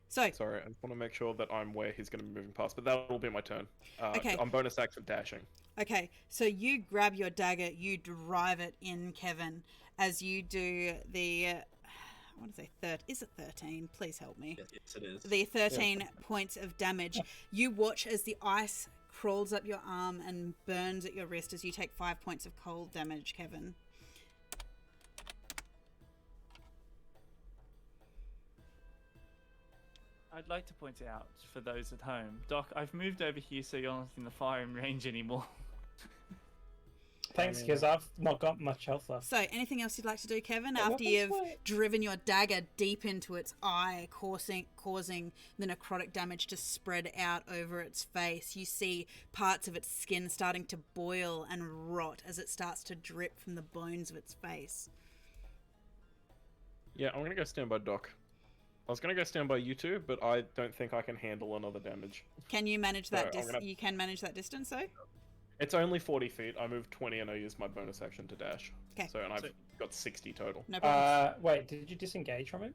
So, Sorry, I just want to make sure that I'm where he's going to be moving past, but that will be my turn. Okay. I'm bonus action dashing. okay. So you grab your dagger, you drive it in, Kevin, as you do the... I want to say is it 13? Please help me. Yes, it is. The 13 points of damage. You watch as the ice crawls up your arm and burns at your wrist as you take 5 points of cold damage, Kevin. I'd like to point out for those at home, Doc, I've moved over here so you're not in the firing range anymore. Thanks, because I've not got much health left. So, anything else you'd like to do, Kevin, Yeah, after weapons you've fight. driven your dagger deep into its eye, causing the necrotic damage to spread out over its face? You see parts of its skin starting to boil and rot as it starts to drip from the bones of its face. Yeah, I'm going to go stand by Doc. I was going to go stand by you two, but I don't think I can handle another damage. Can you manage that? So, I'm gonna- You can manage that distance, though. It's only 40 feet. I moved 20 and I used my bonus action to dash. 'Kay. So, and I've got 60 total. No problem. Wait, did you disengage from him?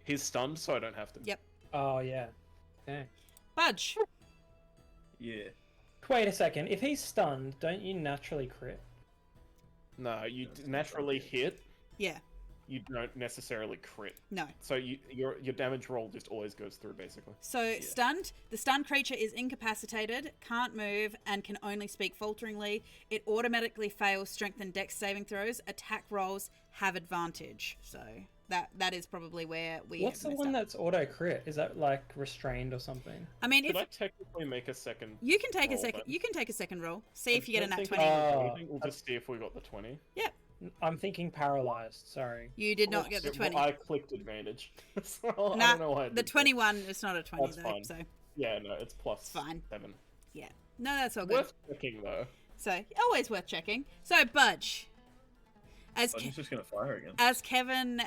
He's stunned, so I don't have to. Yep. Oh, yeah. Okay. Budge. Yeah. Wait a second. If he's stunned, don't you naturally crit? No, you naturally hit. Yeah. You don't necessarily crit. No. So your damage roll just always goes through, basically. So, stunned. The stunned creature is incapacitated, can't move, and can only speak falteringly. It automatically fails strength and dex saving throws. Attack rolls have advantage. So, that is probably where we What's the have one messed up. that's auto crit? Is that like restrained or something? I mean, Could if I technically make a second? you can take a roll second, then? you can take a second roll. See if you get a I nat don't 20. think Oh. anything. We'll just see if we got the 20. Yep. I'm thinking paralyzed. Sorry. You did not get the Well, 20. I clicked advantage. So I Nah, don't know why I the did that. 21 is not a 20 That's though. fine. So, Yeah, no, it's plus fine. 7. yeah. No, that's all good. Worth checking though. So, always worth checking. So, Budge. As I'm just gonna fire again. as Kevin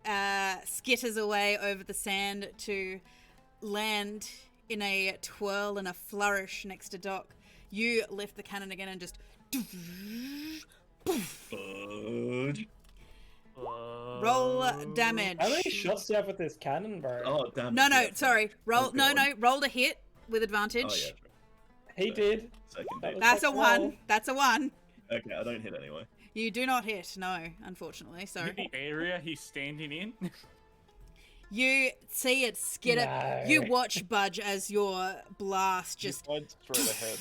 skitters away over the sand to land in a twirl and a flourish next to Doc, you lift the cannon again and just Budge. roll damage. How many shots do you have with this cannon, bro? Oh damn. No, it, no, yeah. sorry. Roll Okay, no, one. no, roll a hit with Oh advantage. yeah. True. He did. Second That hit. was- That's a Roll. 1. That's a 1. Okay, I don't hit anyway. You do not hit, no, unfortunately. So The area he's standing in. you see it skitter. No. You watch Budge as your blast just Just straight ahead.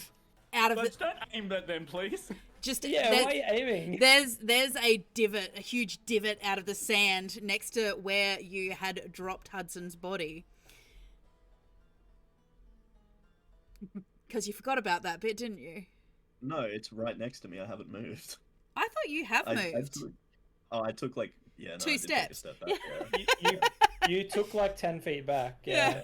out of But the don't aim at them, please. just Yeah, there- why are you aiming? there's a divot, a huge divot out of the sand next to where you had dropped Hudson's body. Because you forgot about that bit, didn't you? No, it's right next to me. I haven't moved. I thought you have moved. I took like no, Two I did take a steps. step back. Yeah. You took like 10 feet back. Yeah. Yeah.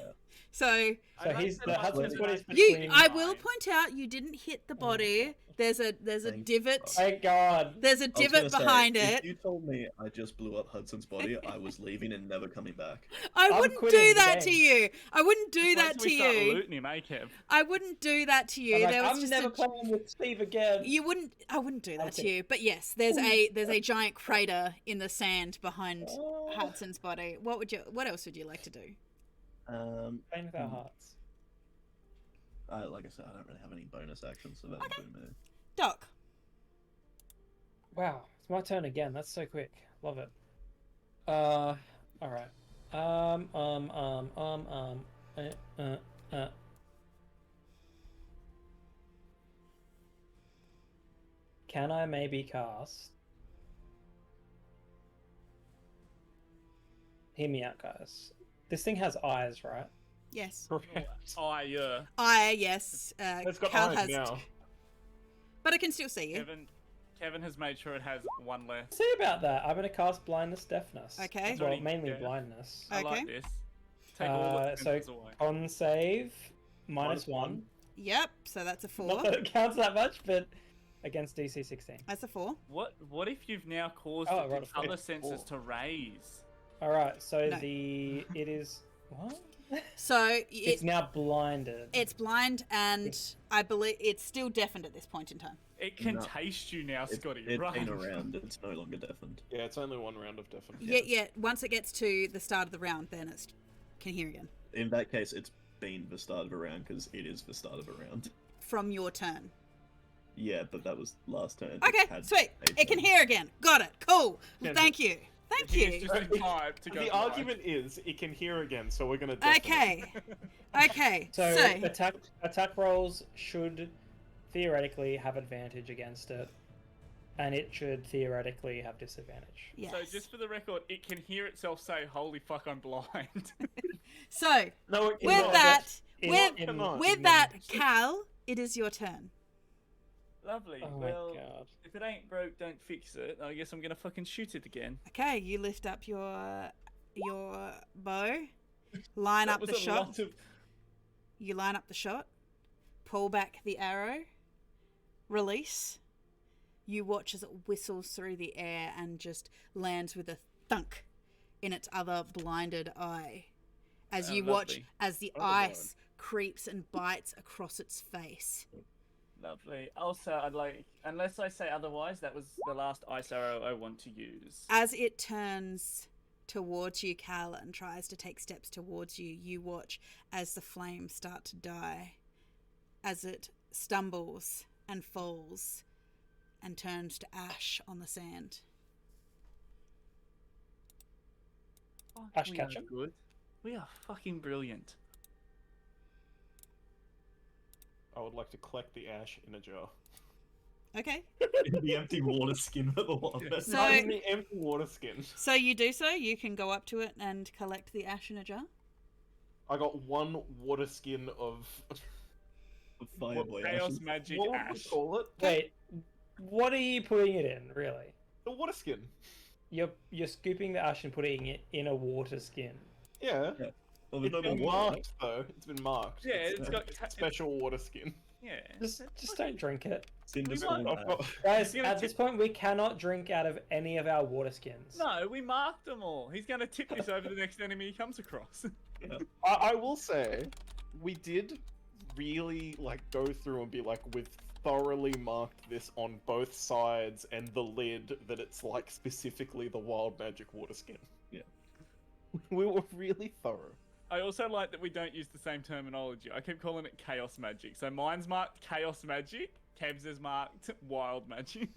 So So he's the Hudson's Hudson Body's you, between. I will point out, you didn't hit the body. There's a Thank divot. Thank God. There's a I was divot gonna say, behind if it. you told me I just blew up Hudson's body, I was leaving and never coming back. I I'm wouldn't quitting do the that to game. you. I wouldn't do Wait that till to we start you. looting him, eh, Kev? I wouldn't do that to you. I'm, like, There was I'm just never a, playing with Steve again. you wouldn't. I wouldn't do that to Okay. you. But yes, there's a giant crater in the sand behind Oh. Hudson's body. What else would you like to do? Playing with our hearts. Like I said, I don't really have any bonus actions, so that would be me. Doc. Wow, it's my turn again. That's so quick. Love it. All right. Can I maybe cast? Hear me out, guys. This thing has eyes, right? Yes. Oh, yeah. Yes. It's got Cal eyes has, now. but I can still see you. Kevin has made sure it has one less. See about that. I'm gonna cast blindness, deafness. Okay. Well, Already- mainly yeah. blindness. I Okay. like this. Take all the So senses away. con save -1. Yep. So that's a 4. Not that it counts that much, but against DC 16. That's a 4. What if you've now caused Oh, I rolled a the four. other senses to raise? All right, so No. it is what? So It's now blinded. it's blind, and I believe it's still deafened at this point in time. It can No. taste you now, Scotty. It's Right? been around. It's no longer deafened. Yeah, it's only one round of deafened. Yeah. Once it gets to the start of the round, then it can hear again. In that case, it's been the start of a round because it is the start of a round. From your turn. Yeah, but that was last turn. Okay, It had sweet. a It can turn. hear again. Got it. Cool. Yeah, Thank you. Thank He's you. just in time to go The live. argument is it can hear again, so we're gonna. deafen it. Okay. Okay. so So attack rolls should theoretically have advantage against it, and it should theoretically have disadvantage. yes. So just for the record, it can hear itself say, "Holy fuck, I'm blind." So No, it with cannot. that, In- with in- cannot. with that, Cal, it is your turn. Lovely. Oh my Well, god. if it ain't broke, don't fix it. I guess I'm gonna fucking shoot it again. Okay, you lift up your bow, line That up was the a shot. lot of- You line up the shot, pull back the arrow, release. You watch as it whistles through the air and just lands with a thunk in its other blinded eye. As Oh, you watch lovely. as the Oh, ice creeps and bites across its face. Lovely. Also, I'd like, unless I say otherwise, that was the last ice arrow I want to use. As it turns towards you, Cal, and tries to take steps towards you, you watch as the flames start to die, as it stumbles and falls and turns to ash on the sand. Ash We Ketchum? are good. We are fucking brilliant. I would like to collect the ash in a jar. Okay, The empty water skin at the bottom. So- Not in the empty water skin. so you do so. You can go up to it and collect the ash in a jar. I got one water skin of. Fireboy Chaos ashes. magic What would we ash. call it? Wait, what are you putting it in, really? The water skin. You're scooping the ash and putting it in a water skin. Yeah. Well, It's there's no been more water. marked though. It's been marked. Yeah, it's got special water skin. Yeah. Just don't drink it. Cinders We want- called I've got- ash. Guys, gonna at this point, we cannot drink out of any of our water skins. No, we marked them all. He's gonna tip this over the next enemy he comes across. I will say, we did really go through and be like, we've thoroughly marked this on both sides and the lid that it's specifically the wild magic water skin. Yeah. We were really thorough. I also like that we don't use the same terminology. I keep calling it chaos magic. So mine's marked chaos magic, Kev's is marked wild magic.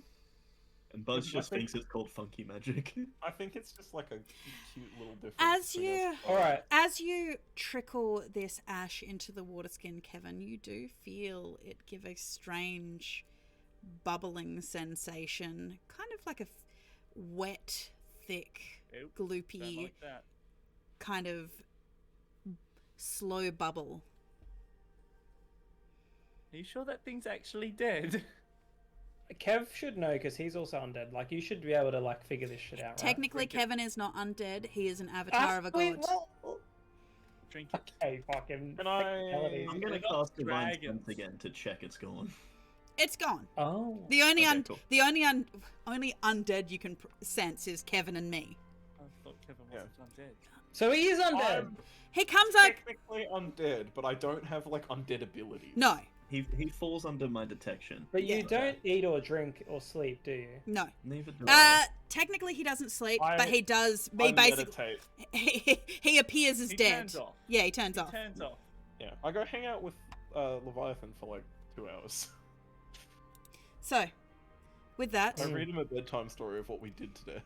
And Buzz I just think- thinks it's called funky magic. I think it's just a cute little difference. As between you- us. Alright, As you trickle this ash into the water skin, Kevin, you do feel it give a strange bubbling sensation, kind of like a wet, thick, Ew, don't gloopy, like that. kind of slow bubble. Are you sure that thing's actually dead? Kev should know because he's also undead. Like, you should be able to like figure this shit out, right? Technically, Drink it. Kevin is not undead. He is an avatar of a god. Drink it. Okay, fucking. Can I- technicalities. I'm gonna They're not cast Divine dragons. Strength again to check it's gone. It's gone. Oh. The only Okay, cool. only undead you can sense is Kevin and me. I thought Kevin wasn't undead. So he is undead. I'm He comes like technically undead, but I don't have like undead abilities. no, He falls under my detection. But you Yeah. don't eat or drink or sleep, do you? no. Neither do I. Technically he doesn't sleep, I- but he does. I He basically meditate. he appears as He dead. turns off. Yeah, he turns He off. turns off. Yeah, I go hang out with Leviathan for like 2 hours. So, with that, I read him a bedtime story of what we did today.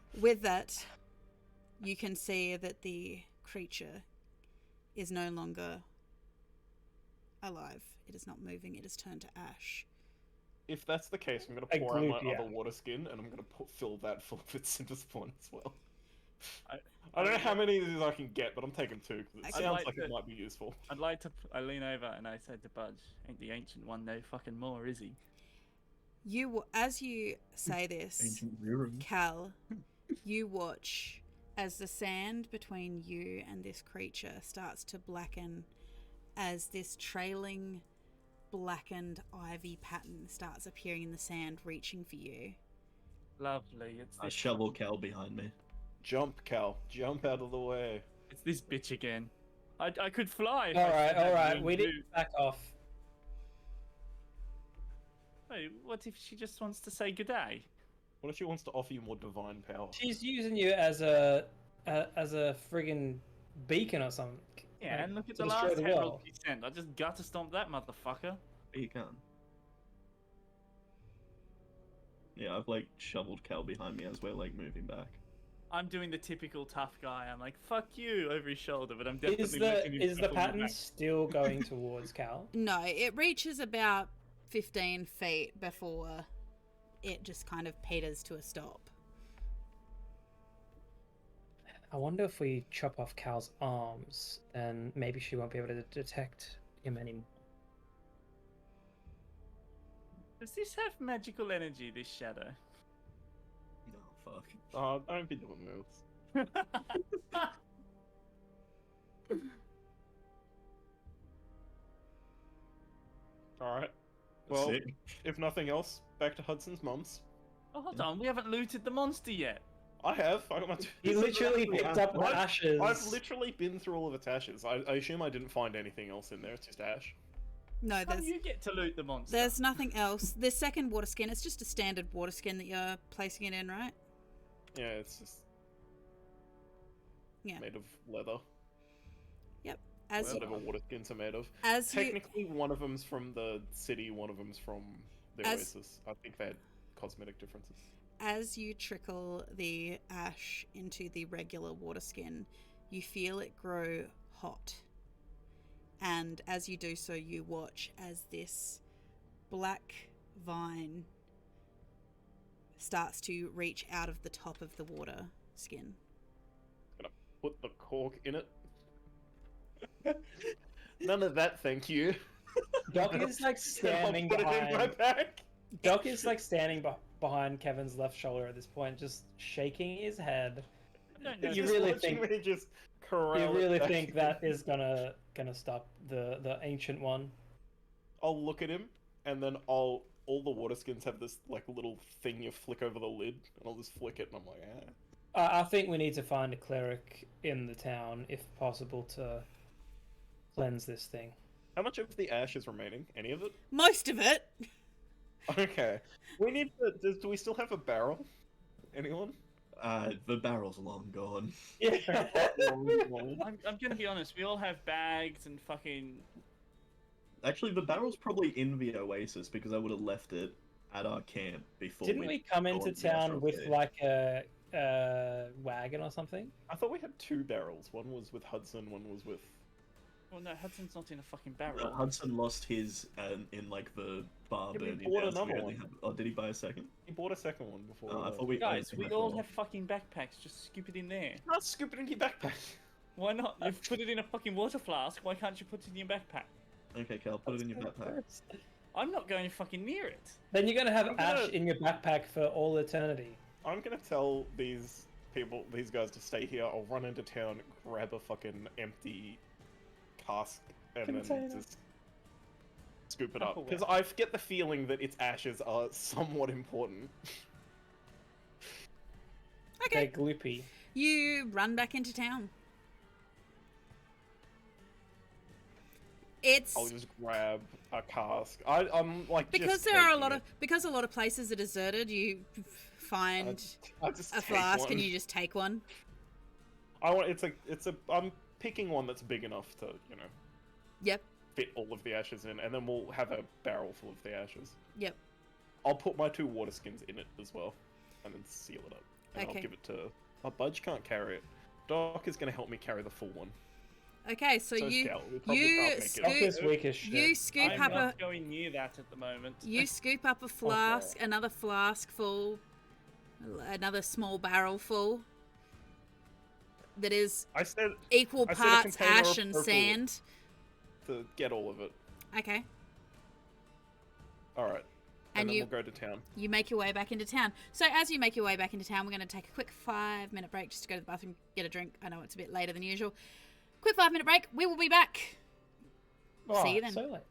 you can see that the creature is no longer alive. It is not moving. It has turned to ash. If that's the case, I'm gonna A pour out my gloop, yeah. other water skin, and I'm gonna fill that full of its Cinder spawn as well. I- I don't know how many of these I can get, but I'm taking 2 because it I'd sounds like like to- it might be useful. I'd like to. I lean over and I said to Budge, "Ain't the ancient one no fucking more, is he?" As you say this, Ancient Ruin. Cal, you watch as the sand between you and this creature starts to blacken as this trailing blackened ivy pattern starts appearing in the sand, reaching for you. Lovely. It's I this. shovel Cal behind me. Jump, Cal. Jump out of the way. It's this bitch again. I could fly. if All I right, still had all right. room We to need move. to back off. Hey, what if she just wants to say good day? What if she wants to offer you more divine power? She's using you as a friggin' beacon or something. Yeah, like, and look at to the destroy last the herald world. she sent. I just got to stomp that motherfucker. You can. Yeah, I've like shoveled Cal behind me as we're like moving back. I'm doing the typical tough guy. I'm like, fuck you over his shoulder, but I'm definitely Is letting him the shuffle me pattern back. still going towards Cal? No, it reaches about 15 feet before it just kind of peters to a stop. I wonder if we chop off Cal's arms, then maybe she won't be able to detect him anymore. Does this have magical energy, this shadow? Oh fuck. Don't be doing this. Alright. Well, Sick. if nothing else, back to Hudson's mum's. Oh, hold on. We haven't looted the monster yet. I have. I got my. He literally picked up the I've- ashes. I've literally been through all of its ashes. I assume I didn't find anything else in there. It's just ash. No, How do there's you get to loot the monster? there's nothing else. The second water skin, it's just a standard water skin that you're placing it in, right? Yeah, it's just Yeah. made of leather. As you, Whatever water skins are made of. as you Technically, one of them's from the city, one of them's from the As- Oasis. I think they had cosmetic differences. as you trickle the ash into the regular water skin, you feel it grow hot. And as you do so, you watch as this black vine starts to reach out of the top of the water skin. Put the cork in it. None of that, thank you. Doc is like standing I'll put it in my behind. back. Doc is like standing behind Kevin's left shoulder at this point, just shaking his head. I don't know. You Just really watching think- me just corral You it really back. think that is gonna stop the ancient one? I'll look at him, and then all the water skins have this like little thing you flick over the lid, and I'll just flick it, and I'm like, I think we need to find a cleric in the town, if possible, to cleanse this thing. How much of the ash is remaining? Any of it? Most of it. Okay. We need to. Do we still have a barrel? Anyone? The barrel's long gone. Yeah. I'm gonna be honest. We all have bags and fucking. Actually, the barrel's probably in the Oasis because I would have left it at our camp before. Didn't we come go into the town astral with cave. like a wagon or something? I thought we had 2 barrels. One was with Hudson, one was with. Well, no, Hudson's not in a fucking Well, barrel. Hudson lost his in like the bar Yeah, but he burning bought down, so another we only one. have- Oh, did he buy a second? He bought a second one before. Oh, I thought we Guys, we had all one. have fucking backpacks. Just scoop it in there. Not scoop it in your backpack. Why not? You've put it in a fucking water flask. Why can't you put it in your backpack? Okay, Cal, put it in your backpack. I'm not going fucking near it. Then you're gonna have I'm gonna- ash in your backpack for all eternity. I'm gonna tell these guys to stay here. I'll run into town, grab a fucking empty cask, and then Container. just scoop it up. Tupperware. Because I get the feeling that its ashes are somewhat important. They're Okay. gloopy. You run back into town. It's I'll just grab a cask. I'm like because just there are a taking lot it. of because a lot of places are deserted. You find I just a take flask one. and you just take one. I'm picking one that's big enough to Yep. fit all of the ashes in, and then we'll have a barrel full of the ashes. Yep. I'll put my 2 water skins in it as well, and then seal it up. And Okay. I'll give it to... Oh, Budge can't carry it. Doc is going to help me carry the full one. Okay, so So you Scout, we probably you can't make scoop it. Doc is weak as shit. you scoop I'm up not a going near that at the moment. you scoop up a flask, another flask full, another small barrel full. That is I said equal I said a parts container ash of and purple. sand. to get all of it. Okay. Alright. And And then you- we'll go to town. You make your way back into town. So as you make your way back into town, we're going to take a quick 5-minute break just to go to the bathroom, get a drink. I know it's a bit later than usual. Quick 5-minute break. We will be back. Oh, See you then. So late.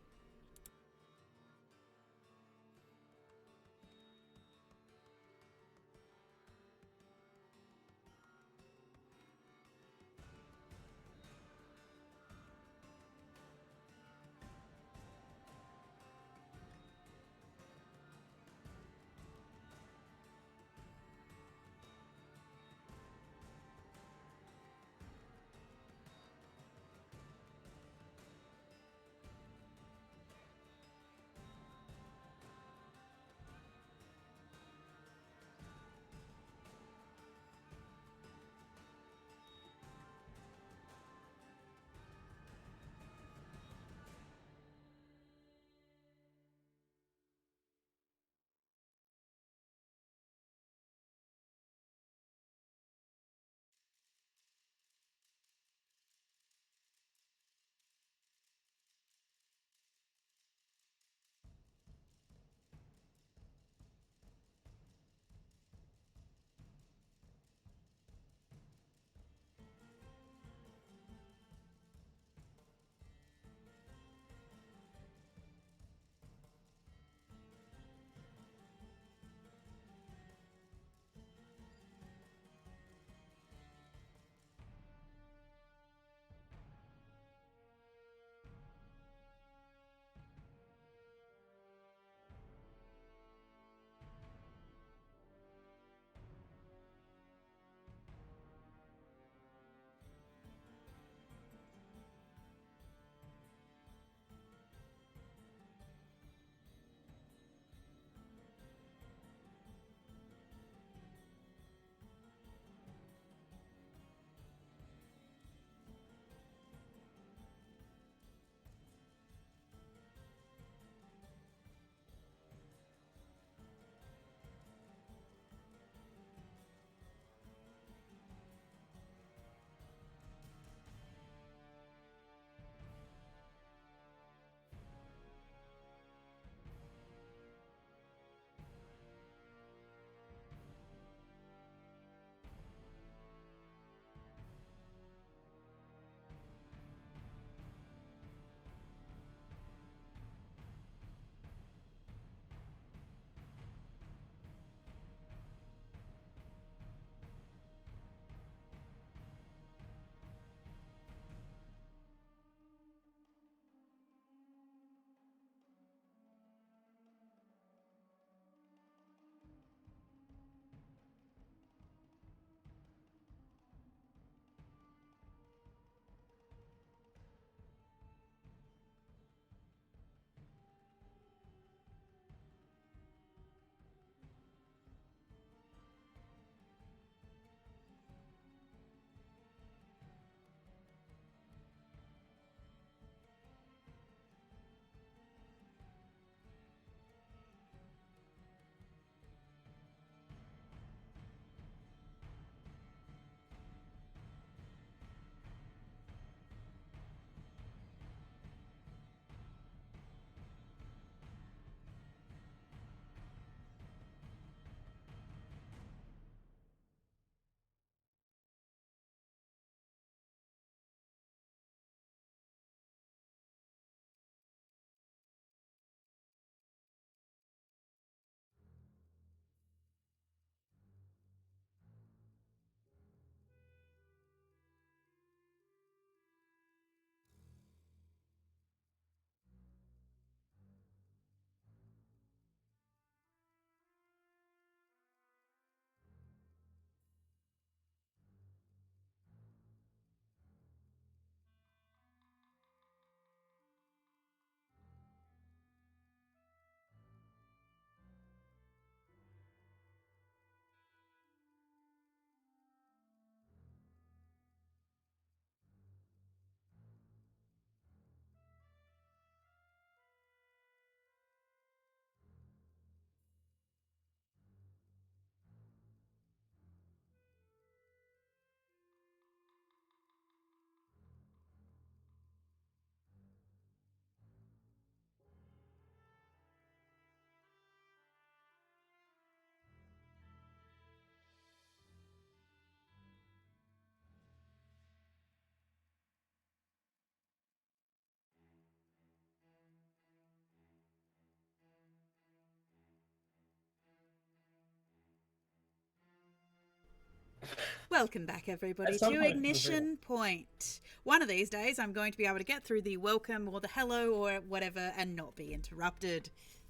Welcome back, everybody, At some to point, Ignition Point. One of these days, I'm going to be able to get through the welcome or the hello or whatever and not be interrupted.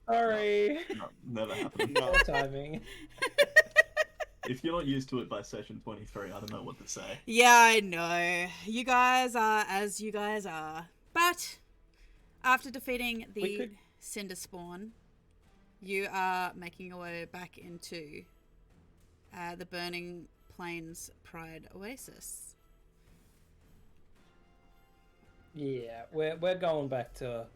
Sorry. No, never happened. Poor timing. If you're not used to it by session 23, I don't know what to say. Yeah, I know. You guys are as you guys are. But after defeating the Cinder spawn, you are making your way back into the Burning Plains Pride Oasis. Yeah, we're going back to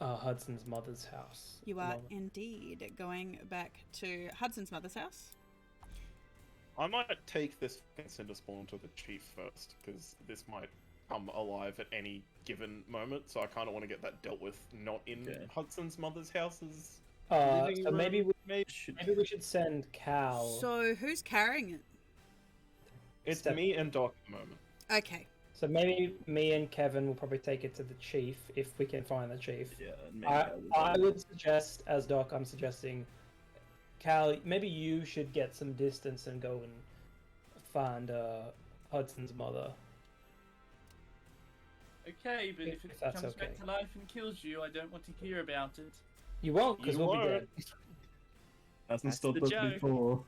Hudson's mother's house. You are indeed going back to Hudson's mother's house. I might take this Cinder spawn to the chief first, because this might come alive at any given moment, so I kind of want to get that dealt with, not in Hudson's mother's house's living So room. maybe we should send Cal. So who's carrying it? It's me and Doc at the moment. Okay. So maybe me and Kevin will probably take it to the chief if we can find the chief. Yeah, maybe I would suggest, as Doc, I'm suggesting, Cal, maybe you should get some distance and go and find Hudson's mother. Okay, but if it that's comes okay. back to life and kills you, I don't want to hear about it. You won't, because You we'll be won't. dead. Hasn't That's stopped the us joke. before.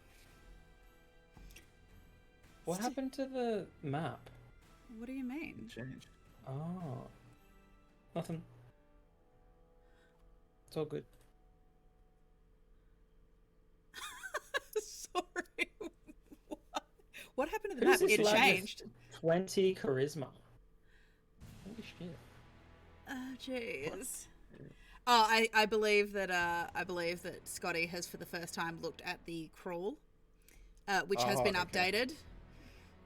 What happened to the map? What do you mean? Changed. Oh. Nothing. It's all good. Sorry. What happened to the Who's map? this It lad with changed. 20 charisma. Holy shit. Oh, jeez. Oh, I believe that Scotty has for the first time looked at the crawl, which has been okay. updated.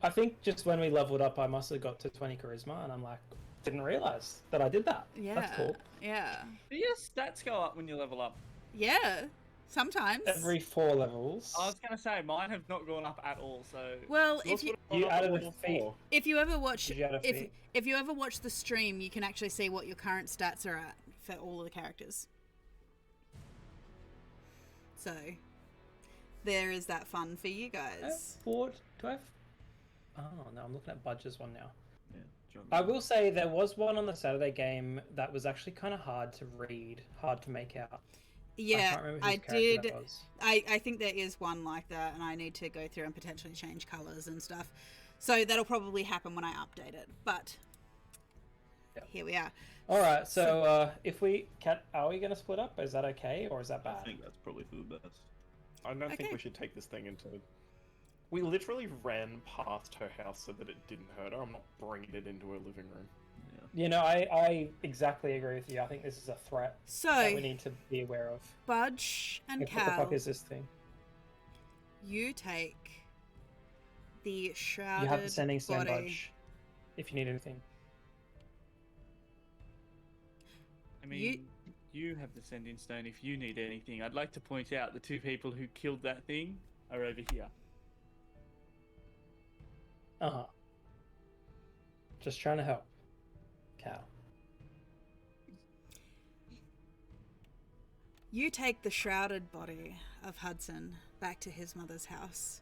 I think just when we leveled up, I must have got to 20 charisma, and I'm like, didn't realize that I did that. Yeah. That's cool. Yeah. Do your stats go up when you level up? Yeah. Sometimes. Every 4 levels. I was going to say, mine have not gone up at all, so... Well, Yours if you would've You gone up added to a level feat. 4. if you ever watch Did you add a feat? if you ever watch the stream, you can actually see what your current stats are at for all of the characters. So there is that fun for you I have guys. 4. Do I have... Oh, no, I'm looking at Budge's one now. Yeah, John. I will say there was one on the Saturday game that was actually kind of hard to read, hard to make out. Yeah, can't remember I whose character did. that was. I think there is one like that, and I need to go through and potentially change colors and stuff. So that'll probably happen when I update it. But Yep. here we are. All right, so if we are we going to split up? Is that okay, or is that I bad? think that's probably for the best. I don't think Okay. we should take this thing into... We literally ran past her house so that it didn't hurt her. I'm not bringing it into her living room. Yeah. You know, I exactly agree with you. I think this is a threat that we So need to be aware of. Budge and Like, what the Cal, fuck is this thing? you take the shrouded You have the sending stand body. Budge if you need anything. I mean, you have the sending stone if you need anything. I'd like to point out the 2 people who killed that thing are over here. Uh-huh. Just trying to help. Cal. You take the shrouded body of Hudson back to his mother's house,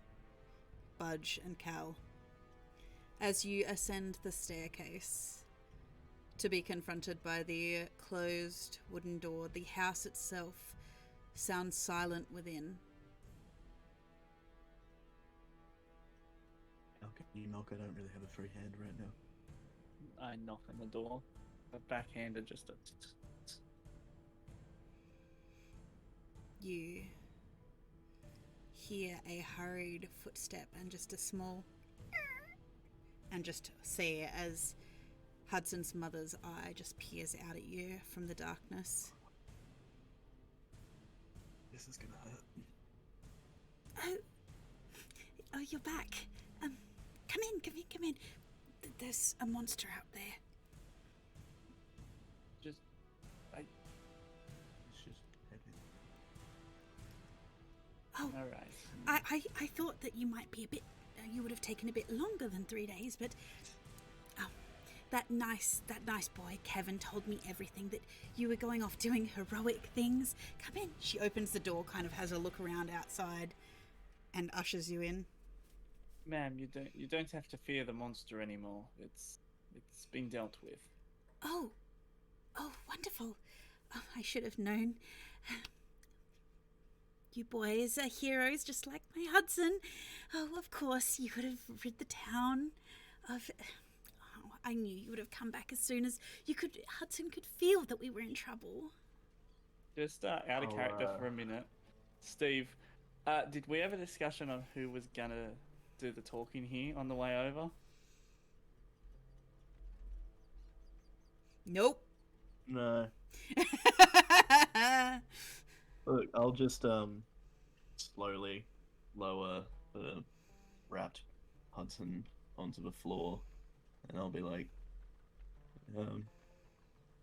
Budge and Cal, as you ascend the staircase to be confronted by the closed wooden door. The house itself sounds silent within. You knock, I don't really have a free hand right now. I knock on the door. The backhander just... You hear a hurried footstep and just a small and just see as Hudson's mother's eye just peers out at you from the darkness. This is gonna hurt. Oh, you're back. Come in. There's a monster out there. Just... It's just heavy. Oh, Alright. I thought that you might be a bit, you would have taken a bit longer than 3 days, but that nice boy Kevin told me everything, that you were going off doing heroic things. Come in. She opens the door, kind of has a look around outside, and ushers you in. Ma'am, you don't have to fear the monster anymore. It's been dealt with. Oh, wonderful. Oh, I should have known. You boys are heroes just like my Hudson. Oh, of course, you could have rid the town of... Oh, I knew you would have come back as soon as Hudson could feel that we were in trouble. Just out of character for a minute. Steve, did we have a discussion on who was gonna do the talking here on the way over? Nope. No. Look, I'll just slowly lower the wrapped Hudson onto the floor, and I'll be like,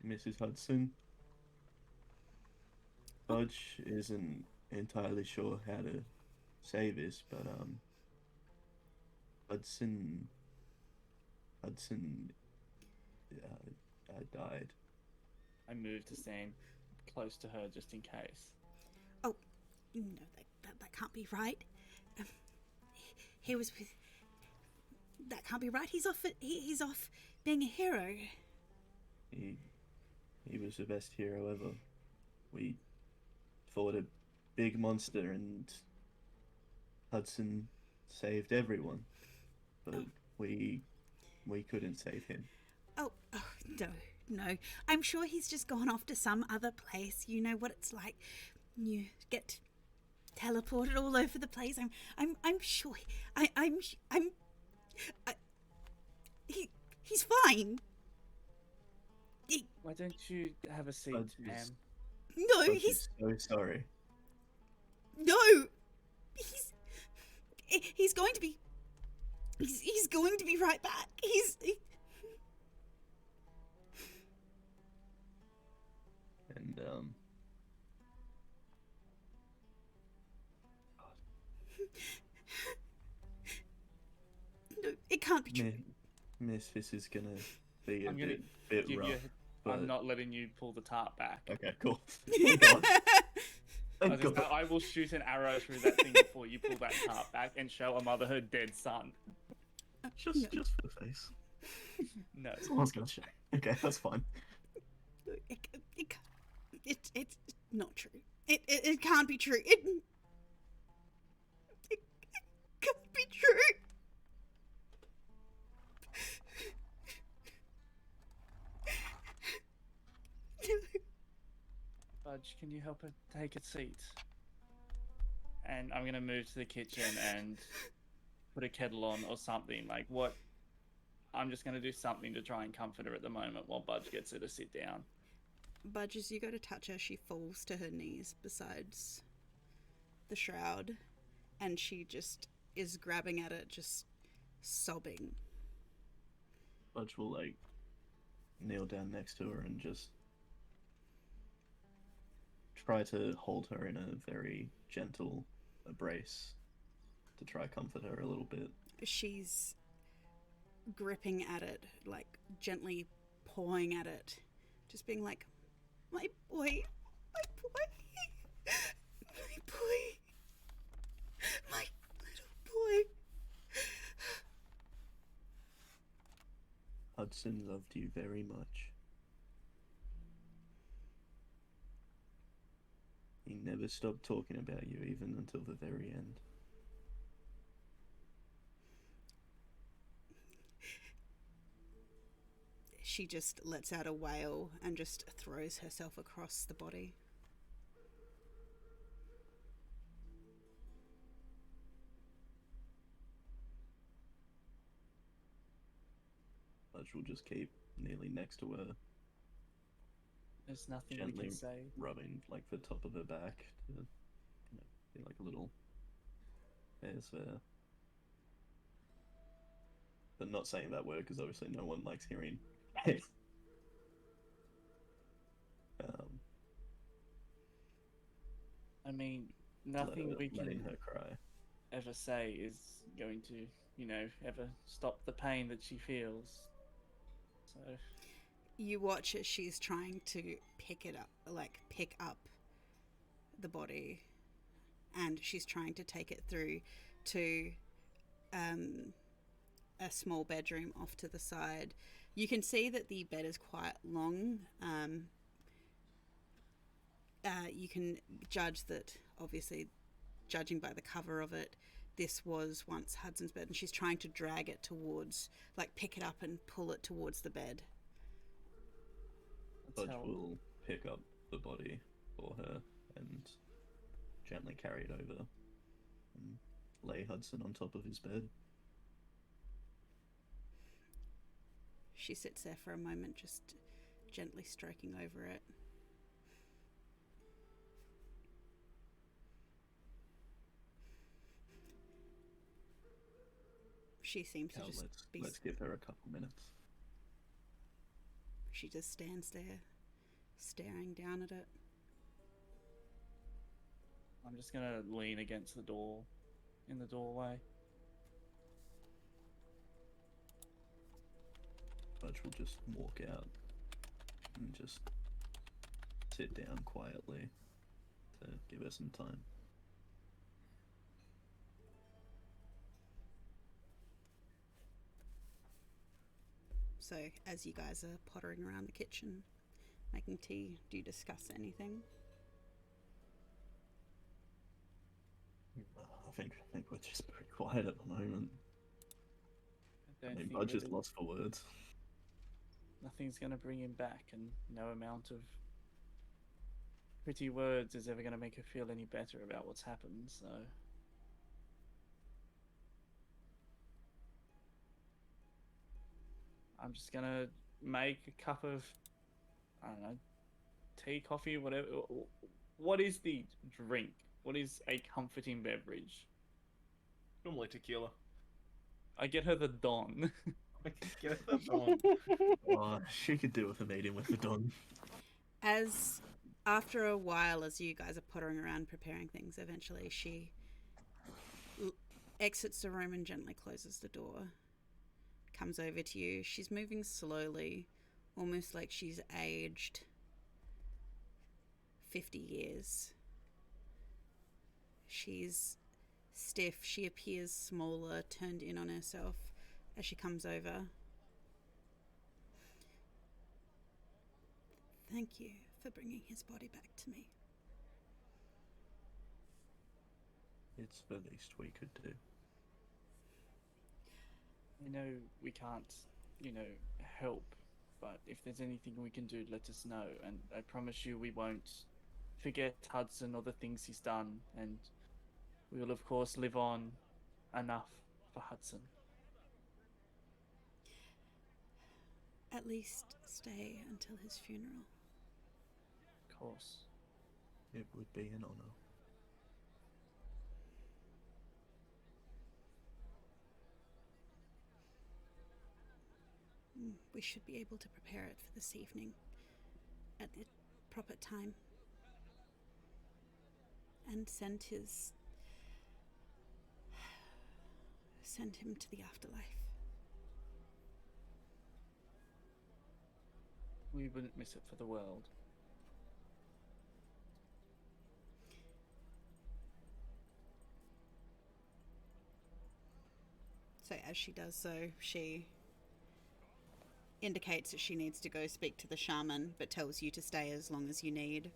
Mrs. Hudson, Budge isn't entirely sure how to say this, but Hudson died. I moved to stand close to her just in case. Oh, no, that can't be right. He was with... That can't be right. He's off being a hero. He was the best hero ever. We fought a big monster and Hudson saved everyone. But we couldn't save him. Oh, no. I'm sure he's just gone off to some other place. You know what it's like. You get teleported all over the place. I'm sure. He's fine. Why don't you have a seat, ma'am? No, Budge he's is so sorry. no. He's going to be. He's going to be right back. And No, it can't be true. Miss, this is gonna be a I'm gonna bit give rough. you. But... I'm not letting you pull the tarp back. Okay, cool. Thank God. Thank God. I will shoot an arrow through that thing before you pull that tarp back and show a mother her dead son. Just for the face. No. That's all I was gonna say. Okay, that's fine. It's not true. It can't be true. It can't be true. Budge, can you help her take a seat? And I'm gonna move to the kitchen and put a kettle on or something. Like what? I'm just gonna do something to try and comfort her at the moment while Budge gets her to sit down. Budge, as you go to touch her, she falls to her knees besides the shroud, and she just is grabbing at it, just sobbing. Budge will kneel down next to her and just try to hold her in a very gentle embrace to try comfort her a little bit. She's gripping at it, gently pawing at it, just being like, my boy, my little boy. Hudson loved you very much. He never stopped talking about you even until the very end. She just lets out a wail and just throws herself across the body. Budge will just keep kneeling next to her, There's nothing we gently can say. rubbing the top of her back to be like a little hairs there. But not saying that word because obviously no one likes hearing. I mean, nothing we letting can her cry. ever say is going to, ever stop the pain that she feels. So You watch as she's trying to pick up the body, and she's trying to take it through to a small bedroom off to the side. You can see that the bed is quite long. You can judge that, obviously, judging by the cover of it, this was once Hudson's bed, and she's trying to drag it towards, like, pick it up and pull it towards the bed. Budge will pick up the body for her and gently carry it over and lay Hudson on top of his bed. She sits there for a moment, just gently stroking over it. She seems to just let's give her a couple minutes. She just stands there, staring down at it. I'm just gonna lean against the door, in the doorway. Budge will just walk out and just sit down quietly to give her some time. So, as you guys are pottering around the kitchen, making tea, do you discuss anything? I think we're just pretty quiet at the moment. I mean, think Budge is really- lost for words. Nothing's gonna bring him back, and no amount of pretty words is ever gonna make her feel any better about what's happened, so... I'm just gonna make a cup of, I don't know, tea, coffee, whatever. What is the drink? What is a comforting beverage? Normally tequila. I get her the Don. I can get that on. Oh, she could do with a meeting with the Don. As after a while, as you guys are pottering around preparing things, eventually she exits the room and gently closes the door. Comes over to you. She's moving slowly, almost like she's aged 50 years. She's stiff. She appears smaller, turned in on herself as she comes over. Thank you for bringing his body back to me. It's the least we could do. I know we can't, help, but if there's anything we can do, let us know. And I promise you we won't forget Hudson or the things he's done, and we will, of course, live on enough for Hudson. At least stay until his funeral. Of course. It would be an honor. We should be able to prepare it for this evening at the proper time and send him to the afterlife. We wouldn't miss it for the world. So as she does so, she indicates that she needs to go speak to the shaman, but tells you to stay as long as you need.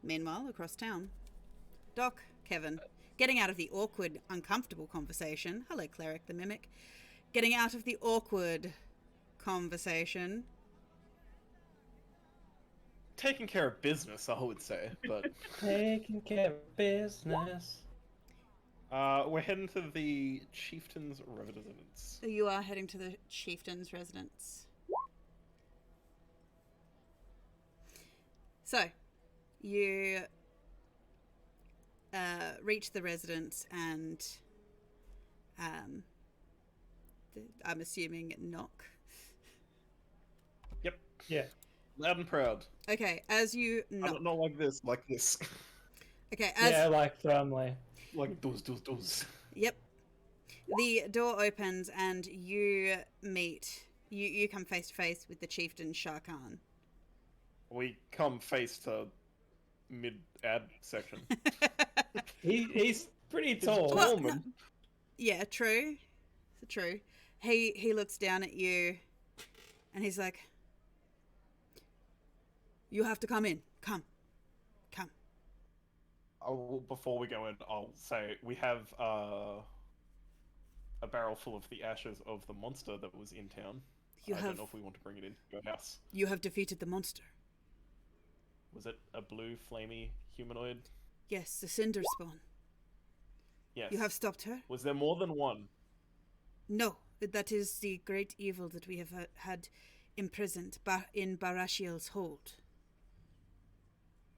Meanwhile, across town, Doc, Kevin, getting out of the awkward, uncomfortable conversation. Hello, Cleric the Mimic. Getting out of the awkward conversation. Taking care of business, I would say, but Taking care of business. we're heading to the chieftain's residence. You are heading to the chieftain's residence. So, you reach the residence and I'm assuming knock. Yep, Yeah. loud and proud. Okay, as you knock. Not like this, like this. Okay, as Yeah, like firmly. Like those. Yep. The door opens and you meet. You come face to face with the chieftain Shah Khan. We come face to mid-ad section. He's pretty He's tall. Well, tall, man. Yeah, true. True. He looks down at you and he's like, you have to come in. Come. Before we go in, I'll say we have a barrel full of the ashes of the monster that was in town. I don't know if we want to bring it into your house. You have defeated the monster. Was it a blue, flamey humanoid? Yes, the Cinders spawn. Yes. You have stopped her? Was there more than one? No, that is the great evil that we have had imprisoned in Barashiel's hold.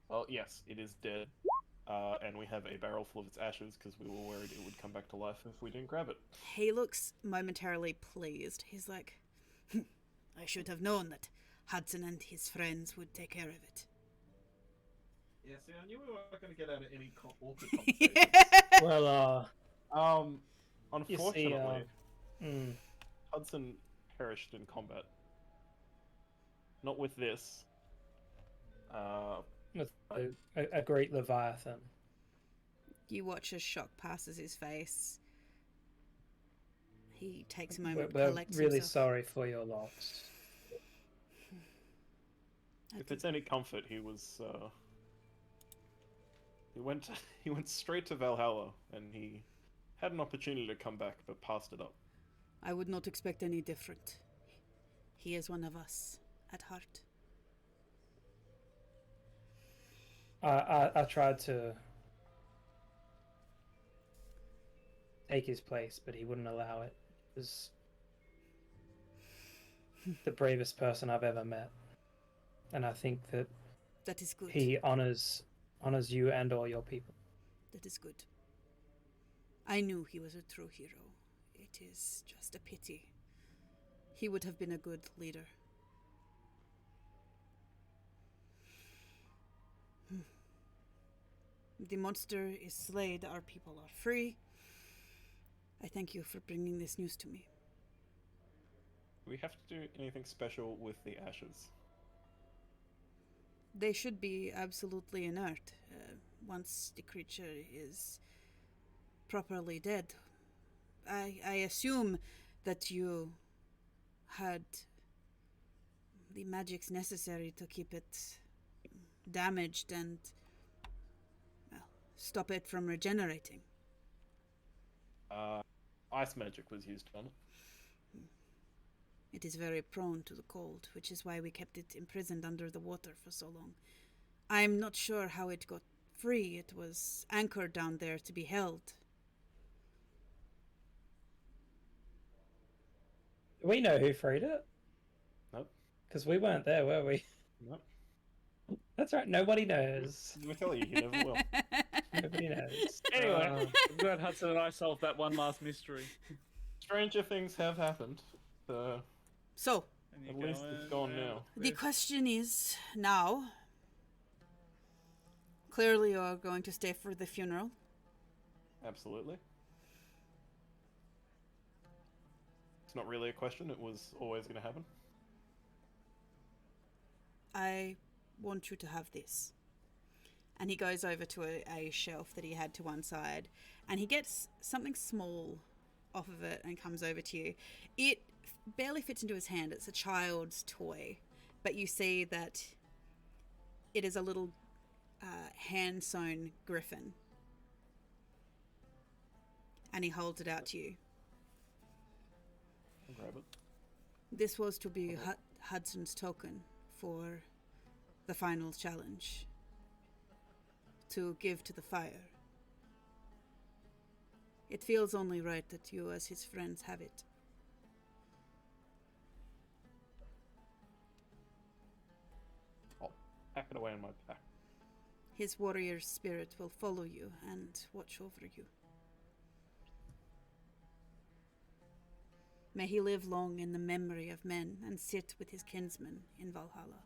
Well, yes, it is dead. And we have a barrel full of its ashes because we were worried it would come back to life if we didn't grab it. He looks momentarily pleased. He's like, I should have known that Hudson and his friends would take care of it. Yeah, see, I knew we weren't going to get out of any awkward conversations. Well, Unfortunately, you see, Hudson perished in combat. Not with this. with a great leviathan. You watch as shock passes his face. He takes a moment to We're collect really himself. sorry for your loss. If it's any comfort, he was. He went straight to Valhalla, and he had an opportunity to come back, but passed it up. I would not expect any different. He is one of us at heart. I tried to take his place, but he wouldn't allow it. He was the bravest person I've ever met, and I think that That is good. he honors you and all your people. That is good. I knew he was a true hero. It is just a pity. He would have been a good leader. The monster is slayed, our people are free. I thank you for bringing this news to me. Do we have to do anything special with the ashes? They should be absolutely inert once the creature is properly dead. I assume that you had the magics necessary to keep it damaged and, well, stop it from regenerating. Ice magic was used on it. It is very prone to the cold, which is why we kept it imprisoned under the water for so long. I'm not sure how it got free. It was anchored down there to be held. Do we know who freed it? Nope. Because we weren't there, were we? Nope. That's right. Nobody knows. We tell you, you never will. Nobody knows. Anyway, I'm glad Hudson and I solved that one last mystery. Stranger things have happened. So, And At you least go it's in gone and now. the question is now. Clearly, you're going to stay for the funeral. Absolutely. It's not really a question, it was always going to happen. I want you to have this. And he goes over to a shelf that he had to one side, and he gets something small off of it and comes over to you. It barely fits into his hand. It's a child's toy, but you see that it is a little hand-sewn griffin. And he holds it out to you. I'll grab it. This was to be Hudson's token for the final challenge. To give to the fire. It feels only right that you as his friends have it. I'll pack it away in my pack. His warrior spirit will follow you and watch over you. May he live long in the memory of men and sit with his kinsmen in Valhalla.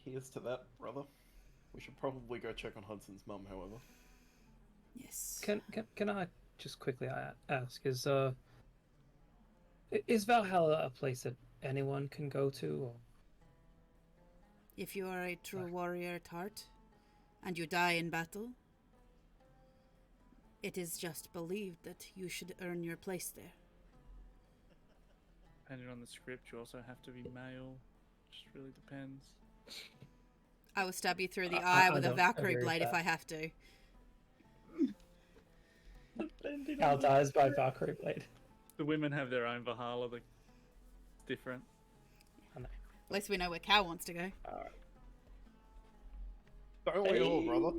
Here's to that, brother. We should probably go check on Hudson's mum, however. Yes. Can I just quickly ask, is Valhalla a place that anyone can go to? Or... If you are a true warrior at heart, and you die in battle, it is just believed that you should earn your place there. Depending on the script, you also have to be male. Just really depends. I will stab you through the eye with a don't Valkyrie agree with blade if that. I have to. Al dies by Valkyrie blade. The women have their own Valhalla. They're different. I know. At least we know where Cal wants to go. Don't we all, brother?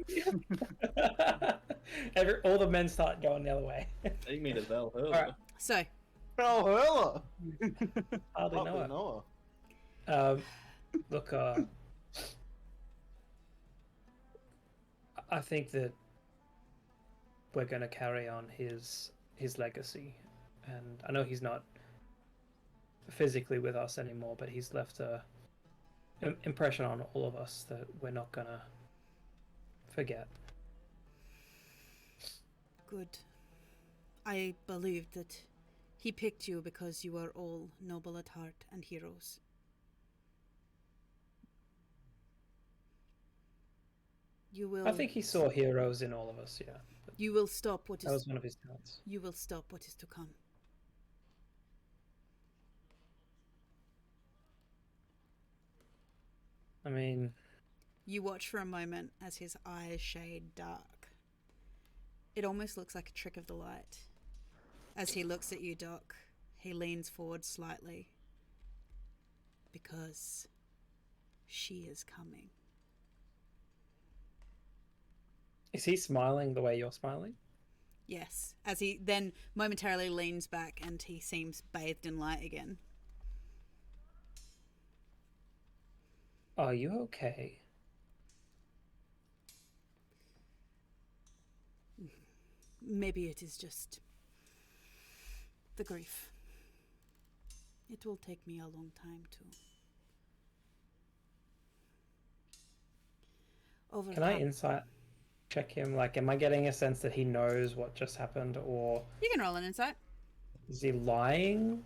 All the men start going the other way. Take me to Valhalla. Alright. So, Valhalla! Hardly know it. know Look, I think that we're going to carry on his legacy, and I know he's not physically with us anymore, but he's left a impression on all of us that we're not going to forget. good. I believe that he picked you because you are all noble at heart and heroes. You will. I think he saw heroes in all of us, yeah. But You will stop what that was is. one of his talents. You will stop what is to come. I mean, You watch for a moment as his eyes shade dark. It almost looks like a trick of the light. As he looks at you, Doc, he leans forward slightly. Because she is coming. is he smiling the way you're smiling? Yes, as he then momentarily leans back and he seems bathed in light again. Are you okay? Maybe it is just the grief. It will take me a long time to overcome. Can I insight check him? Like, am I getting a sense that he knows what just happened, or You can roll an insight. is he lying?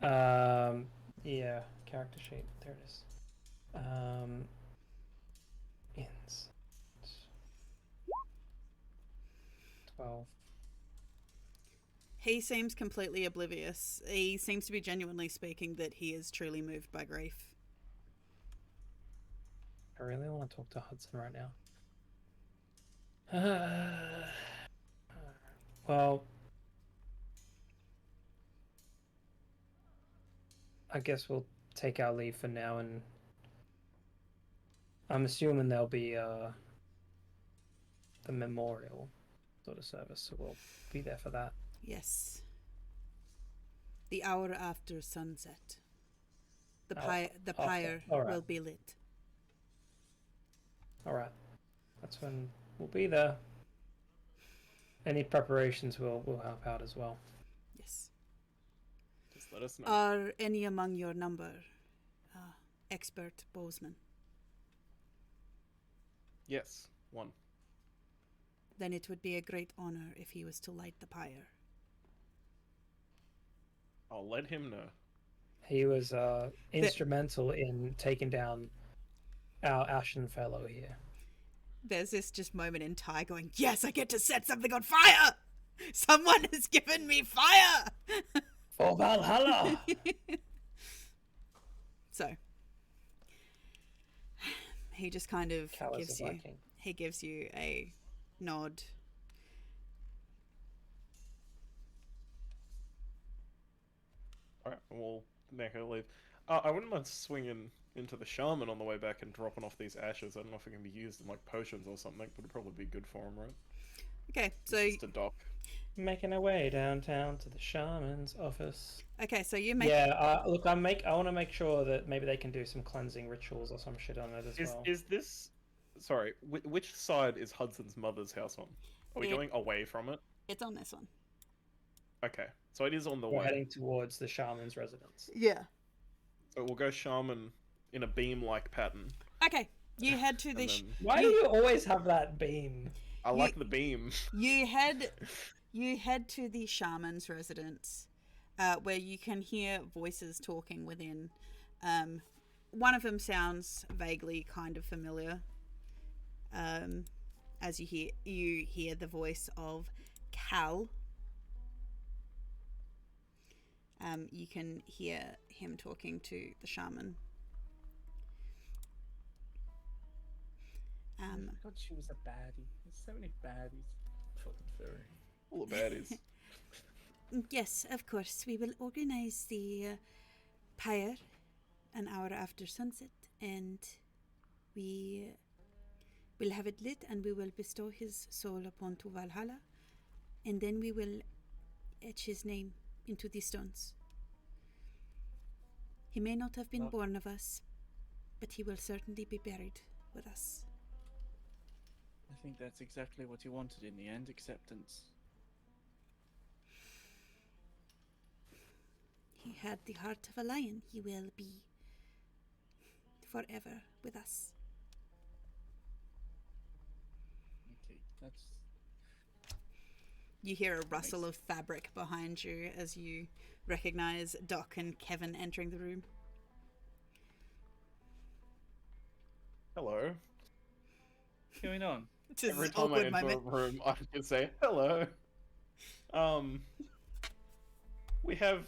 Yeah, character sheet. There it is. Ins. 12. He seems completely oblivious. He seems to be genuinely speaking that he is truly moved by grief. I really want to talk to Hudson right now. Well, I guess we'll take our leave for now, and I'm assuming there'll be the memorial sort of service, so we'll be there for that. Yes. The hour after sunset. The After. pyre Alright. will be lit. All right, that's when we'll be there. Any preparations will help out as well. Yes. Just let us know. Are any among your number expert bowsmen? Yes, one. Then it would be a great honor if he was to light the pyre. I'll let him know. He was instrumental in taking down our Ashen Fellow here. There's this just moment in Ty going, yes, I get to set something on fire! Someone has given me fire! For Valhalla! So, he just kind of Callous gives of you, Viking. he gives you a nod. Alright, we'll make her leave. I wouldn't mind swinging into the shaman on the way back and dropping off these ashes. I don't know if it can be used in like potions or something, but it'd probably be good for him, right? Okay, so It's just a dock. Making our way downtown to the shaman's office. okay, so you make Yeah, look, I want to make sure that maybe they can do some cleansing rituals or some shit on it as well. Is this... Sorry, which side is Hudson's mother's house on? Are we It- going away from it? it's on this one. Okay, so it is on the We're way. heading towards the shaman's residence. Yeah. So we'll go shaman in a beam-like pattern. Okay, You head to the. And then- Why do you always have that beam? I like the beam. You head to the shaman's residence, where you can hear voices talking within. One of them sounds vaguely kind of familiar. As you hear the voice of Cal. You can hear him talking to the shaman. I thought she was a baddie. There's so many baddies. Fucking furry. All the baddies. Yes, of course. We will organize the pyre an hour after sunset, and we will have it lit, and we will bestow his soul upon to Valhalla, and then we will etch his name into the stones. He may not have been born of us, but he will certainly be buried with us. I think that's exactly what you wanted in the end, acceptance. He had the heart of a lion. He will be forever with us. Okay, that's... You hear a rustle of fabric behind you as you recognize Doc and Kevin entering the room. Hello. What's going on? It's an Every time I awkward enter moment. a room, I can say hello. We have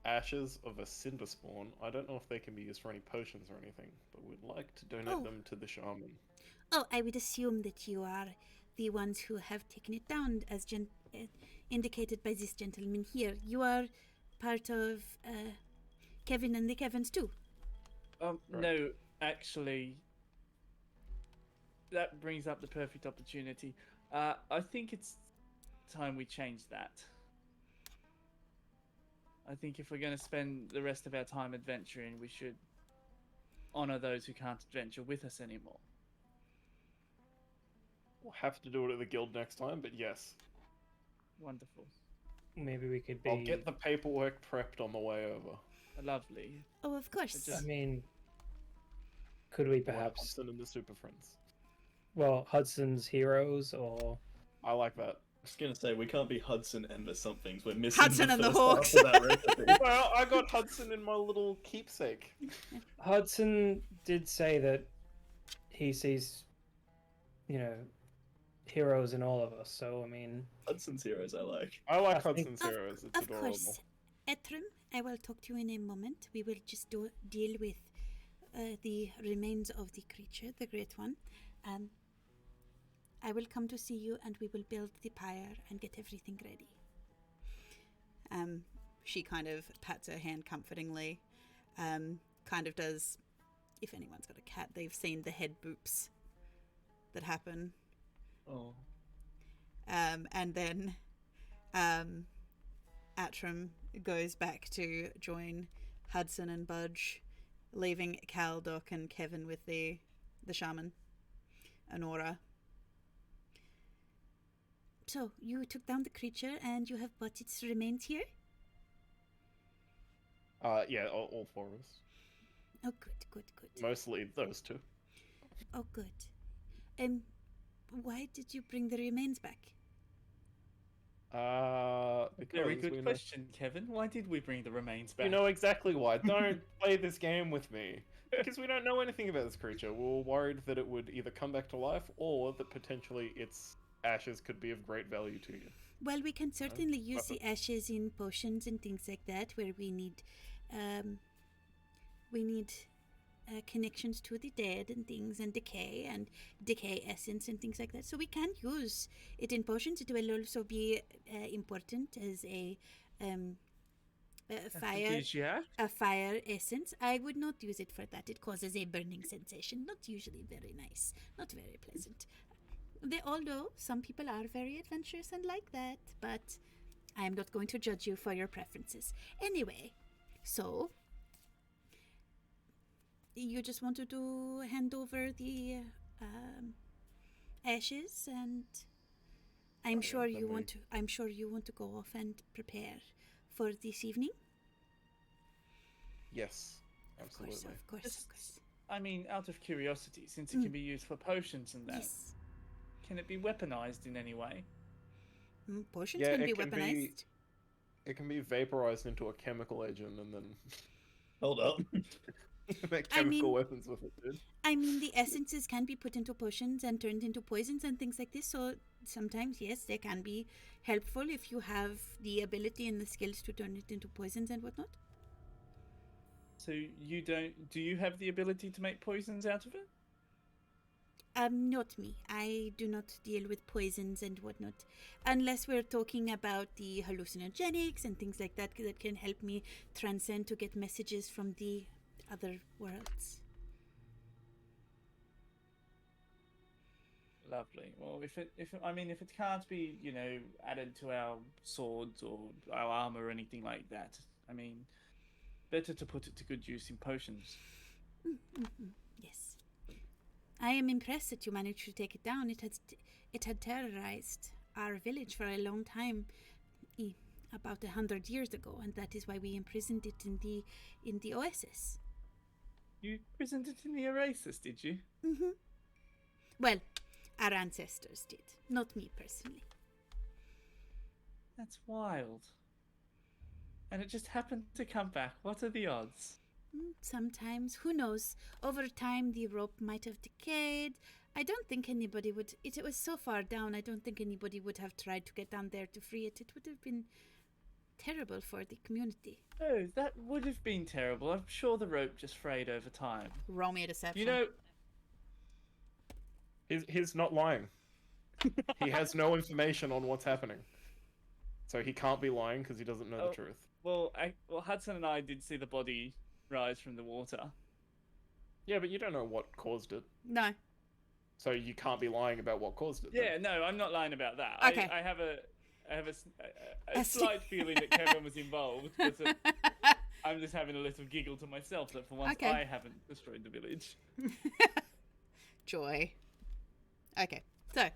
ashes of a cinder spawn. I don't know if they can be used for any potions or anything, but we'd like to donate them to the shaman. Oh, I would assume that you are the ones who have taken it down, as indicated by this gentleman here. You are part of Kevin and the Kevins too. No, actually, that brings up the perfect opportunity. I think it's time we change that. I think if we're going to spend the rest of our time adventuring, we should honor those who can't adventure with us anymore. We'll have to do it at the guild next time, but yes. Wonderful. Maybe we could be. I'll get the paperwork prepped on the way over. Lovely. Oh, of course. I mean, could we perhaps? Hudson and the Super Friends. Well, Hudson's heroes, or I like that. I was gonna say we can't be Hudson and the somethings. We're missing Hudson and the first half Hawks. of that recipe. Well, I got Hudson in my little keepsake. Hudson did say that he sees, heroes in all of us. So I mean, Hudson's heroes, I like. I like I think- Hudson's heroes. It's Of adorable. course. Etrim, I will talk to you in a moment. We will just deal with the remains of the creature, the Great One. I will come to see you, and we will build the pyre and get everything ready. She kind of pats her hand comfortingly. Kind of does, if anyone's got a cat, they've seen the head boops that happen. Oh. And then Atrim goes back to join Hudson and Budge, leaving Cal, Doc, and Kevin with the shaman, Honora. So, you took down the creature and you have brought its remains here? Yeah, all four of us. Oh, good. Mostly those two. Oh, good. Why did you bring the remains back? Because Very we good know- question, Kevin. Why did we bring the remains back? You know exactly why. Don't play this game with me. Because we don't know anything about this creature. We were worried that it would either come back to life or that potentially its ashes could be of great value to you. Well, we can certainly use the ashes in potions and things like that, where we need connections to the dead and things, and decay essence and things like that. So we can use it in potions. It will also be important as a fire essence. I would not use it for that. It causes a burning sensation. Not usually very nice. Not very pleasant. Although some people are very adventurous and like that, but I am not going to judge you for your preferences. Anyway, so you just wanted to hand over the ashes, and I'm sure you want to go off and prepare for this evening. Yes, absolutely. Of course. I mean, out of curiosity, since it can be used for potions and that, Yes. can it be weaponized in any way? Potions Yeah, can be it can be- weaponized. It can be vaporized into a chemical agent and then Hold up. make I chemical mean- weapons with it, dude. I mean, the essences can be put into potions and turned into poisons and things like this. So sometimes, yes, they can be helpful if you have the ability and the skills to turn it into poisons and whatnot. So you don't? Do you have the ability to make poisons out of it? Not me. I do not deal with poisons and whatnot, unless we're talking about the hallucinogenics and things like that that can help me transcend to get messages from the other worlds. Lovely. Well, if it can't be, added to our swords or our armor or anything like that, I mean, better to put it to good use in potions. Yes. I am impressed that you managed to take it down. It had terrorized our village for a long time, about 100 years ago, and that is why we imprisoned it in the oasis. You imprisoned it in the Oasis, did you? Well, our ancestors did, not me personally. That's wild. And it just happened to come back. What are the odds? Sometimes, who knows? Over time, the rope might have decayed. I don't think anybody would. It was so far down. I don't think anybody would have tried to get down there to free it. It would have been terrible for the community. Oh, that would have been terrible. I'm sure the rope just frayed over time. Roll me a deception. You know, He's not lying. He has no information on what's happening. So he can't be lying because he doesn't know Oh. the truth. well, Hudson and I did see the body rise from the water. Yeah, but you don't know what caused it. No. So you can't be lying about what caused it. then. Yeah, no, I'm not lying about that. Okay. I have a I see. slight feeling that Kevin was involved, but I'm just having a little giggle to myself that for once Okay. I haven't destroyed the village. Joy. Okay, so.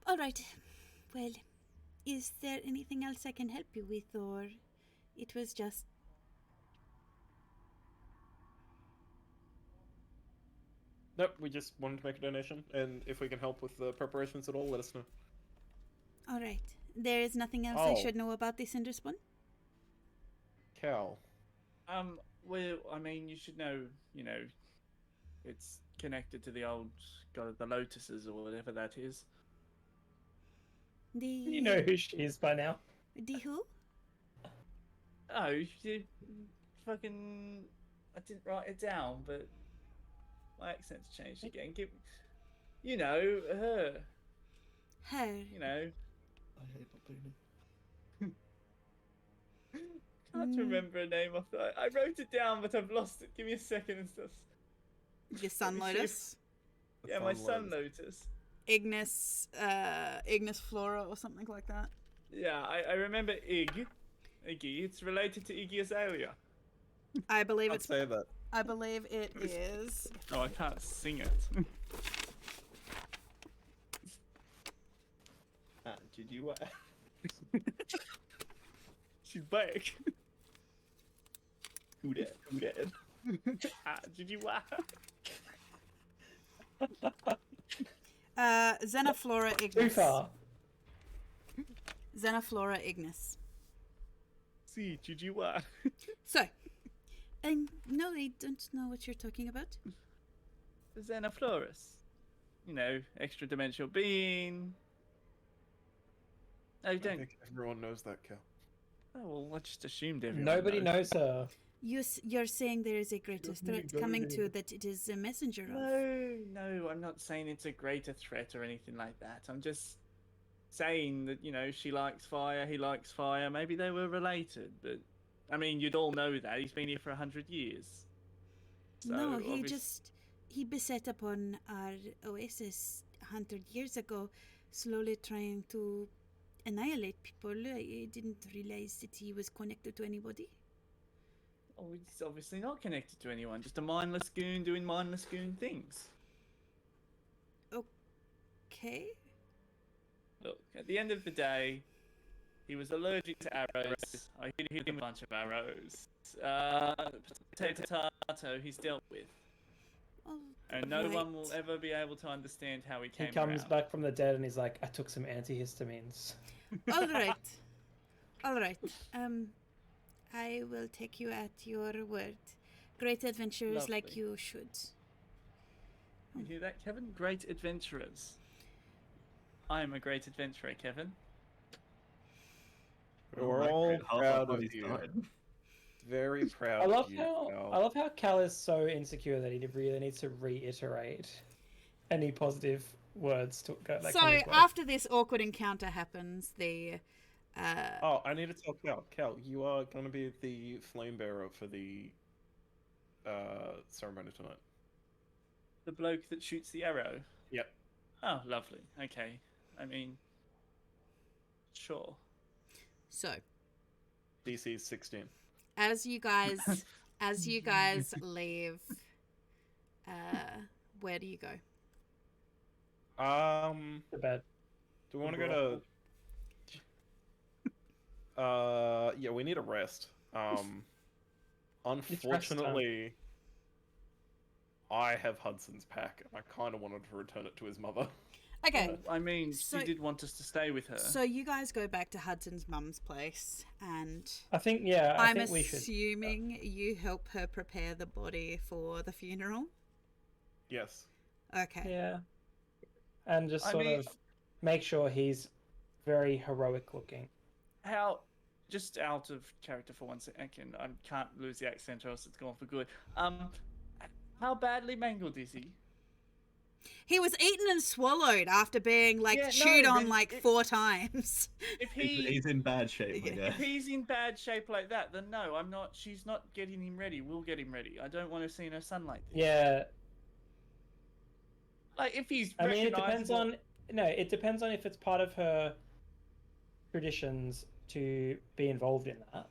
Alright. Well, is there anything else I can help you with, or it was just. Nope, we just wanted to make a donation, and if we can help with the preparations at all, let us know. Alright. There is nothing else I Oh. should know about the Cinders one? Cal. Well, I mean, you should know, it's connected to the old god of the lotuses or whatever that is. The. You know who she is by now. The who? Oh, you fucking... I didn't write it down, but my accent's changed again. Her. Her. I hate not booming. Can't remember a name off that. I wrote it down, but I've lost it. Give me a second and stuff. Your Sun Let me see Lotus? Yeah, my Sun Sun Lotus. Lotus. Ignis Flora or something like that. Yeah, I remember Iggy. It's related to Iggy Azalea. I believe I'd it's. say that. I believe it is. Oh, I can't sing it. Did you? She's back. Who dead? Who dead? Did you? Xenoflora Too Ignis. far. Xenoflora Ignis. See, did you? So, no, I don't know what you're talking about. Xenoflorus. Extra dimensional being. Oh, I don't. think everyone knows that, Cal. Oh, well, I just assumed everyone. Nobody knows her. You're saying there is a greater threat coming to that it is a messenger of. No, I'm not saying it's a greater threat or anything like that. I'm just saying that, she likes fire, he likes fire. Maybe they were related, but I mean, you'd all know that. He's been here for 100 years. So, No, he obvious- he beset upon our oasis 100 years ago, slowly trying to annihilate people. I didn't realize that he was connected to anybody. Oh, he's obviously not connected to anyone. Just a mindless goon doing mindless goon things. Okay. Look, at the end of the day, He was allergic to arrows. I hit him a bunch of arrows. Potato, he's dealt with. Oh, And no one will right. ever be able to understand how he He came comes around. back from the dead and he's like, I took some antihistamines. All right. All right. I will take you at your word. Great adventurers like Lovely. you should. You hear that, Kevin? Great adventurers. I am a great adventurer, Kevin. We're all Half our proud of party's you. died. Very proud I love of you, how Cal. I love how Cal is so insecure that he really needs to reiterate any positive words to go. Like, So come his way. after this awkward encounter happens, the Oh, I need to tell Cal. Cal, you are going to be the flame bearer for the ceremony tonight. The bloke that shoots the arrow. Yep. Oh, lovely. Okay. I mean, sure. so DC 16. as you guys leave, where do you go? The bed. Do we want to go to? Yeah, we need a rest. Unfortunately, I have Hudson's pack, and I kind of wanted to return it to his mother. Okay. Well, I mean, So- she did want us to stay with her. So you guys go back to Hudson's mum's place, and I think I I'm think we should. assuming you help her prepare the body for the funeral. Yes. Okay. Yeah. And just I sort mean- of make sure he's very heroic looking. How, just out of character for 1 second, I can't lose the accent or else it's gone for good. How badly mangled is he? He was eaten and swallowed after being Yeah, no, chewed on then 4 times. If He's in bad shape, I Yeah. guess. if he's in bad shape like that, then no, I'm not. She's not getting him ready. We'll get him ready. I don't want to see no sun like this. Yeah. Like if he's. I mean, it depends recognisable- on it depends on if it's part of her traditions to be involved in that.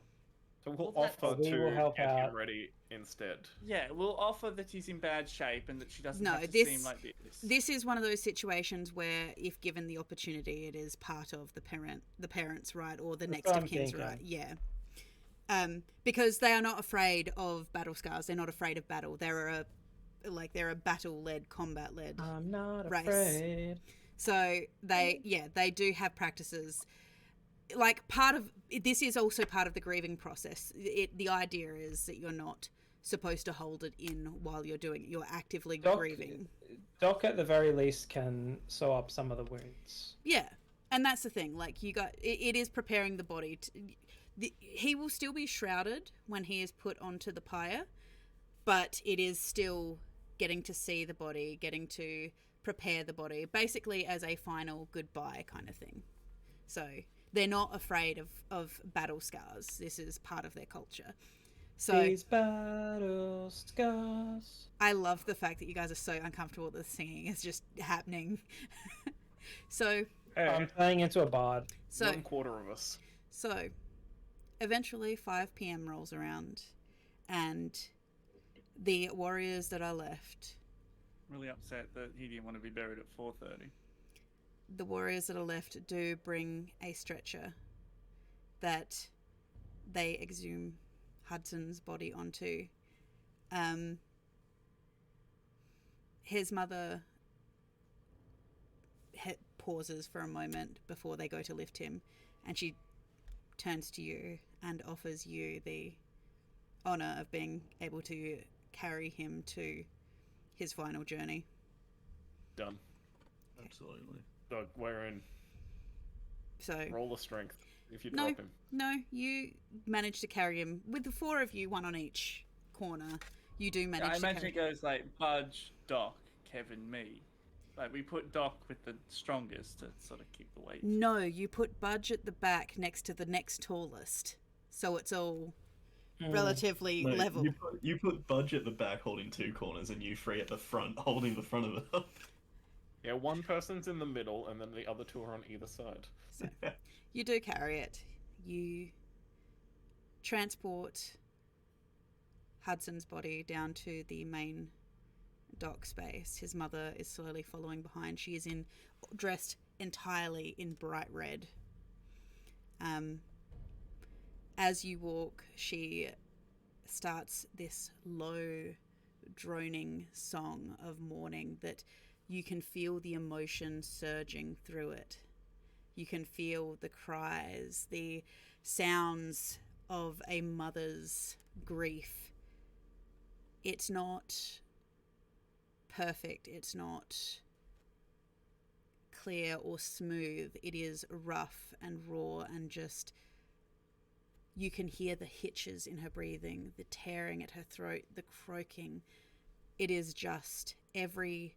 So we'll Well, that- offer We to will help get out. him ready instead. Yeah, we'll offer that he's in bad shape and that she doesn't No, have to this- seem like this. This is one of those situations where, if given the opportunity, it is part of the parents' right, or the That's next what of I'm kin's thinking. right. Yeah. Because they are not afraid of battle scars. They're not afraid of battle. They're a battle-led, combat-led. I'm not Race. afraid. So they do have practices. Like, this is also part of the grieving process. The idea is that you're not supposed to hold it in while you're doing it. You're actively grieving. Doc, at the very least, can sew up some of the wounds. Yeah, and that's the thing. Like, it is preparing the body. He will still be shrouded when he is put onto the pyre, but it is still getting to see the body, getting to prepare the body, basically as a final goodbye kind of thing. So they're not afraid of battle scars. This is part of their culture. So These battle scars. I love the fact that you guys are so uncomfortable that the singing is just happening. So Hey, I'm playing into a bard. so 1/4 of us. So, eventually 5 p.m. rolls around, and the warriors that are left, Really upset that he didn't want to be buried at 4:30. the warriors that are left do bring a stretcher that they exhume Hudson's body onto. His mother pauses for a moment before they go to lift him, and she turns to you and offers you the honor of being able to carry him to his final journey. Done. Absolutely. Doug, we're in. So Roll the strength if you No. drop him. no, you manage to carry him with the 4 of you, one on each corner. You do manage I to imagine carry. it goes like Budge, Doc, Kevin, me. Like we put Doc with the strongest to sort of keep the weight. No, you put Budge at the back next to the next tallest, so it's all relatively No, level. You put Budge at the back holding 2 corners and you 3 at the front holding the front of the Yeah, one person's in the middle, and then the other 2 are on either side. So, you do carry it. You transport Hudson's body down to the main dock space. His mother is slowly following behind. She is dressed entirely in bright red. As you walk, she starts this low, droning song of mourning that you can feel the emotion surging through it. You can feel the cries, the sounds of a mother's grief. It's not perfect. It's not clear or smooth. It is rough and raw, and just you can hear the hitches in her breathing, the tearing at her throat, the croaking. It is just every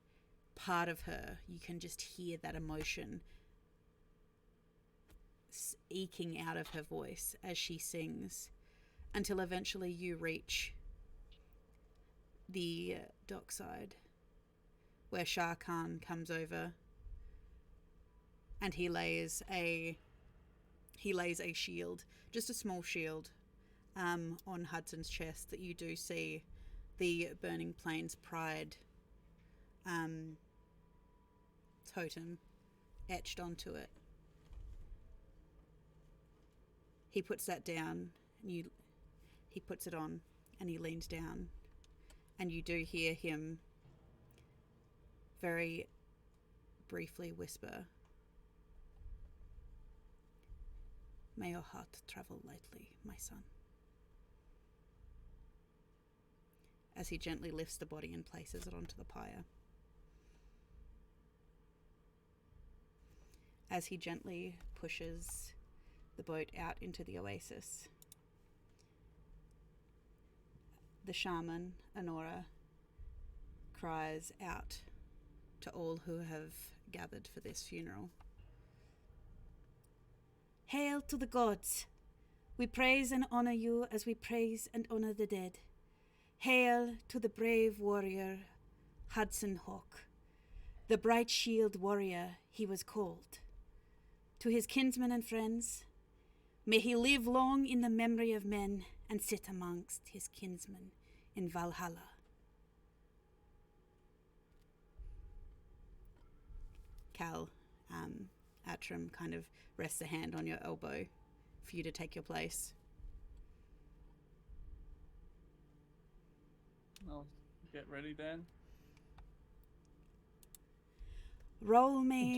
part of her. You can just hear that emotion eking out of her voice as she sings, until eventually you reach the dockside where Shah Khan comes over, and he lays a shield, just a small shield, on Hudson's chest that you do see the Burning Plains Pride totem etched onto it. He puts that down, and he puts it on, and he leans down, and you do hear him very briefly whisper, "May your heart travel lightly, my son," as he gently lifts the body and places it onto the pyre. As he gently pushes the boat out into the oasis, the shaman, Honora, cries out to all who have gathered for this funeral. "Hail to the gods! We praise and honor you as we praise and honor the dead. Hail to the brave warrior Hudson Hawk, the bright shield warrior he was called. To his kinsmen and friends, may he live long in the memory of men and sit amongst his kinsmen in Valhalla." Cal, Atram kind of rests a hand on your elbow for you to take your place. I'll get ready then. Roll me.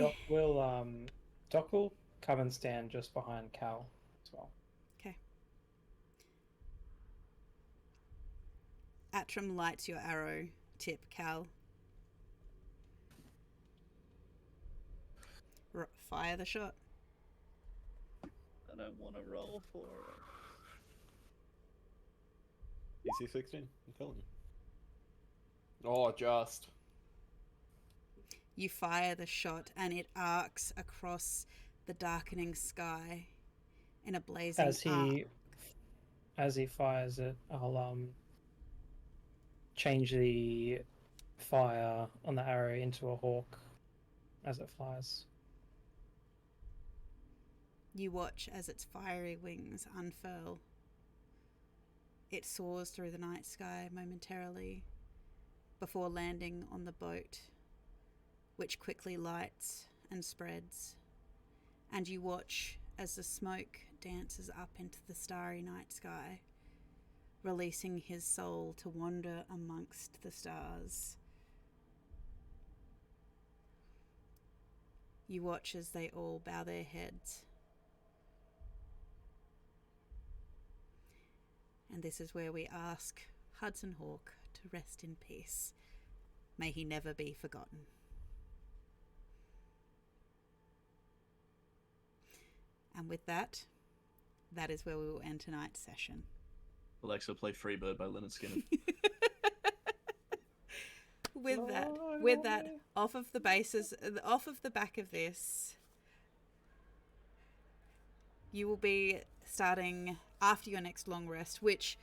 Doc will come and stand just behind Cal as well. Okay. Atram lights your arrow tip, Cal. Fire the shot. I don't want to roll for it. DC 16, I'm telling you. Oh, just. You fire the shot, and it arcs across the darkening sky in a blazing arc. As he fires it, I'll change the fire on the arrow into a hawk as it flies. You watch as its fiery wings unfurl. It soars through the night sky momentarily before landing on the boat, which quickly lights and spreads, and you watch as the smoke dances up into the starry night sky, releasing his soul to wander amongst the stars. You watch as they all bow their heads. And this is where we ask Hudson Hawk to rest in peace. May he never be forgotten. And with that, that is where we will end tonight's session. Alexa, play Freebird by Leonard Skinner. With that, off of the back of this, you will be starting after your next long rest, which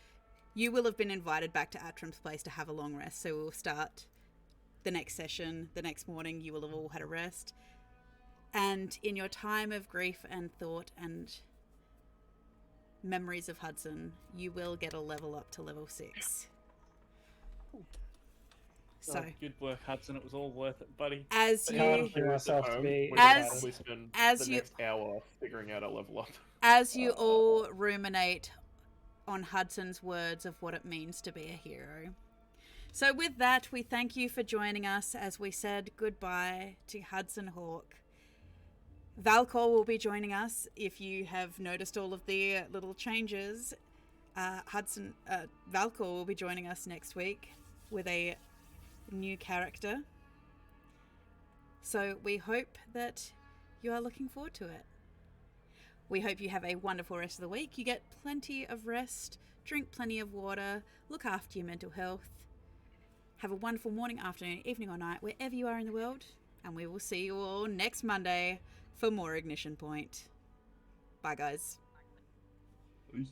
you will have been invited back to Atram's place to have a long rest. So we'll start the next session the next morning. You will have all had a rest. And in your time of grief and thought and memories of Hudson, you will get a level up to level 6. So, good work, Hudson. It was all worth it, buddy. as I can't you bring myself to be As- we spend as the you- next hour figuring out our level up. as you all ruminate on Hudson's words of what it means to be a hero. So with that, we thank you for joining us as we said goodbye to Hudson Hawk. Valcor will be joining us. If you have noticed all of the little changes, Valcor will be joining us next week with a new character. So we hope that you are looking forward to it. We hope you have a wonderful rest of the week. You get plenty of rest, drink plenty of water, look after your mental health. Have a wonderful morning, afternoon, evening or night, wherever you are in the world. And we will see you all next Monday for more Ignition Point. Bye, guys. Peace.